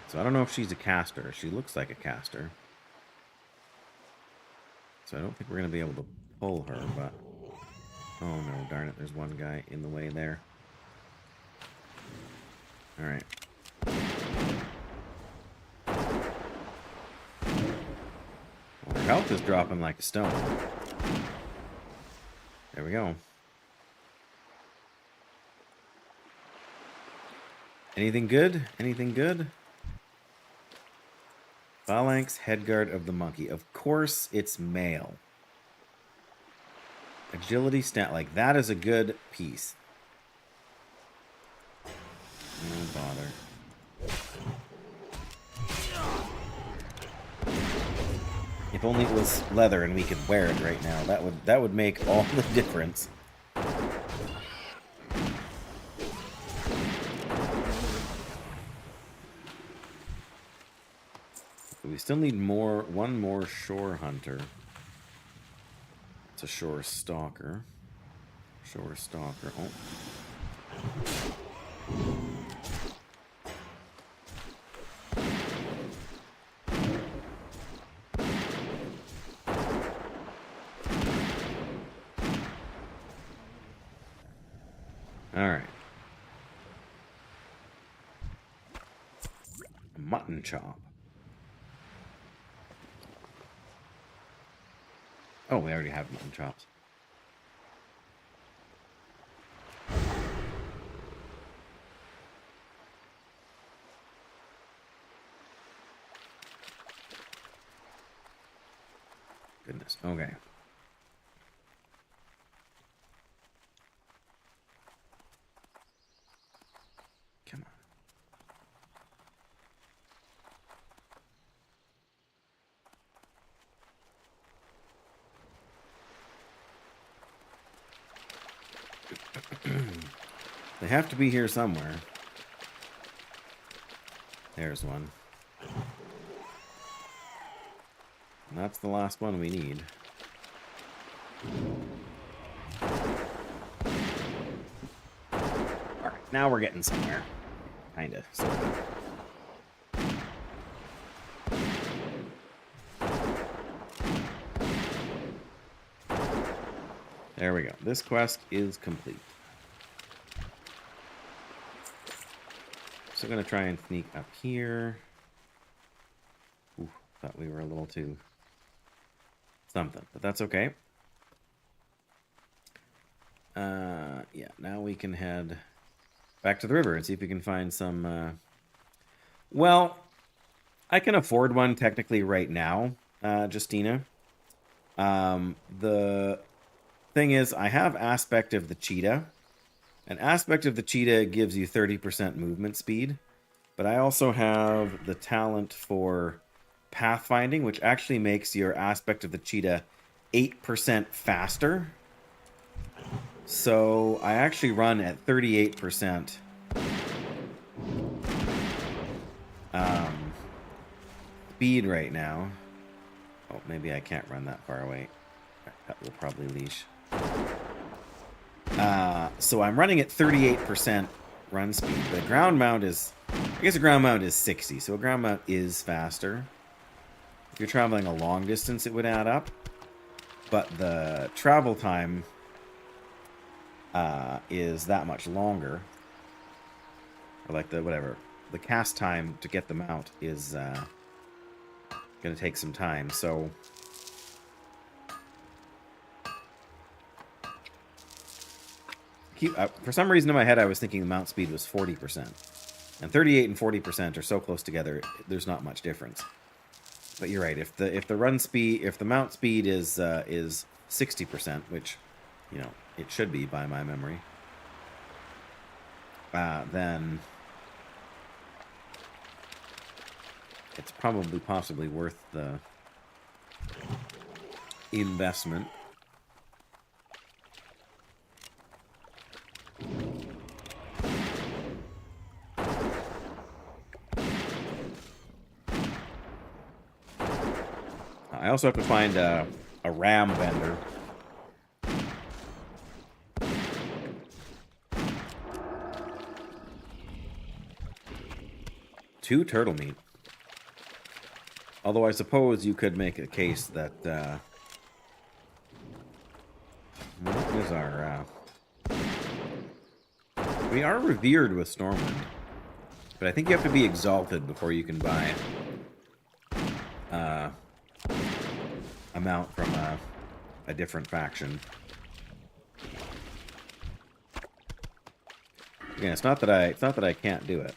So I don't know if she's a caster. She looks like a caster. So I don't think we're going to be able to pull her, but... Oh no, darn it, there's one guy in the way there. Alright. Well, her health is dropping like a stone. There we go. Anything good? Anything good? Phalanx Headguard of the Monkey. Of course it's male. Agility stat, like that is a good piece. No bother. If only it was leather and we could wear it right now. That would make all the difference. We still need one more shore hunter. It's a shore stalker. Shore stalker. Oh. All right. Mutton chop. Oh, we already have mutton chops. Goodness. Okay. Come on. They have to be here somewhere. There's one. And that's the last one we need. Alright, now we're getting somewhere. Kinda, sorta. There we go. This quest is complete. So I'm going to try and sneak up here. Ooh, thought we were a little too something, but that's okay. Yeah, now we can head back to the river and see if we can find some... Well, I can afford one technically right now, Justina. The thing is, I have Aspect of the Cheetah. An Aspect of the Cheetah gives you 30% movement speed. But I also have the talent for Pathfinding, which actually makes your Aspect of the Cheetah 8% faster. So I actually run at 38% speed right now. Oh, maybe I can't run that far away. That will probably leash. So I'm running at 38% run speed. The ground mount is... I guess a ground mount is 60, so a ground mount is faster. If you're traveling a long distance, it would add up. But the travel time is that much longer. Or like the, whatever. The cast time to get the mount is going to take some time, so... for some reason in my head I was thinking the mount speed was 40%. And 38 and 40% are so close together, there's not much difference. But you're right, if the run speed, if the mount speed is 60%, which, you know, it should be by my memory, then it's probably possibly worth the investment. I also have to find a ram vendor. Two turtle meat. Although I suppose you could make a case that what is our we are revered with Stormwind, but I think you have to be exalted before you can buy a mount from a different faction. Again, it's not that I can't do it.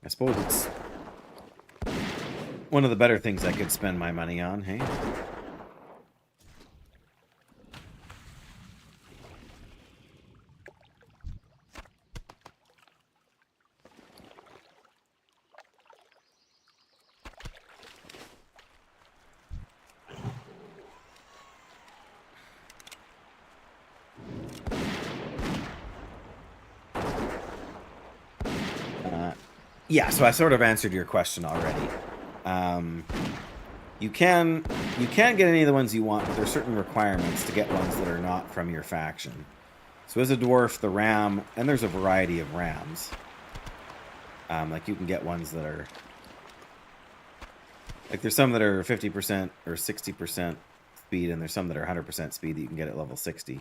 I suppose it's one of the better things I could spend my money on, hey? Yeah, so I sort of answered your question already. You can get any of the ones you want, but there's certain requirements to get ones that are not from your faction. So as a dwarf, the ram, and there's a variety of rams. Like you can get ones that are, like there's some that are 50% or 60% speed, and there's some that are 100% speed that you can get at level 60.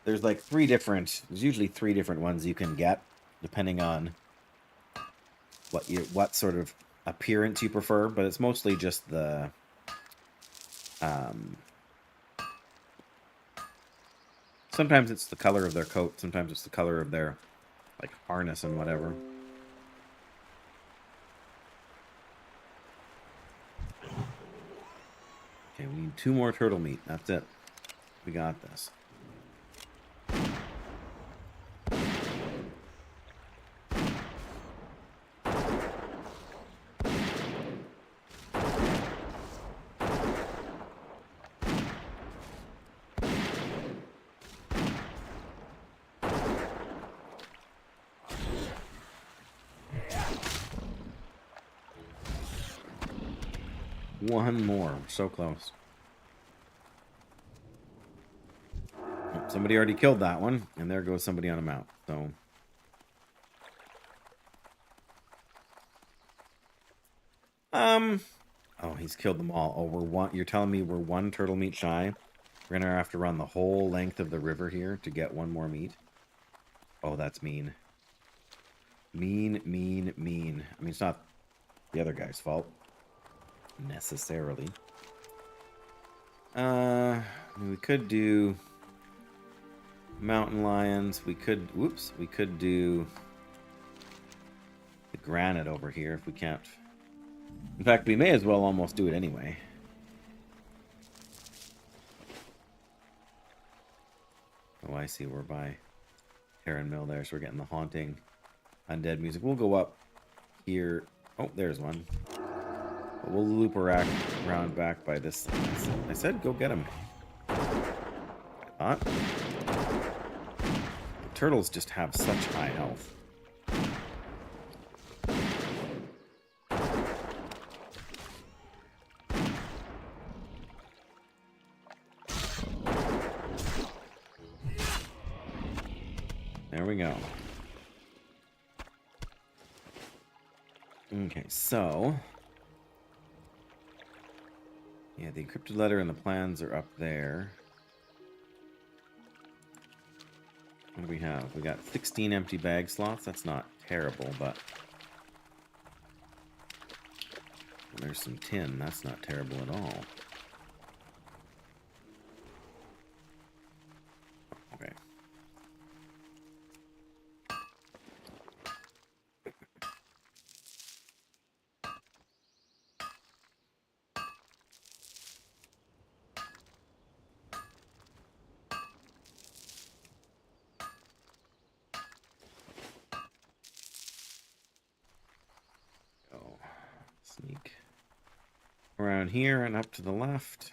There's like there's usually three different ones you can get, depending on what sort of appearance you prefer, but it's mostly just the sometimes it's the color of their coat, sometimes it's the color of their like harness and whatever. Okay, we need 2 more turtle meat. That's it. We got this. One more. We're so close. Oh, somebody already killed that one, and there goes somebody on a mount. So, oh, he's killed them all. Oh, we're one. You're telling me we're 1 turtle meat shy? We're gonna have to run the whole length of the river here to get 1 more meat. Oh, that's mean. Mean, mean, mean. I mean, it's not the other guy's fault necessarily. I mean, we could do mountain lions. We could do the granite over here if we can't. In fact, we may as well almost do it anyway. Oh, I see. We're by Heron Mill there, so we're getting the haunting undead music. We'll go up here. Oh, there's one. But we'll loop around back by this thing. I said go get him. I thought. The turtles just have such high health. There we go. Okay, so yeah, the encrypted letter and the plans are up there. What do we have? We got 16 empty bag slots. That's not terrible, but there's some tin. That's not terrible at all. Okay. Sneak around here and up to the left.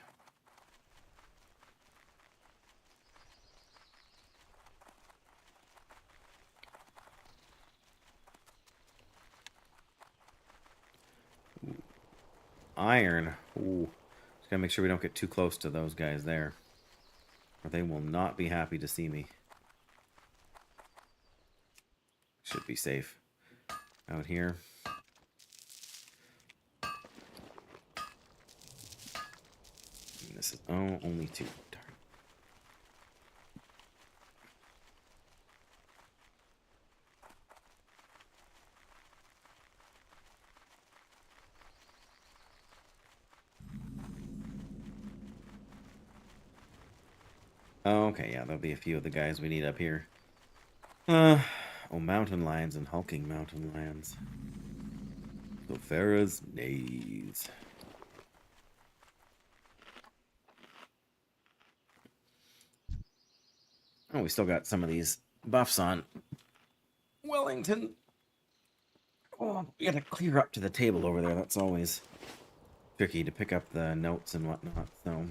Ooh. Iron. Ooh. Just gotta make sure we don't get too close to those guys there, or they will not be happy to see me. Should be safe out here. This is only 2. Darn. Okay, yeah, there'll be a few of the guys we need up here. Oh, mountain lions and hulking mountain lions. So Farah's nays. Oh, we still got some of these buffs on Wellington. Oh, we gotta clear up to the table over there. That's always tricky to pick up the notes and whatnot, so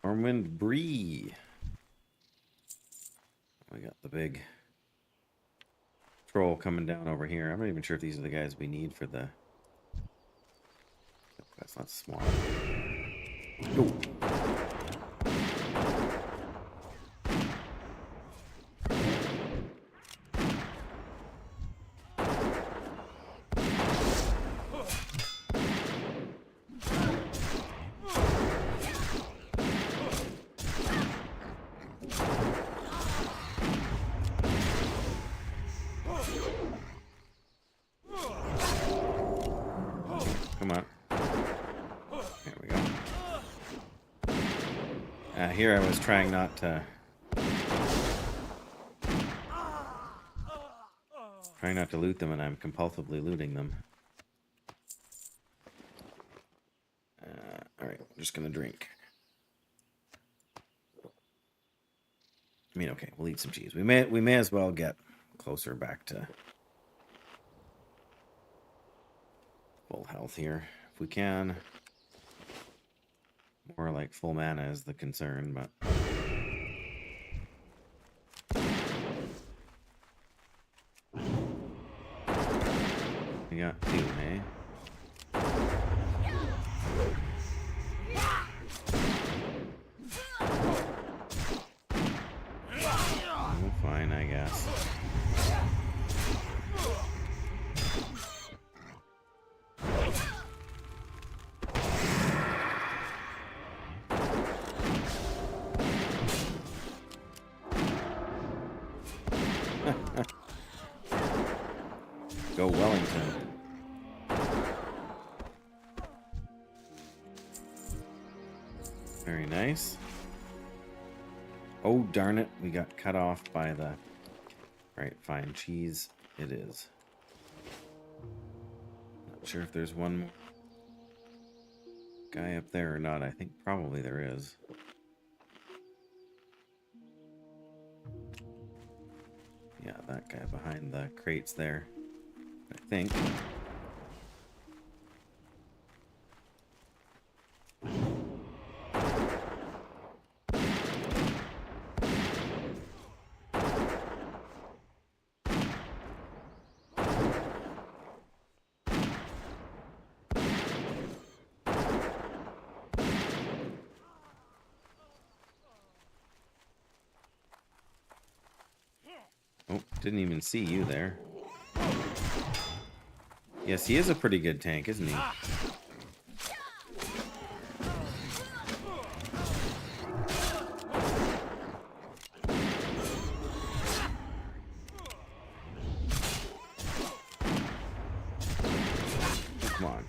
Stormwind Bree. We got the big troll coming down over here. I'm not even sure if these are the guys we need for the... That's not small. Go. Come on. There we go. Here I was trying not to... Trying not to loot them, and I'm compulsively looting them. Alright, I'm just gonna drink. I mean, okay, we'll eat some cheese. We may as well get closer back to full health here if we can. More like full mana is the concern, but we got two, eh? Oh, fine, I guess. Go Wellington. Very nice. Oh, darn it. We got cut off by the... Right, fine. Cheese it is. Not sure if there's one more guy up there or not. I think probably there is. Yeah, that guy behind the crates there. I think. Oh, didn't even see you there. Yes, he is a pretty good tank, isn't he? Come on.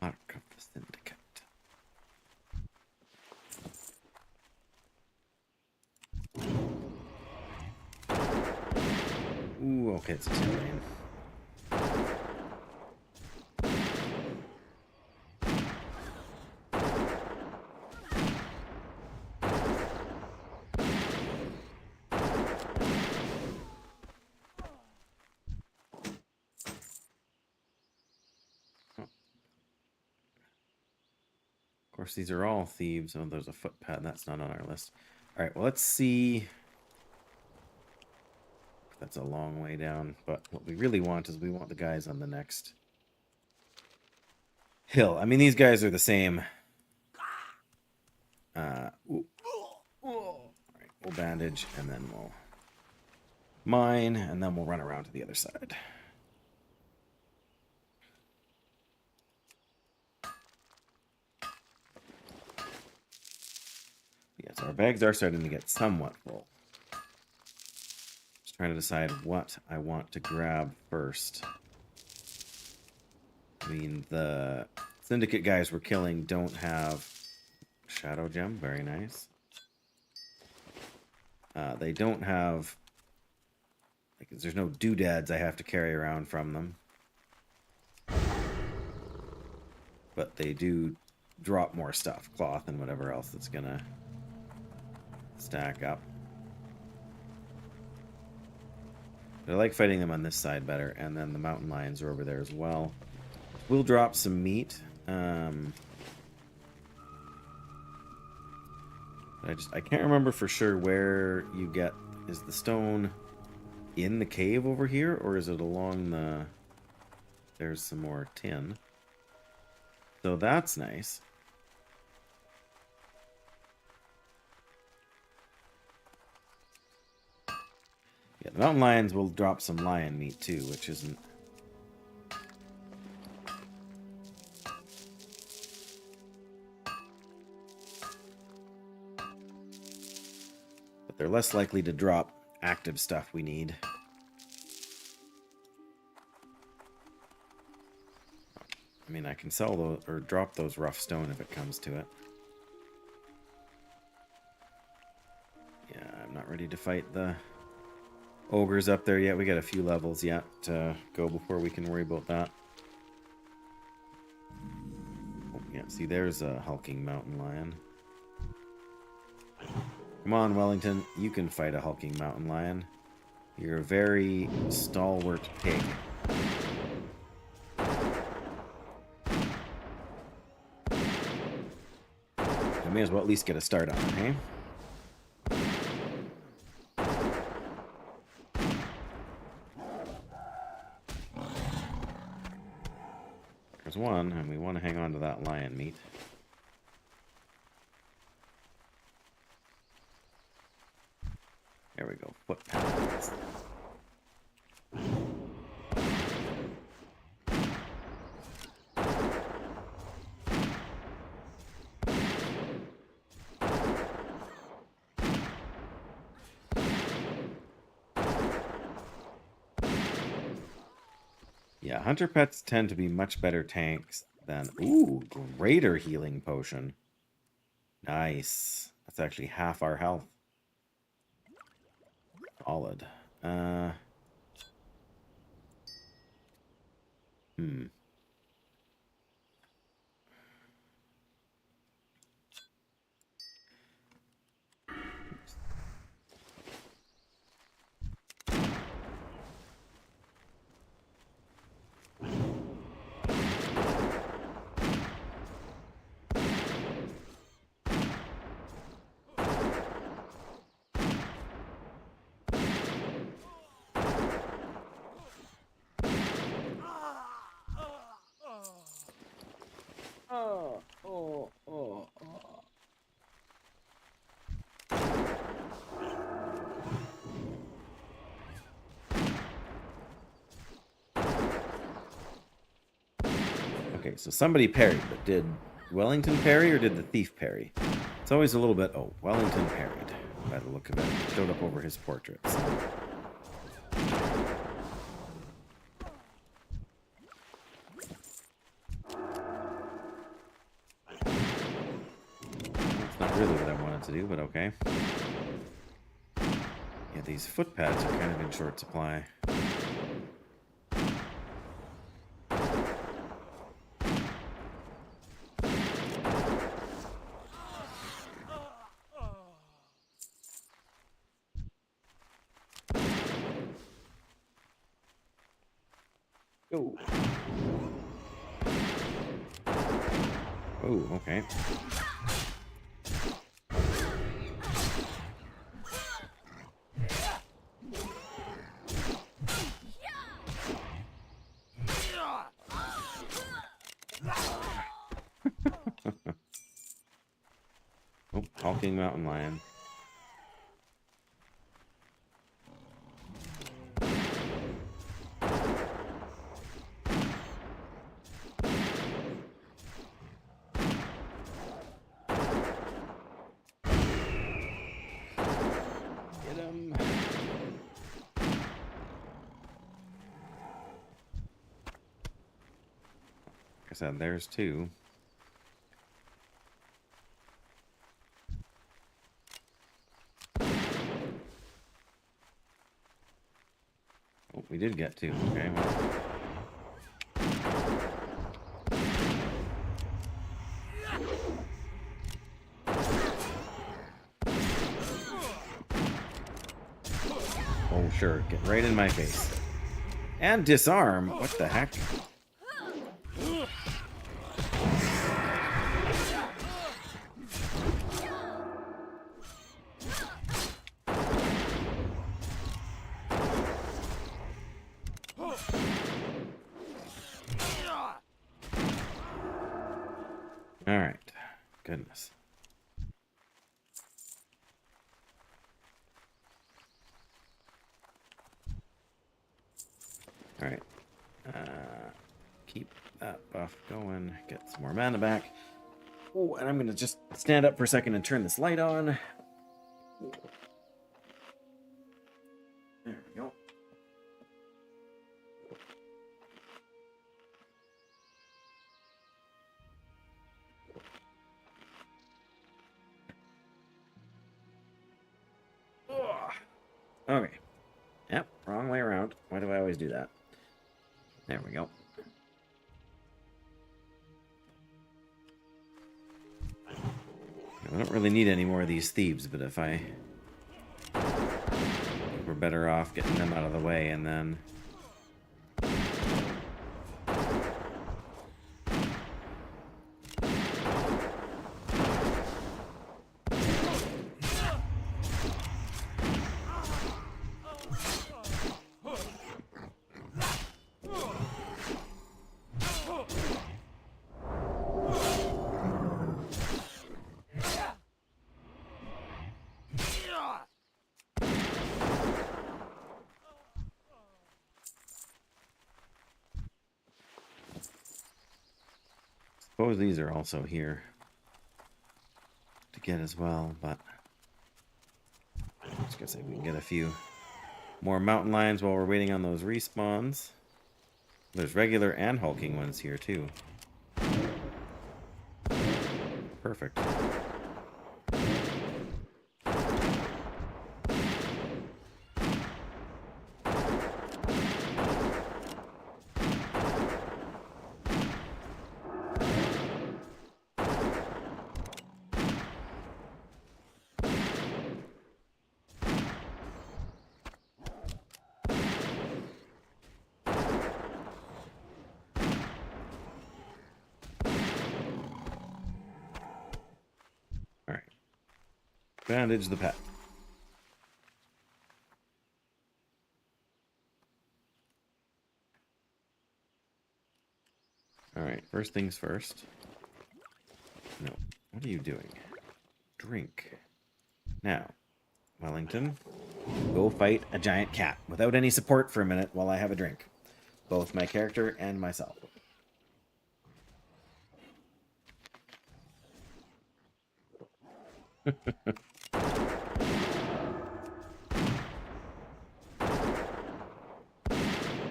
Mark of the Syndicate. Ooh, okay, it's a 10 lane. Of course, these are all thieves. Oh, there's a footpad. That's not on our list. All right, well, let's see. That's a long way down. But what we really want is we want the guys on the next hill. I mean, these guys are the same. All right, we'll bandage, and then we'll mine, and then we'll run around to the other side. So our bags are starting to get somewhat full. Just trying to decide what I want to grab first. I mean, the syndicate guys we're killing don't have shadow gem. Very nice. They don't have... Like, there's no doodads I have to carry around from them. But they do drop more stuff. Cloth and whatever else that's gonna stack up. But I like fighting them on this side better. And then the mountain lions are over there as well. We'll drop some meat. I can't remember for sure where you get... Is the stone in the cave over here? Or is it along the... There's some more tin. So that's nice. Yeah, the mountain lions will drop some lion meat too, which isn't... But they're less likely to drop active stuff we need. I mean, I can sell those, or drop those rough stone if it comes to it. Yeah, I'm not ready to fight the ogres up there yet. We got a few levels yet to go before we can worry about that. Oh, yeah, see, there's a hulking mountain lion. Come on, Wellington. You can fight a hulking mountain lion. You're a very stalwart pig. I may as well at least get a start on it, hey? There's one, and we want to hang on to that lion meat. There we go. Foot pads. Yeah, hunter pets tend to be much better tanks than... Ooh, greater healing potion. Nice. That's actually half our health. Solid. Okay, so somebody parried, but did Wellington parry or did the thief parry? It's always a little bit... Oh, Wellington parried, by the look of it. It showed up over his portrait. So. That's not really what I wanted to do, but okay. Yeah, these foot pads are kind of in short supply. Oh. Oh, okay. Oh, hulking mountain lion. them. Like I said, there's two. Oh, we did get two. Okay, well. Oh, sure. Get right in my face. And disarm. What the heck? All right. Goodness. All right. Keep that buff going. Get some more mana back. Oh, and I'm going to just stand up for a second and turn this light on. There we go. Okay. Yep, wrong way around. Why do I always do that? There we go. I don't really need any more of these thieves, but if I... we're better off getting them out of the way and then... suppose these are also here to get as well, but I was gonna say we can get a few more mountain lions while we're waiting on those respawns. There's regular and hulking ones here too. Perfect. Bandage the pet. Alright, first things first. No, what are you doing? Drink. Now, Wellington, go fight a giant cat without any support for a minute while I have a drink. Both my character and myself.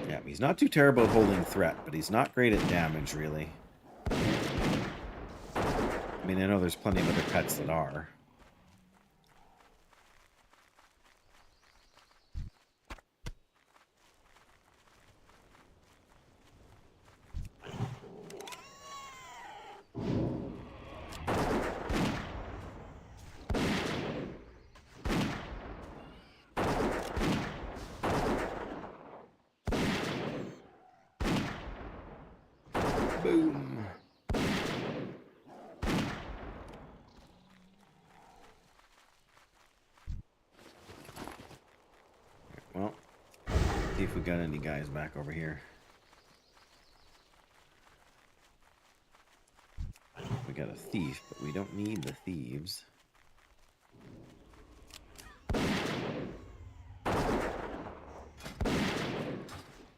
Yeah, he's not too terrible at holding threat, but he's not great at damage, really. I mean, I know there's plenty of other pets that are. Boom. Well, see if we got any guys back over here. We got a thief, but we don't need the thieves.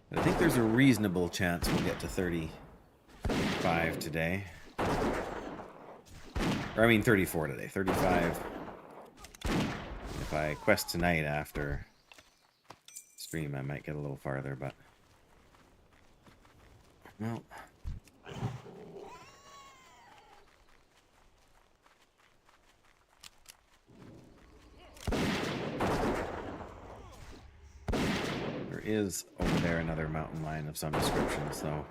But I think there's a reasonable chance we'll get to 35 today. Or I mean 34 today. 35. If I quest tonight after stream, I might get a little farther, but... Well... There is over there another mountain lion of some description, so...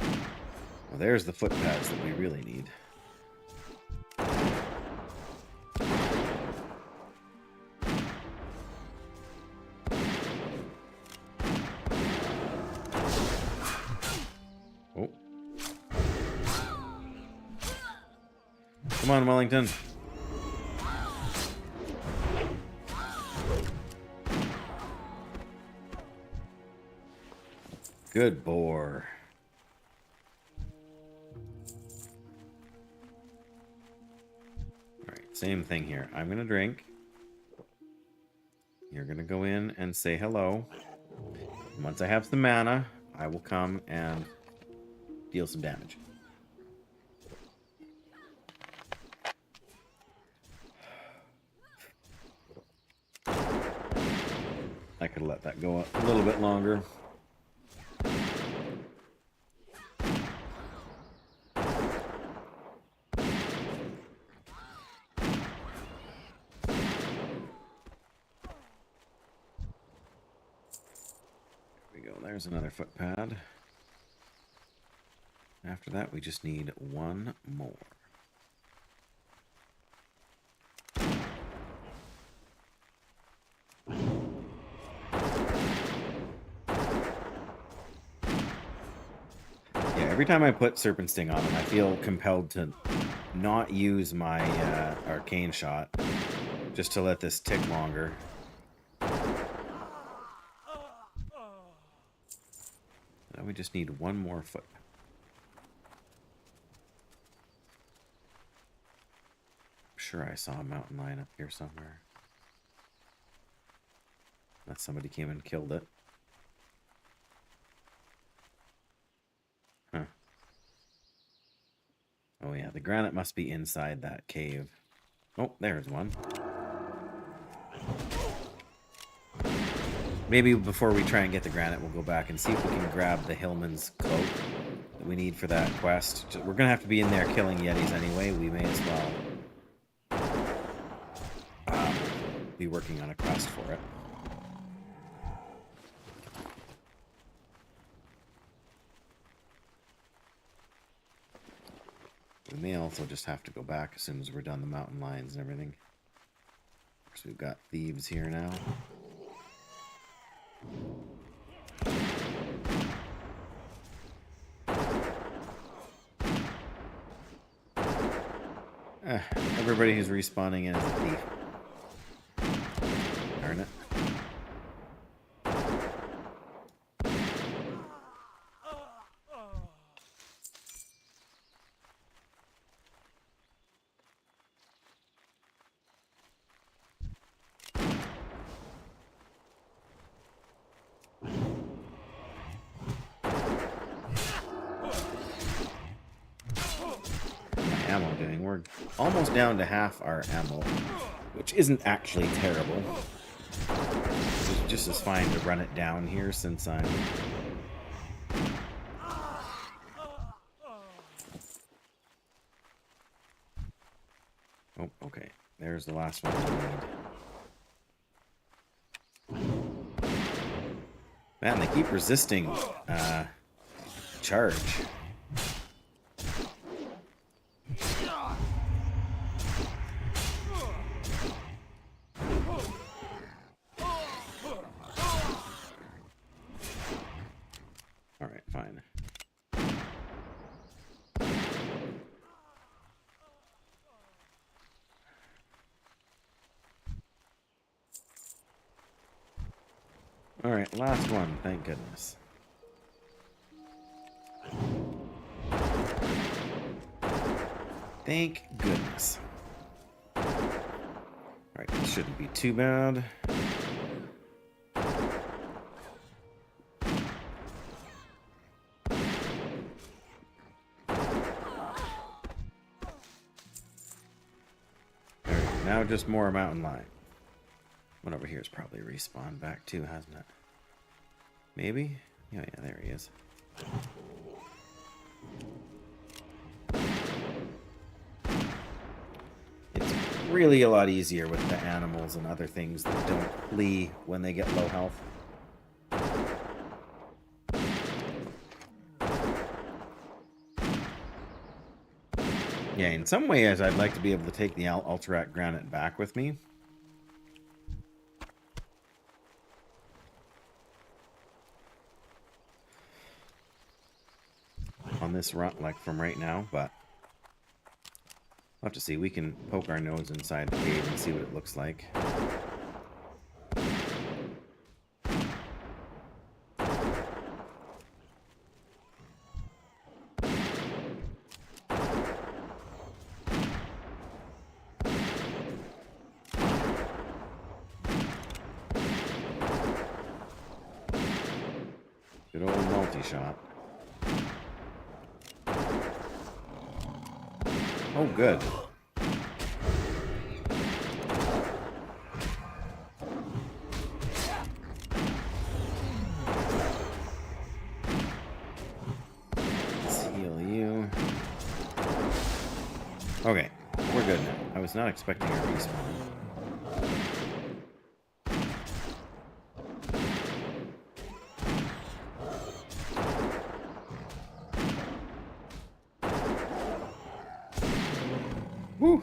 Well, there's the footpaths that we really need. Oh. Come on, Wellington. Good boar. Alright, same thing here. I'm gonna drink. You're gonna go in and say hello. And once I have some mana, I will come and deal some damage. I could let that go a little bit longer. There's another footpad. After that, we just need one more. Yeah, every time I put Serpent Sting on him, I feel compelled to not use my arcane shot, just to let this tick longer. We just need one more foot. I'm sure I saw a mountain lion up here somewhere. Unless somebody came and killed it. Huh. Oh yeah, the granite must be inside that cave. Oh, there's one. Maybe before we try and get the granite, we'll go back and see if we can grab the Hillman's cloak that we need for that quest. We're going to have to be in there killing Yetis anyway. We may as well be working on a quest for it. We may also just have to go back as soon as we're done the mountain lions and everything. Of course, we've got thieves here now. Everybody who's respawning in is a thief. Darn it. Ammo doing? We're almost down to half our ammo, which isn't actually terrible. It's just as fine to run it down here since I'm... Oh, okay. There's the last one we need. Man, they keep resisting charge. Alright, fine. Alright, last one, thank goodness. Thank goodness. Alright, this shouldn't be too bad. Now just more mountain lion. One over here is probably respawned back too, hasn't it? Maybe? Oh, yeah, there he is. It's really a lot easier with the animals and other things that don't flee when they get low health. Yeah, in some ways, I'd like to be able to take the Ultrarat Granite back with me. On this run, like from right now, but we'll have to see. We can poke our nose inside the cave and see what it looks like. Good old multi-shot. Oh, good. Let's heal you. Okay, we're good now. I was not expecting a respawn. Woo!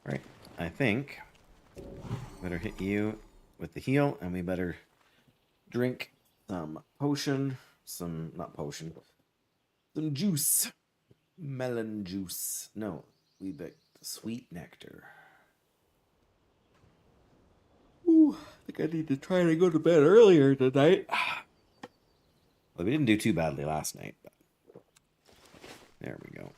Right, I think better hit you with the heal, and we better drink some potion, not potion, some juice, melon juice. No, we bet sweet nectar. Ooh, I think I need to try to go to bed earlier tonight. Well, we didn't do too badly last night, but there we go.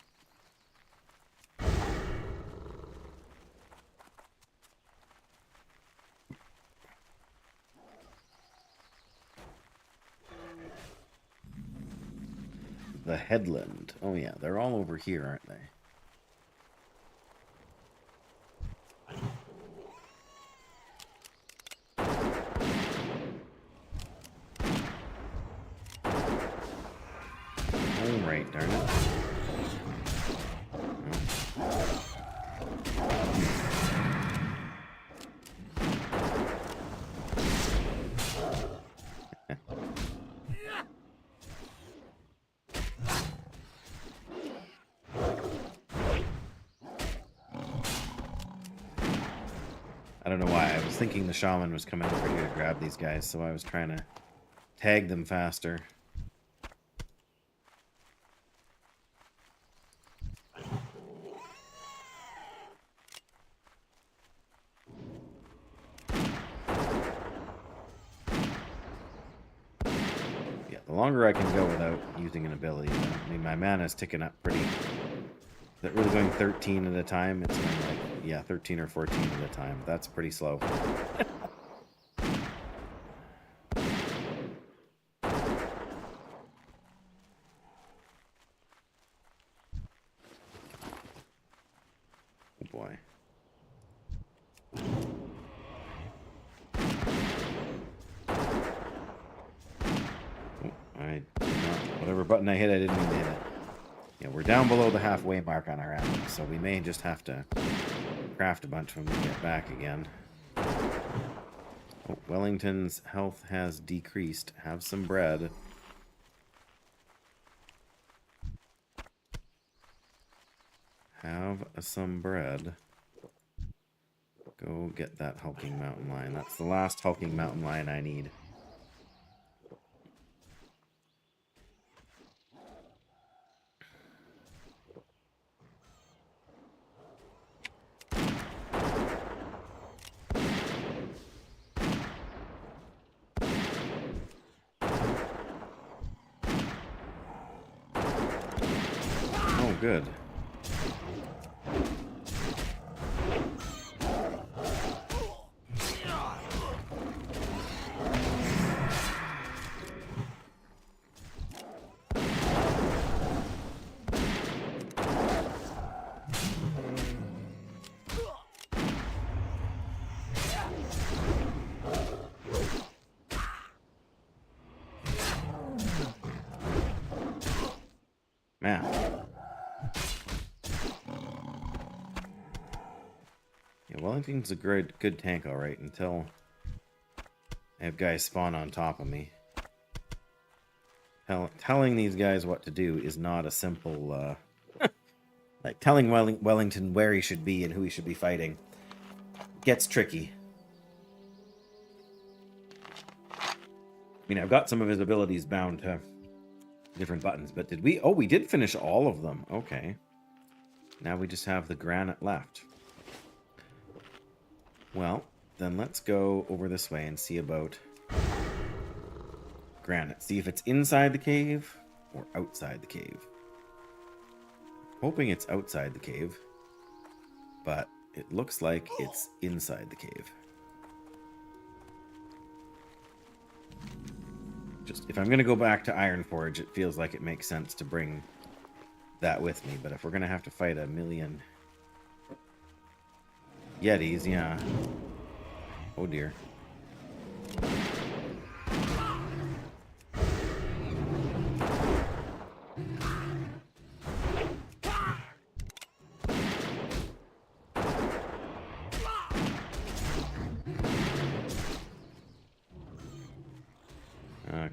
The headland. Oh yeah, they're all over here, aren't they? All right, darn it. I don't know why. I was thinking the shaman was coming over here to grab these guys, so I was trying to tag them faster. Yeah, the longer I can go without using an ability, I mean, my mana's ticking up pretty. That really going 13 at a time. It's been like, yeah, 13 or 14 at a time. That's pretty slow. Oh boy. Oh, I did not. Whatever button I hit, I didn't mean to hit it. Yeah, we're down below the halfway mark on our animals, so we may just have to craft a bunch when we get back again. Oh, Wellington's health has decreased. Have some bread. Have some bread. Go get that hulking mountain lion. That's the last hulking mountain lion I need. Oh, good. Man. Yeah, Wellington's a good tank, all right, until I have guys spawn on top of me. Telling these guys what to do is not a simple, like telling Wellington where he should be and who he should be fighting. Gets tricky. I mean, I've got some of his abilities bound to different buttons, but did we? Oh, we did finish all of them. Okay. Now we just have the granite left. Well, then let's go over this way and see about granite. See if it's inside the cave or outside the cave. Hoping it's outside the cave, but it looks like it's inside the cave. Just if I'm going to go back to Ironforge, it feels like it makes sense to bring that with me. But if we're going to have to fight a million Yetis, yeah. Oh dear.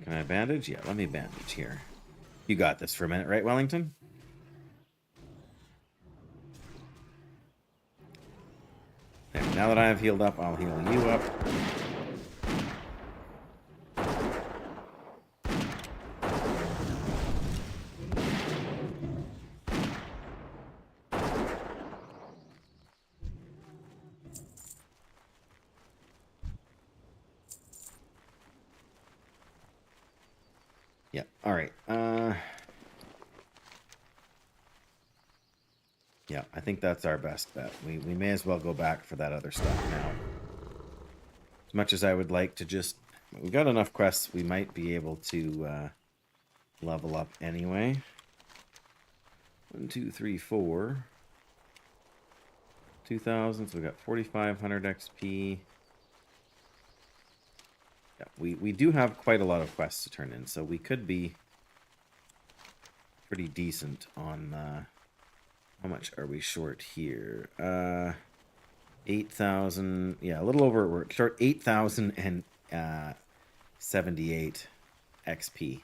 Can I bandage? Yeah, let me bandage here. You got this for a minute, right, Wellington? There, now that I have healed up, I'll heal you up. Yeah, alright. Yeah, I think that's our best bet. We may as well go back for that other stuff now. As much as I would like to just... We've got enough quests, we might be able to level up anyway. 1, 2, 3, 4. 2,000, so we got 4,500 XP. Yeah, we do have quite a lot of quests to turn in, so we could be pretty decent on... how much are we short here? 8,000... Yeah, a little over... We're short 8,078 XP.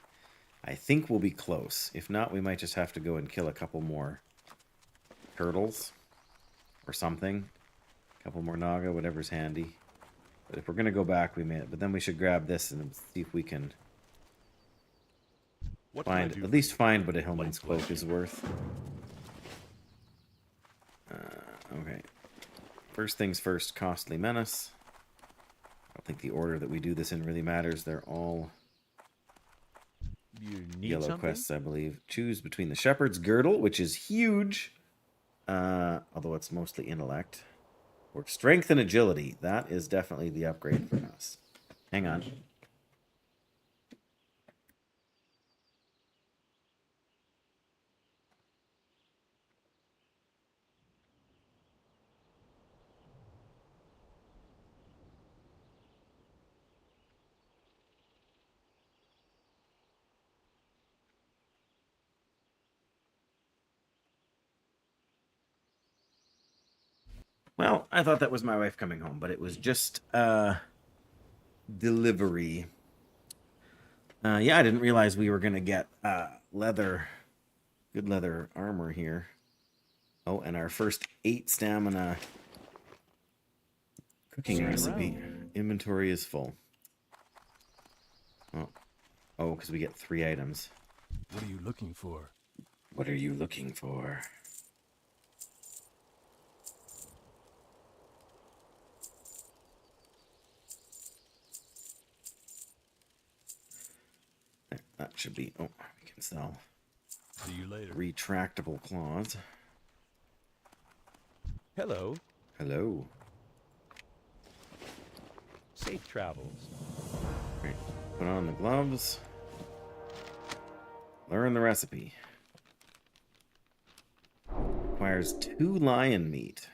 I think we'll be close. If not, we might just have to go and kill a couple more turtles or something. A couple more Naga, whatever's handy. But if we're going to go back, we may... But then we should grab this and see if we can find... At least find what a Hillman's Cloak is worth. Okay. First things first, Costly Menace. I don't think the order that we do this in really matters. They're all You need yellow something? quests, I believe. Choose between the Shepherd's Girdle, which is huge, although it's mostly intellect, or Strength and Agility. That is definitely the upgrade for us. Hang on. Well, I thought that was my wife coming home, but it was just delivery. Yeah, I didn't realize we were gonna get leather, good leather armor here. Oh, and our first 8 stamina cooking recipe. Inventory is full. Oh, because we get 3 items. What are you looking for? What are you looking for? That should be... Oh, we can sell See you later. retractable claws. Hello. Hello. Safe travels. Great. Put on the gloves. Learn the recipe. Requires 2 lion meat.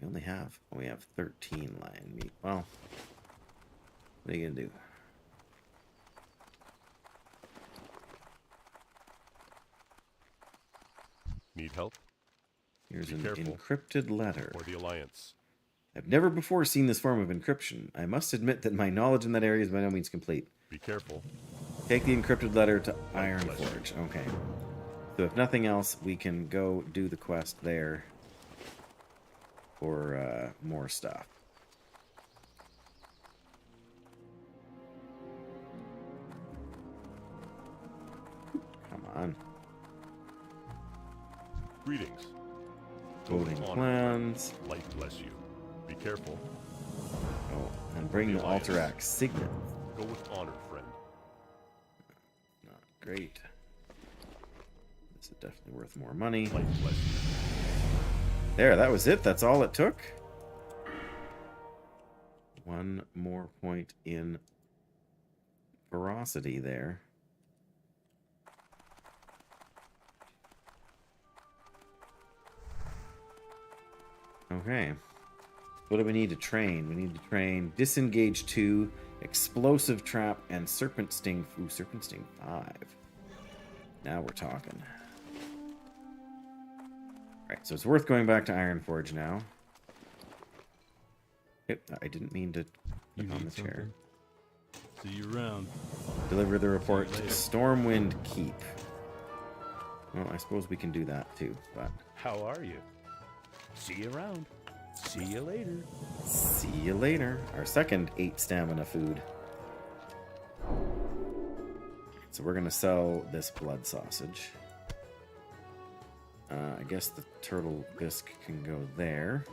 We only have... Oh, we have 13 lion meat. Well, what are you gonna do? Need help? Here's Be an careful. encrypted letter. For the Alliance. I've never before seen this form of encryption. I must admit that my knowledge in that area is by no means complete. Be careful. Take the encrypted letter to bless you. Ironforge. Okay. So if nothing else, we can go do the quest there for more stuff. Come on. Greetings. Voting Honor. plans. Light bless you. Be careful. Oh, and bring the Alliance. Alterac signet. Go with honor, friend. Not great. This is definitely worth more money. Light bless you. There, that was it. That's all it took. One more point in ferocity there. Okay. What do we need to train? We need to train Disengage 2, Explosive Trap, and Serpent Sting. Ooh, Serpent Sting 5. Now we're talking. Alright, so it's worth going back to Ironforge now. Yep, I didn't mean to You click on the need chair. something? See you around. Deliver the report to later. Stormwind Keep. Well, I suppose we can do that too, but How are you? See you around. See you later. see you later. Our second 8 stamina food. So we're gonna sell this blood sausage. I guess the turtle bisque can go there.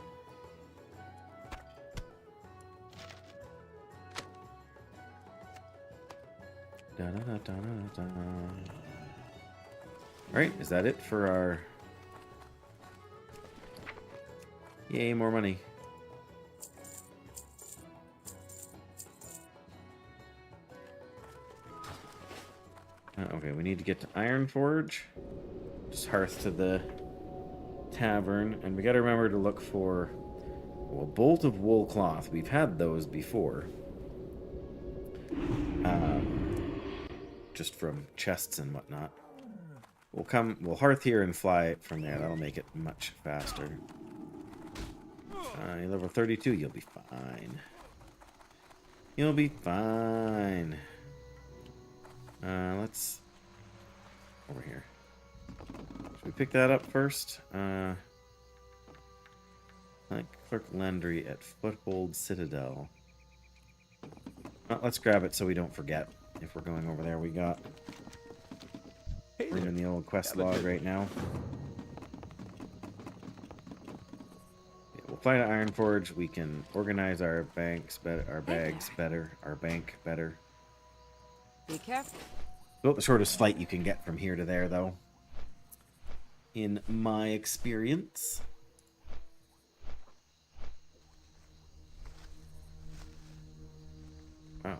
Alright, is that it for our... Yay, more money. Okay, we need to get to Ironforge. Just hearth to the tavern. And we gotta remember to look for... Well, a bolt of wool cloth. We've had those before. Just from chests and whatnot. We'll hearth here and fly from there. That'll make it much faster. You're level 32, you'll be fine. You'll be fine. Let's... Over here. Should we pick that up first? Like Clerk Landry at Foothold Citadel. Well, let's grab it so we don't forget. If we're going over there, we got... Hey We're there. in the old quest Have a log good right now. Yeah, we'll fly to Ironforge. We can organize our banks better, our bags better, our bank better. Be careful. About the shortest flight you can get from here to there, though. In my experience. Wow.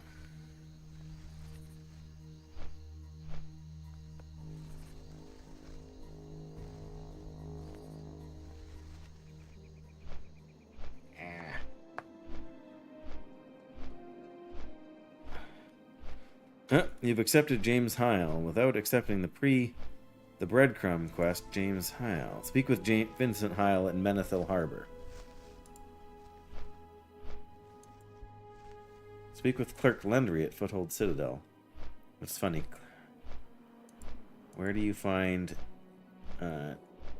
You've accepted James Hile without accepting the breadcrumb quest, James Hile. Speak with Vincent Hile at Menethil Harbor. Speak with Clerk Landry at Foothold Citadel. It's funny. Where do you find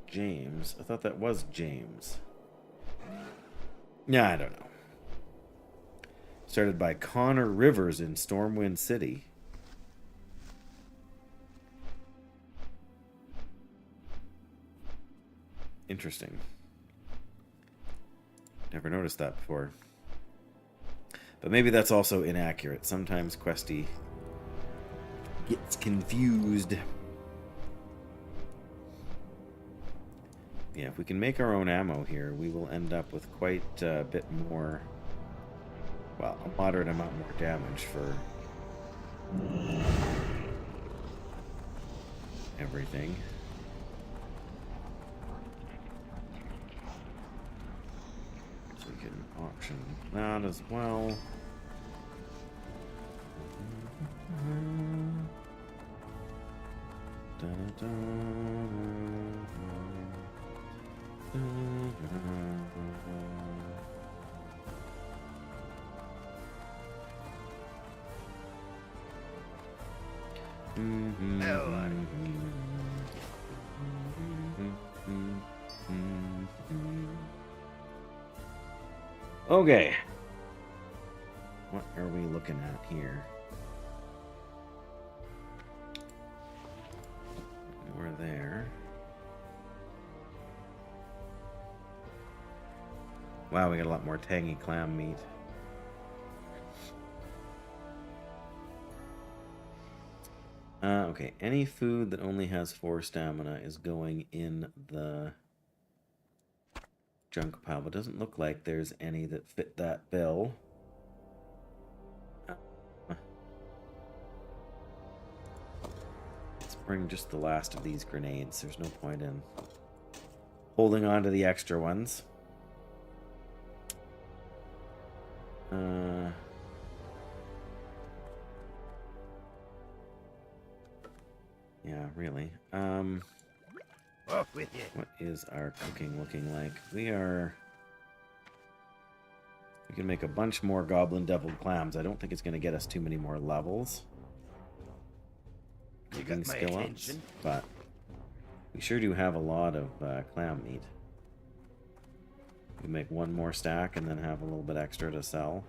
James? I thought that was James. Yeah, I don't know. Started by Connor Rivers in Stormwind City. Interesting. Never noticed that before. But maybe that's also inaccurate. Sometimes Questy gets confused. Yeah, if we can make our own ammo here, we will end up with quite a bit more... Well, a moderate amount more damage for everything. So we can auction that as well. Da-da-da. Okay. What are we looking at here? We're there. Wow, we got a lot more tangy clam meat. Okay, any food that only has 4 stamina is going in the junk pile, but it doesn't look like there's any that fit that bill. Let's bring just the last of these grenades. There's no point in holding on to the extra ones. Yeah, really. Off with you. What is our cooking looking like? We can make a bunch more goblin deviled clams. I don't think it's going to get us too many more levels. You Cooking got my skill ups, attention. but we sure do have a lot of clam meat. We make one more stack and then have a little bit extra to sell.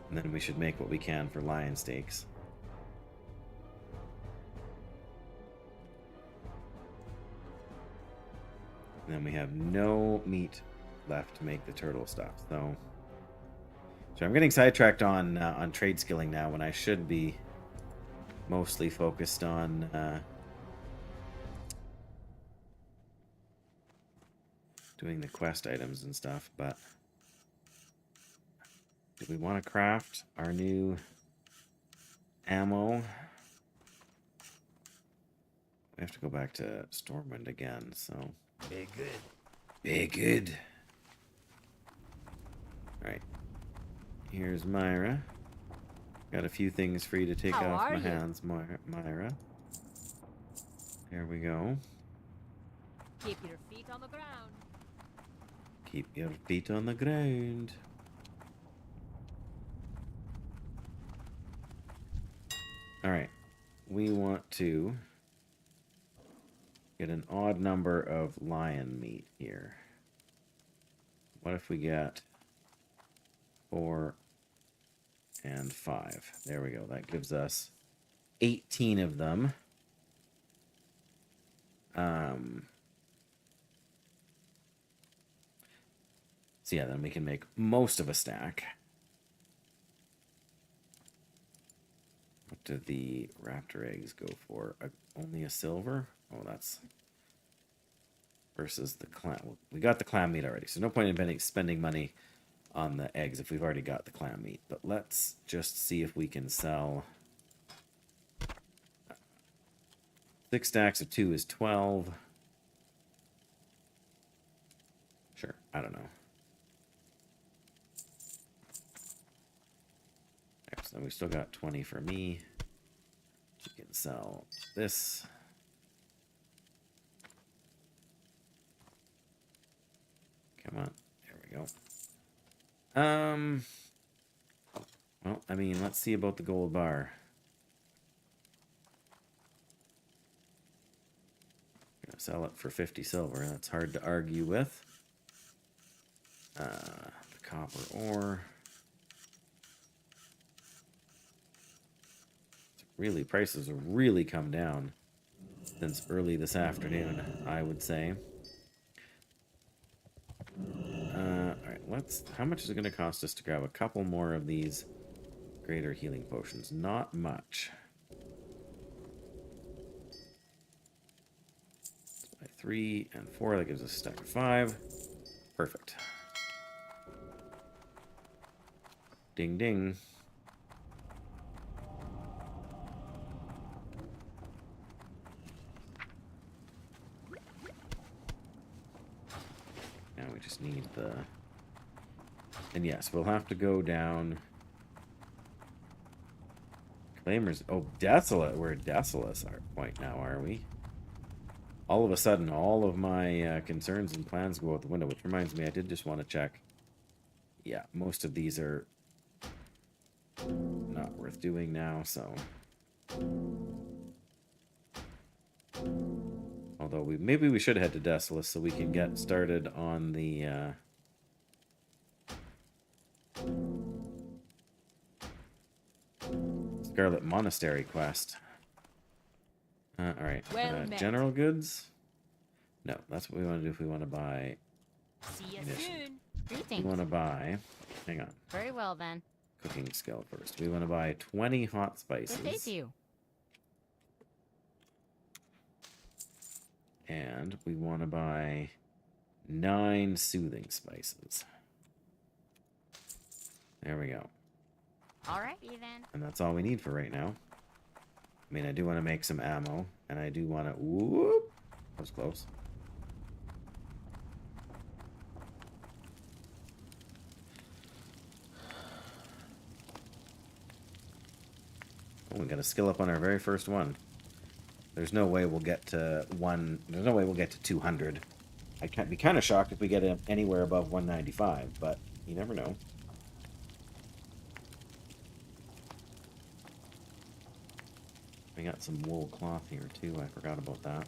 And then we should make what we can for lion steaks. And then we have no meat left to make the turtle stuff. So I'm getting sidetracked on trade skilling now when I should be mostly focused on doing the quest items and stuff, but do we want to craft our new ammo? We have to go back to Stormwind again, so... Very good. Very good. Alright. Here's Myra. Got a few things for you to take How off are my you? hands, Myra. There we go. Keep your feet on the ground. Keep your feet on the ground. Alright. We want to get an odd number of lion meat here. What if we get 4 and 5? There we go. That gives us 18 of them. So yeah, then we can make most of a stack. What do the raptor eggs go for? Only a silver? Oh, that's... Versus the clam. We got the clam meat already, so no point in spending money on the eggs if we've already got the clam meat. But let's just see if we can sell... 6 stacks of 2 is 12. Sure, I don't know. So we still got 20 for me. We can sell this. Come on. There we go. Well, I mean, let's see about the gold bar. Gonna sell it for 50 silver. That's hard to argue with. The copper ore. Really, prices have really come down since early this afternoon, I would say. Alright, how much is it going to cost us to grab a couple more of these greater healing potions? Not much. By 3 and 4, that gives us a stack of 5. Perfect. Ding ding. Now we just need the... And yes, we'll have to go down... Claimers... Oh, Desolate. We're at Desolate point now, are we? All of a sudden, all of my concerns and plans go out the window, which reminds me, I did just want to check yeah, most of these are not worth doing now, so. Although maybe we should head to Desolus so we can get started on the Scarlet Monastery quest. Alright. Well met. General goods? No, that's what we want to do if we want to buy. See you Munitions. soon. We Greetings. want to buy. Hang on. Very well then. Cooking skill first. We want to buy 20 hot spices. Good day to you. And we want to buy 9 soothing spices. There we go. Alrighty then. And that's all we need for right now. I mean, I do want to make some ammo. And I do want to... Whoop! That was close. Oh, we got to skill up on our very first one. There's no way we'll get to There's no way we'll get to 200. I'd be kind of shocked if we get anywhere above 195, but you never know. We got some wool cloth here too. I forgot about that.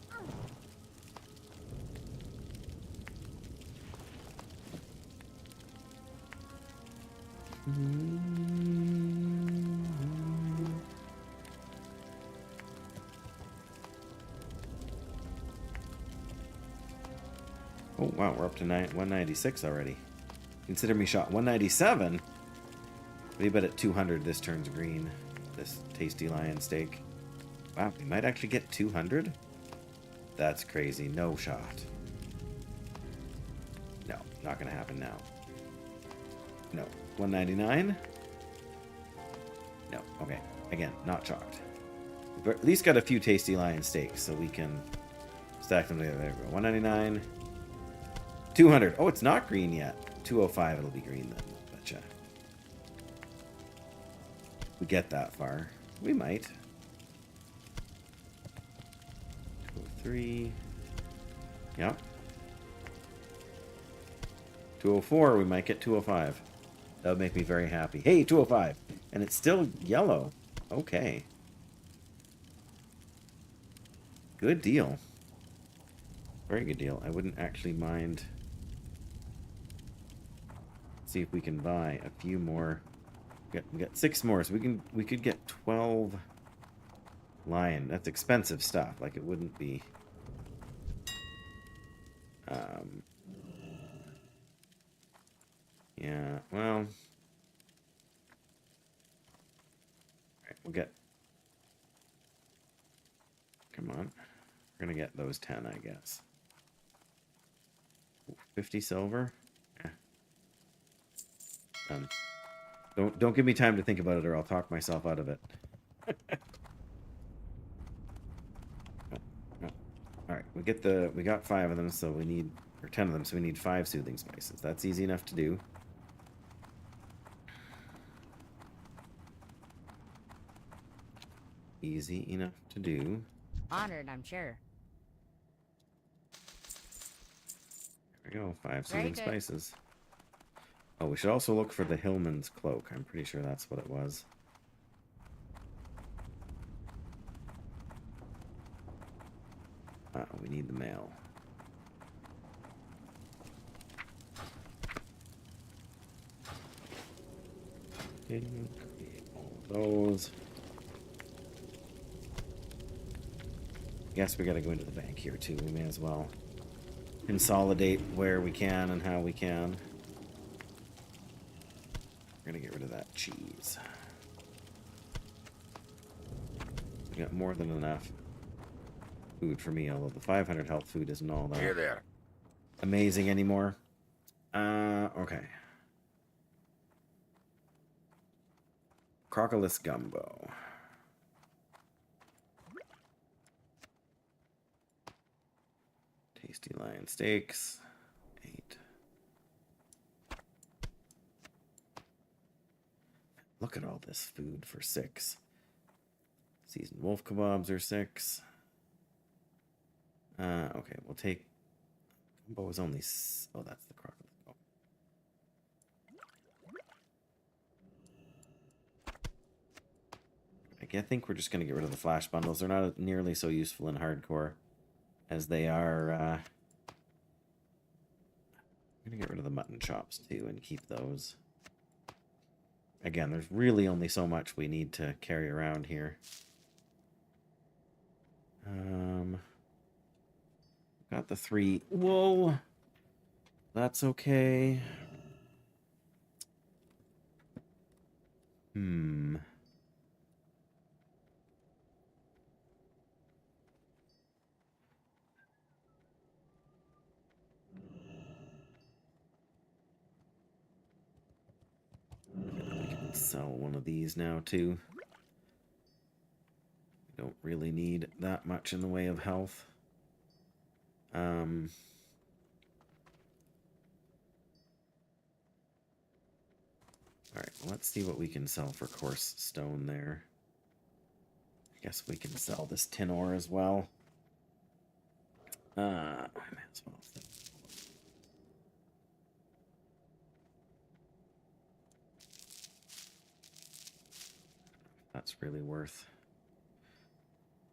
Oh wow, we're up to 196 already. Consider me shot 197. But you bet at 200 this turns green. This tasty lion steak. Wow, we might actually get 200? That's crazy. No shot. No, not gonna happen now. No. 199? No. Okay. Again, not shocked. We've at least got a few tasty lion steaks, so we can stack them together. There we go. 199. 200. Oh, it's not green yet. 205, it'll be green then. Betcha. We get that far. We might. 203. Yep. 204, we might get 205. That would make me very happy. Hey, 205. And it's still yellow. Okay. Good deal. Very good deal. I wouldn't actually mind. See if we can buy a few more. We got 6 more, so we could get 12 lion. That's expensive stuff. Like it wouldn't be. Yeah. Well. All right, we'll get. Come on. We're gonna get those 10, I guess. 50 silver. Don't give me time to think about it, or I'll talk myself out of it. No. All right, we got 5 of them, so we need, or 10 of them, so we need 5 soothing spices. That's easy enough to do. Easy enough to do. Honored, I'm sure. There we go, 5 Very soothing good. spices. Oh, we should also look for the Hillman's cloak. I'm pretty sure that's what it was. We need the mail. Okay, create all of those. Guess we gotta go into the bank here too. We may as well consolidate where we can and how we can. We're gonna get rid of that cheese. We got more than enough food for me, although the 500 health food isn't all that there. amazing anymore. Okay. Crocodile gumbo. Tasty lion steaks. 8. Look at all this food for 6. Seasoned wolf kebabs are 6. Okay, we'll take. Gumbo is only. Oh, that's the crocodile. Like, I think we're just going to get rid of the flash bundles. They're not nearly so useful in hardcore as they are... I'm going to get rid of the mutton chops, too, and keep those. Again, there's really only so much we need to carry around here. Got the 3 wool. That's okay. We can sell one of these now, too. We don't really need that much in the way of health. Alright, let's see what we can sell for coarse stone there. I guess we can sell this tin ore as well. I may as well. That's really worth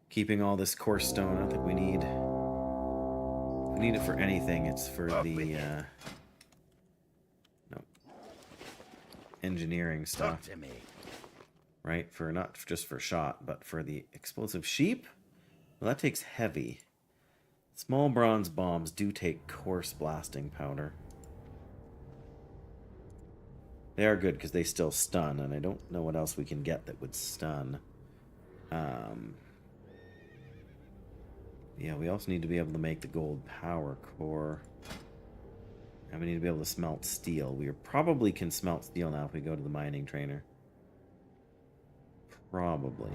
keeping all this coarse stone. I don't think we need... If we need it for anything, it's for the... no. Engineering stuff. Talk to me. Right? For not just for shot, but for the explosive sheep? Well, that takes heavy. Small bronze bombs do take coarse blasting powder. They are good because they still stun, and I don't know what else we can get that would stun. Yeah, we also need to be able to make the gold power core. And we need to be able to smelt steel. We probably can smelt steel now if we go to the mining trainer. Probably.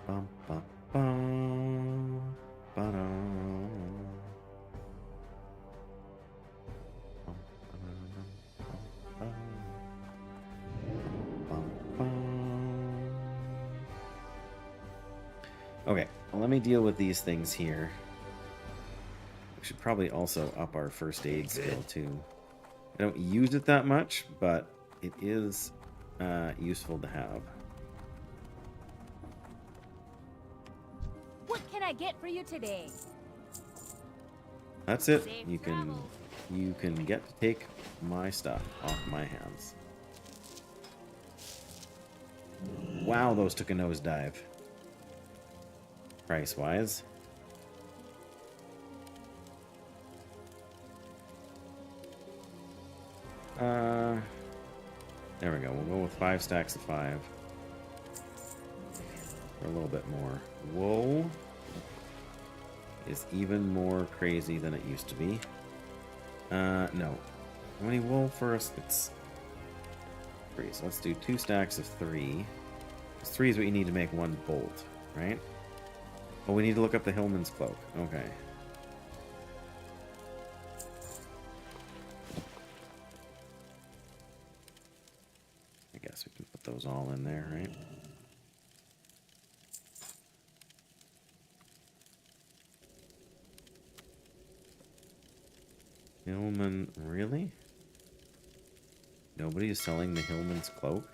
Bum, bum, bum, ba-dum. Okay, well, let me deal with these things here. We should probably also up our first aid skill too. I don't use it that much, but it is useful to have. What can I get for you today? That's it. Safe You can get to take my stuff off my hands. Wow, those took a nosedive. Price-wise. There we go. We'll go with 5 stacks of 5. For a little bit more. Wool is even more crazy than it used to be. No. How many wool first? It's 3. So let's do 2 stacks of 3. 3 is what you need to make 1 bolt, right? Oh, we need to look up the Hillman's cloak. Okay. I guess we can put those all in there, right? Hillman, really? Nobody is selling the Hillman's cloak?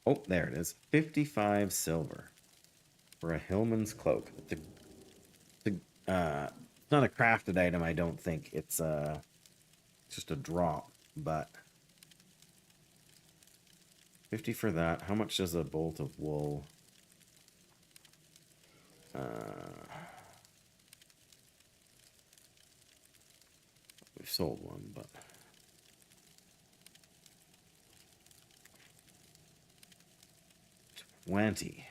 Oh, there it is. 55 silver for a Hillman's cloak. It's not a crafted item, I don't think. It's just a drop, but 50 for that. How much does a bolt of wool? We've sold one, but 20.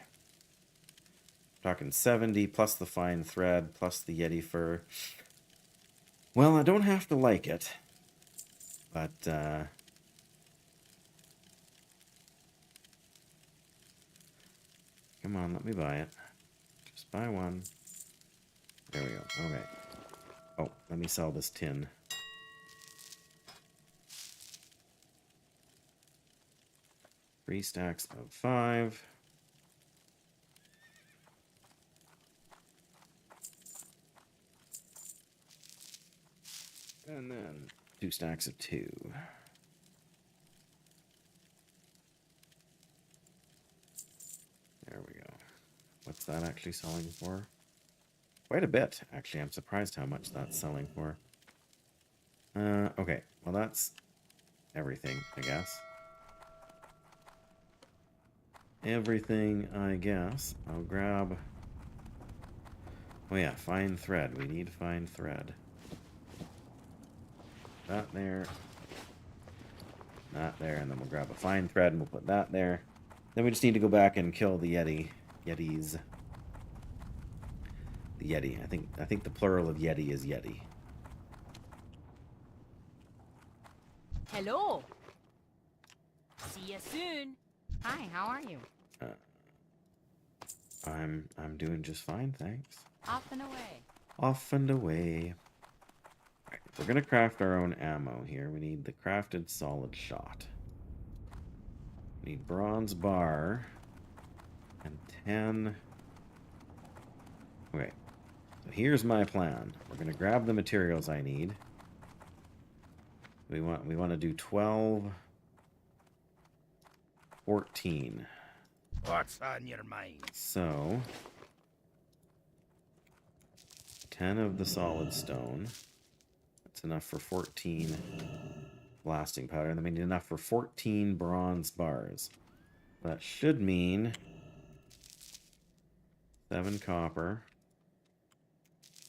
Talking 70 plus the fine thread plus the Yeti fur. Well, I don't have to like it, but come on, let me buy it. Just buy one. There we go. Okay. Oh, let me sell this tin. Three stacks of 5. And then 2 stacks of 2. There we go. What's that actually selling for? Quite a bit, actually. I'm surprised how much that's selling for. Okay. Well, that's everything, I guess. Everything, I guess. I'll grab... Oh yeah, fine thread. We need fine thread. That there. That there, and then we'll grab a fine thread and we'll put that there. Then we just need to go back and kill the Yetis. The Yeti. I think the plural of Yeti is Yeti. Hello. See you soon. Hi, how are you? I'm doing just fine, thanks. Off and away. Off and away. Right, we're gonna craft our own ammo here. We need the crafted solid shot. We need bronze bar and 10. Okay, so here's my plan. We're gonna grab the materials I need. We want to do 12, 14. What's on your mind? So 10 of the solid stone. That's enough for 14 blasting powder. And then we need enough for 14 bronze bars. That should mean 7 copper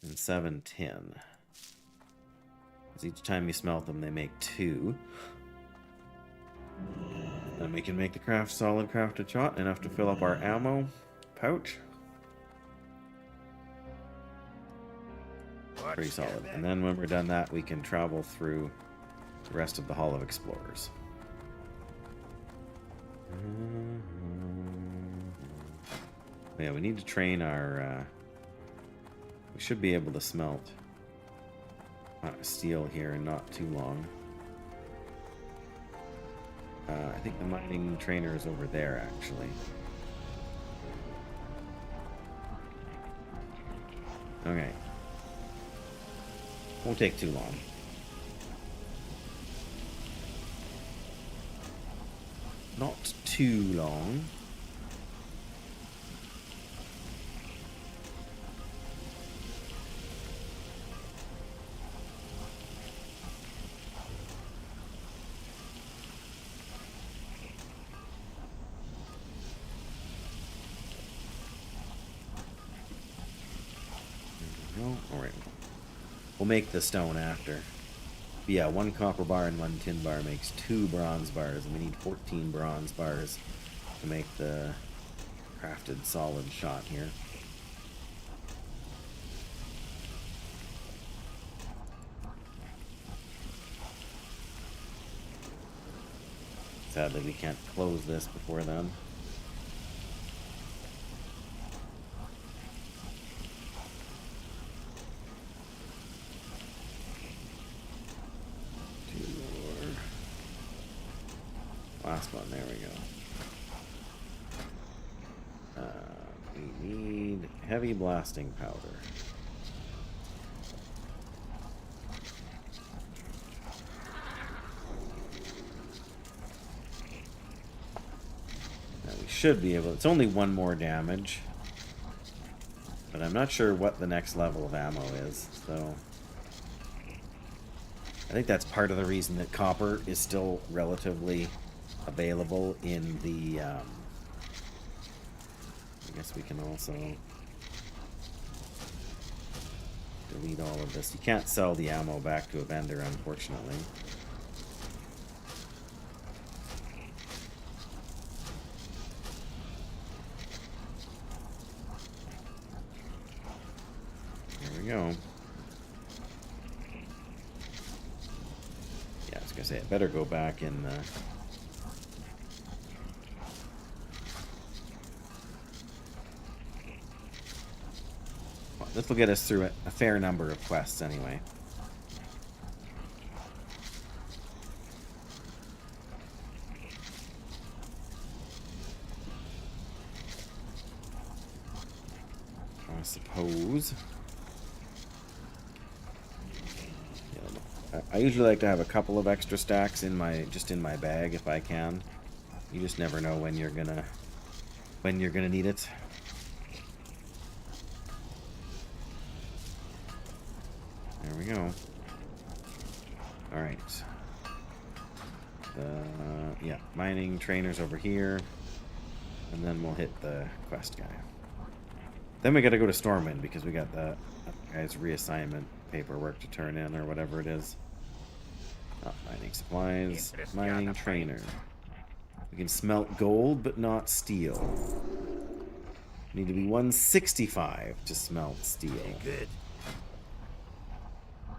and 7 tin. Because each time you smelt them, they make 2. Then we can make the solid crafted shot, enough to fill up our ammo pouch. Pretty solid. And then when we're done that, we can travel through the rest of the Hall of Explorers. Yeah, we need to train our... we should be able to smelt steel here in not too long. I think the mining trainer is over there, actually. Okay. Won't take too long. Not too long. Alright. We'll make the stone after. But yeah, 1 copper bar and 1 tin bar makes 2 bronze bars, and we need 14 bronze bars to make the crafted solid shot here. Sadly, we can't close this before then. Last one, there we go. We need heavy blasting powder. Now we should be able, it's only 1 more damage. But I'm not sure what the next level of ammo is, so... I think that's part of the reason that copper is still relatively available in the, I guess we can also delete all of this. You can't sell the ammo back to a vendor, unfortunately. There we go. Yeah, I was gonna say, it better go back in the... This will get us through a fair number of quests anyway. I suppose. Yeah, I usually like to have a couple of extra stacks in my bag if I can. You just never know when you're gonna need it. There we go. All right. Yeah, mining trainers over here, and then we'll hit the quest guy. Then we got to go to Stormwind because we got that guy's reassignment paperwork to turn in or whatever it is. Mining supplies, mining trainer. We can smelt gold, but not steel. Need to be 165 to smelt steel. Good.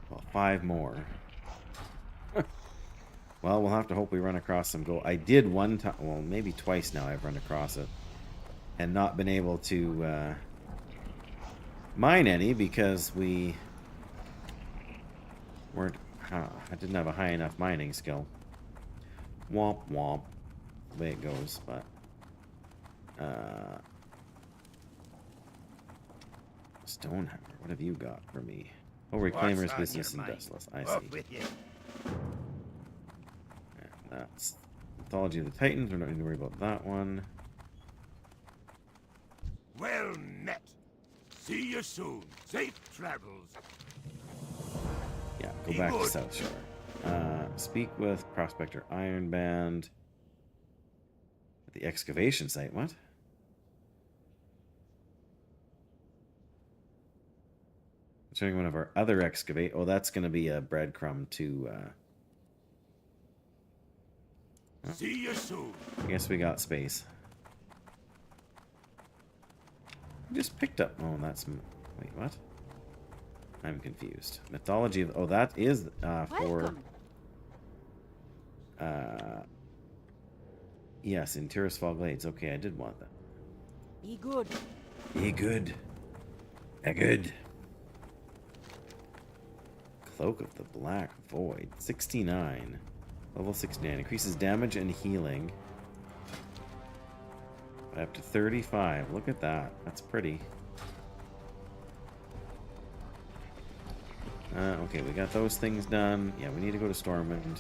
Well, 5 more. Well, we'll have to hope we run across some gold. I did one time, well, maybe twice now I've run across it. And not been able to mine any because we weren't, I didn't have a high enough mining skill. Womp womp. The way it goes, but Stonehammer, what have you got for me? Oh, Reclaimer's Business and Dustless. I see. That's Mythology of the Titans. We're not going to worry about that one. Well met. See you soon. Safe travels. Yeah, go back to South Shore. Speak with Prospector Ironband. At the excavation site, what? Showing one of our other excavate. Oh, that's going to be a breadcrumb to... See you soon. I guess we got space. Just picked up. Oh, that's. Wait, what? I'm confused. Mythology of. Oh, that is for. Yes, in Tirisfal Glades. Okay, I did want that. Be good. Be good. Be good. Cloak of the Black Void. 69. Level 69. Increases damage and healing. By up to 35. Look at that. That's pretty. Okay, we got those things done. Yeah, we need to go to Stormwind.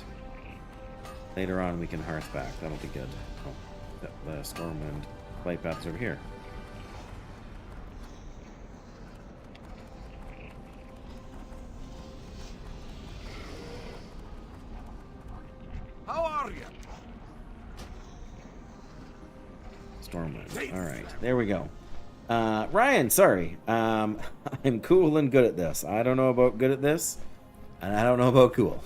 Later on, we can Hearthback. That'll be good. Oh, the Stormwind flight path is over here. How are you? Stormwind. All right, there we go. Ryan, sorry. I'm cool and good at this. I don't know about good at this, and I don't know about cool.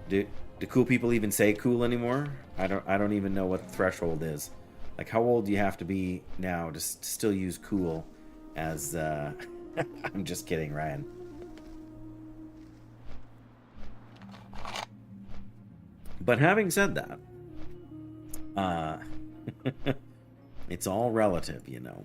Do cool people even say cool anymore? I don't even know what the threshold is. Like, how old do you have to be now to still use cool as? I'm just kidding, Ryan. But having said that, it's all relative, you know.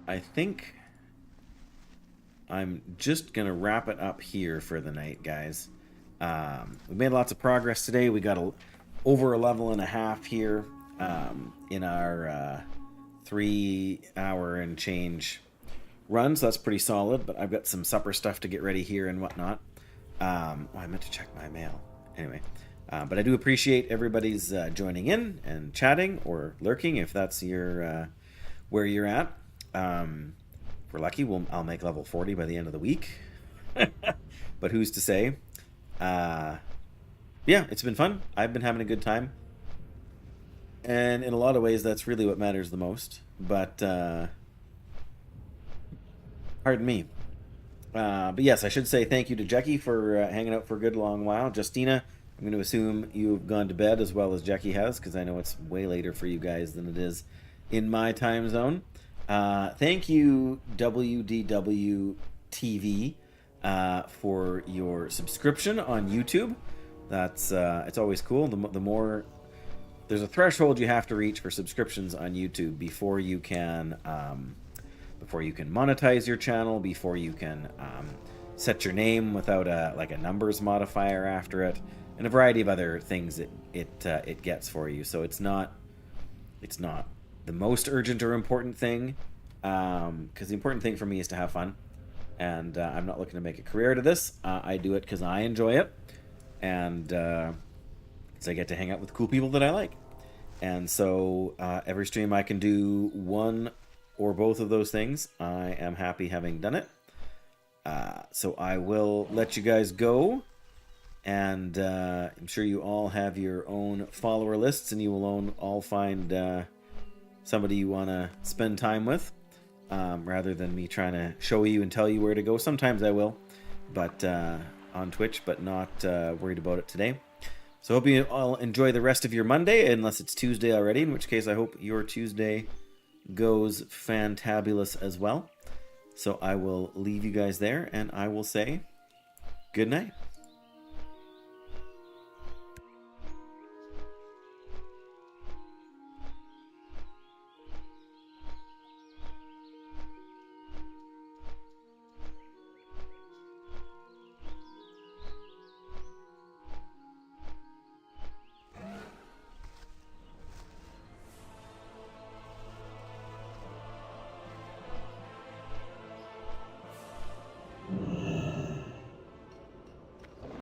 I think I'm just gonna wrap it up here for the night, guys. We made lots of progress today. We got over a level and a half here in our 3 hour and change run, so that's pretty solid. But I've got some supper stuff to get ready here and whatnot. I meant to check my mail anyway. But I do appreciate everybody's joining in and chatting or lurking if that's your where you're at. If we're lucky, I'll make level 40 by the end of the week. But who's to say? Yeah, it's been fun. I've been having a good time. And in a lot of ways, that's really what matters the most. But, pardon me. But yes, I should say thank you to Jackie for hanging out for a good long while. Justina, I'm going to assume you've gone to bed as well as Jackie has, because I know it's way later for you guys than it is in my time zone. Thank you, WDW TV, for your subscription on YouTube. That's it's always cool. The more there's a threshold you have to reach for subscriptions on YouTube before you can monetize your channel, before you can set your name without a numbers modifier after it. and a variety of other things it gets for you. So it's not the most urgent or important thing, because the important thing for me is to have fun, and I'm not looking to make a career out of this. I do it because I enjoy it, and because I get to hang out with cool people that I like. And so every stream I can do one or both of those things, I am happy having done it. So I will let you guys go, and I'm sure you all have your own follower lists, and you will all find somebody you want to spend time with, rather than me trying to show you and tell you where to go. Sometimes I will, but on Twitch, but not worried about it today. So hope you all enjoy the rest of your Monday, unless it's Tuesday already, in which case I hope your Tuesday goes fantabulous as well. So I will leave you guys there, and I will say good night.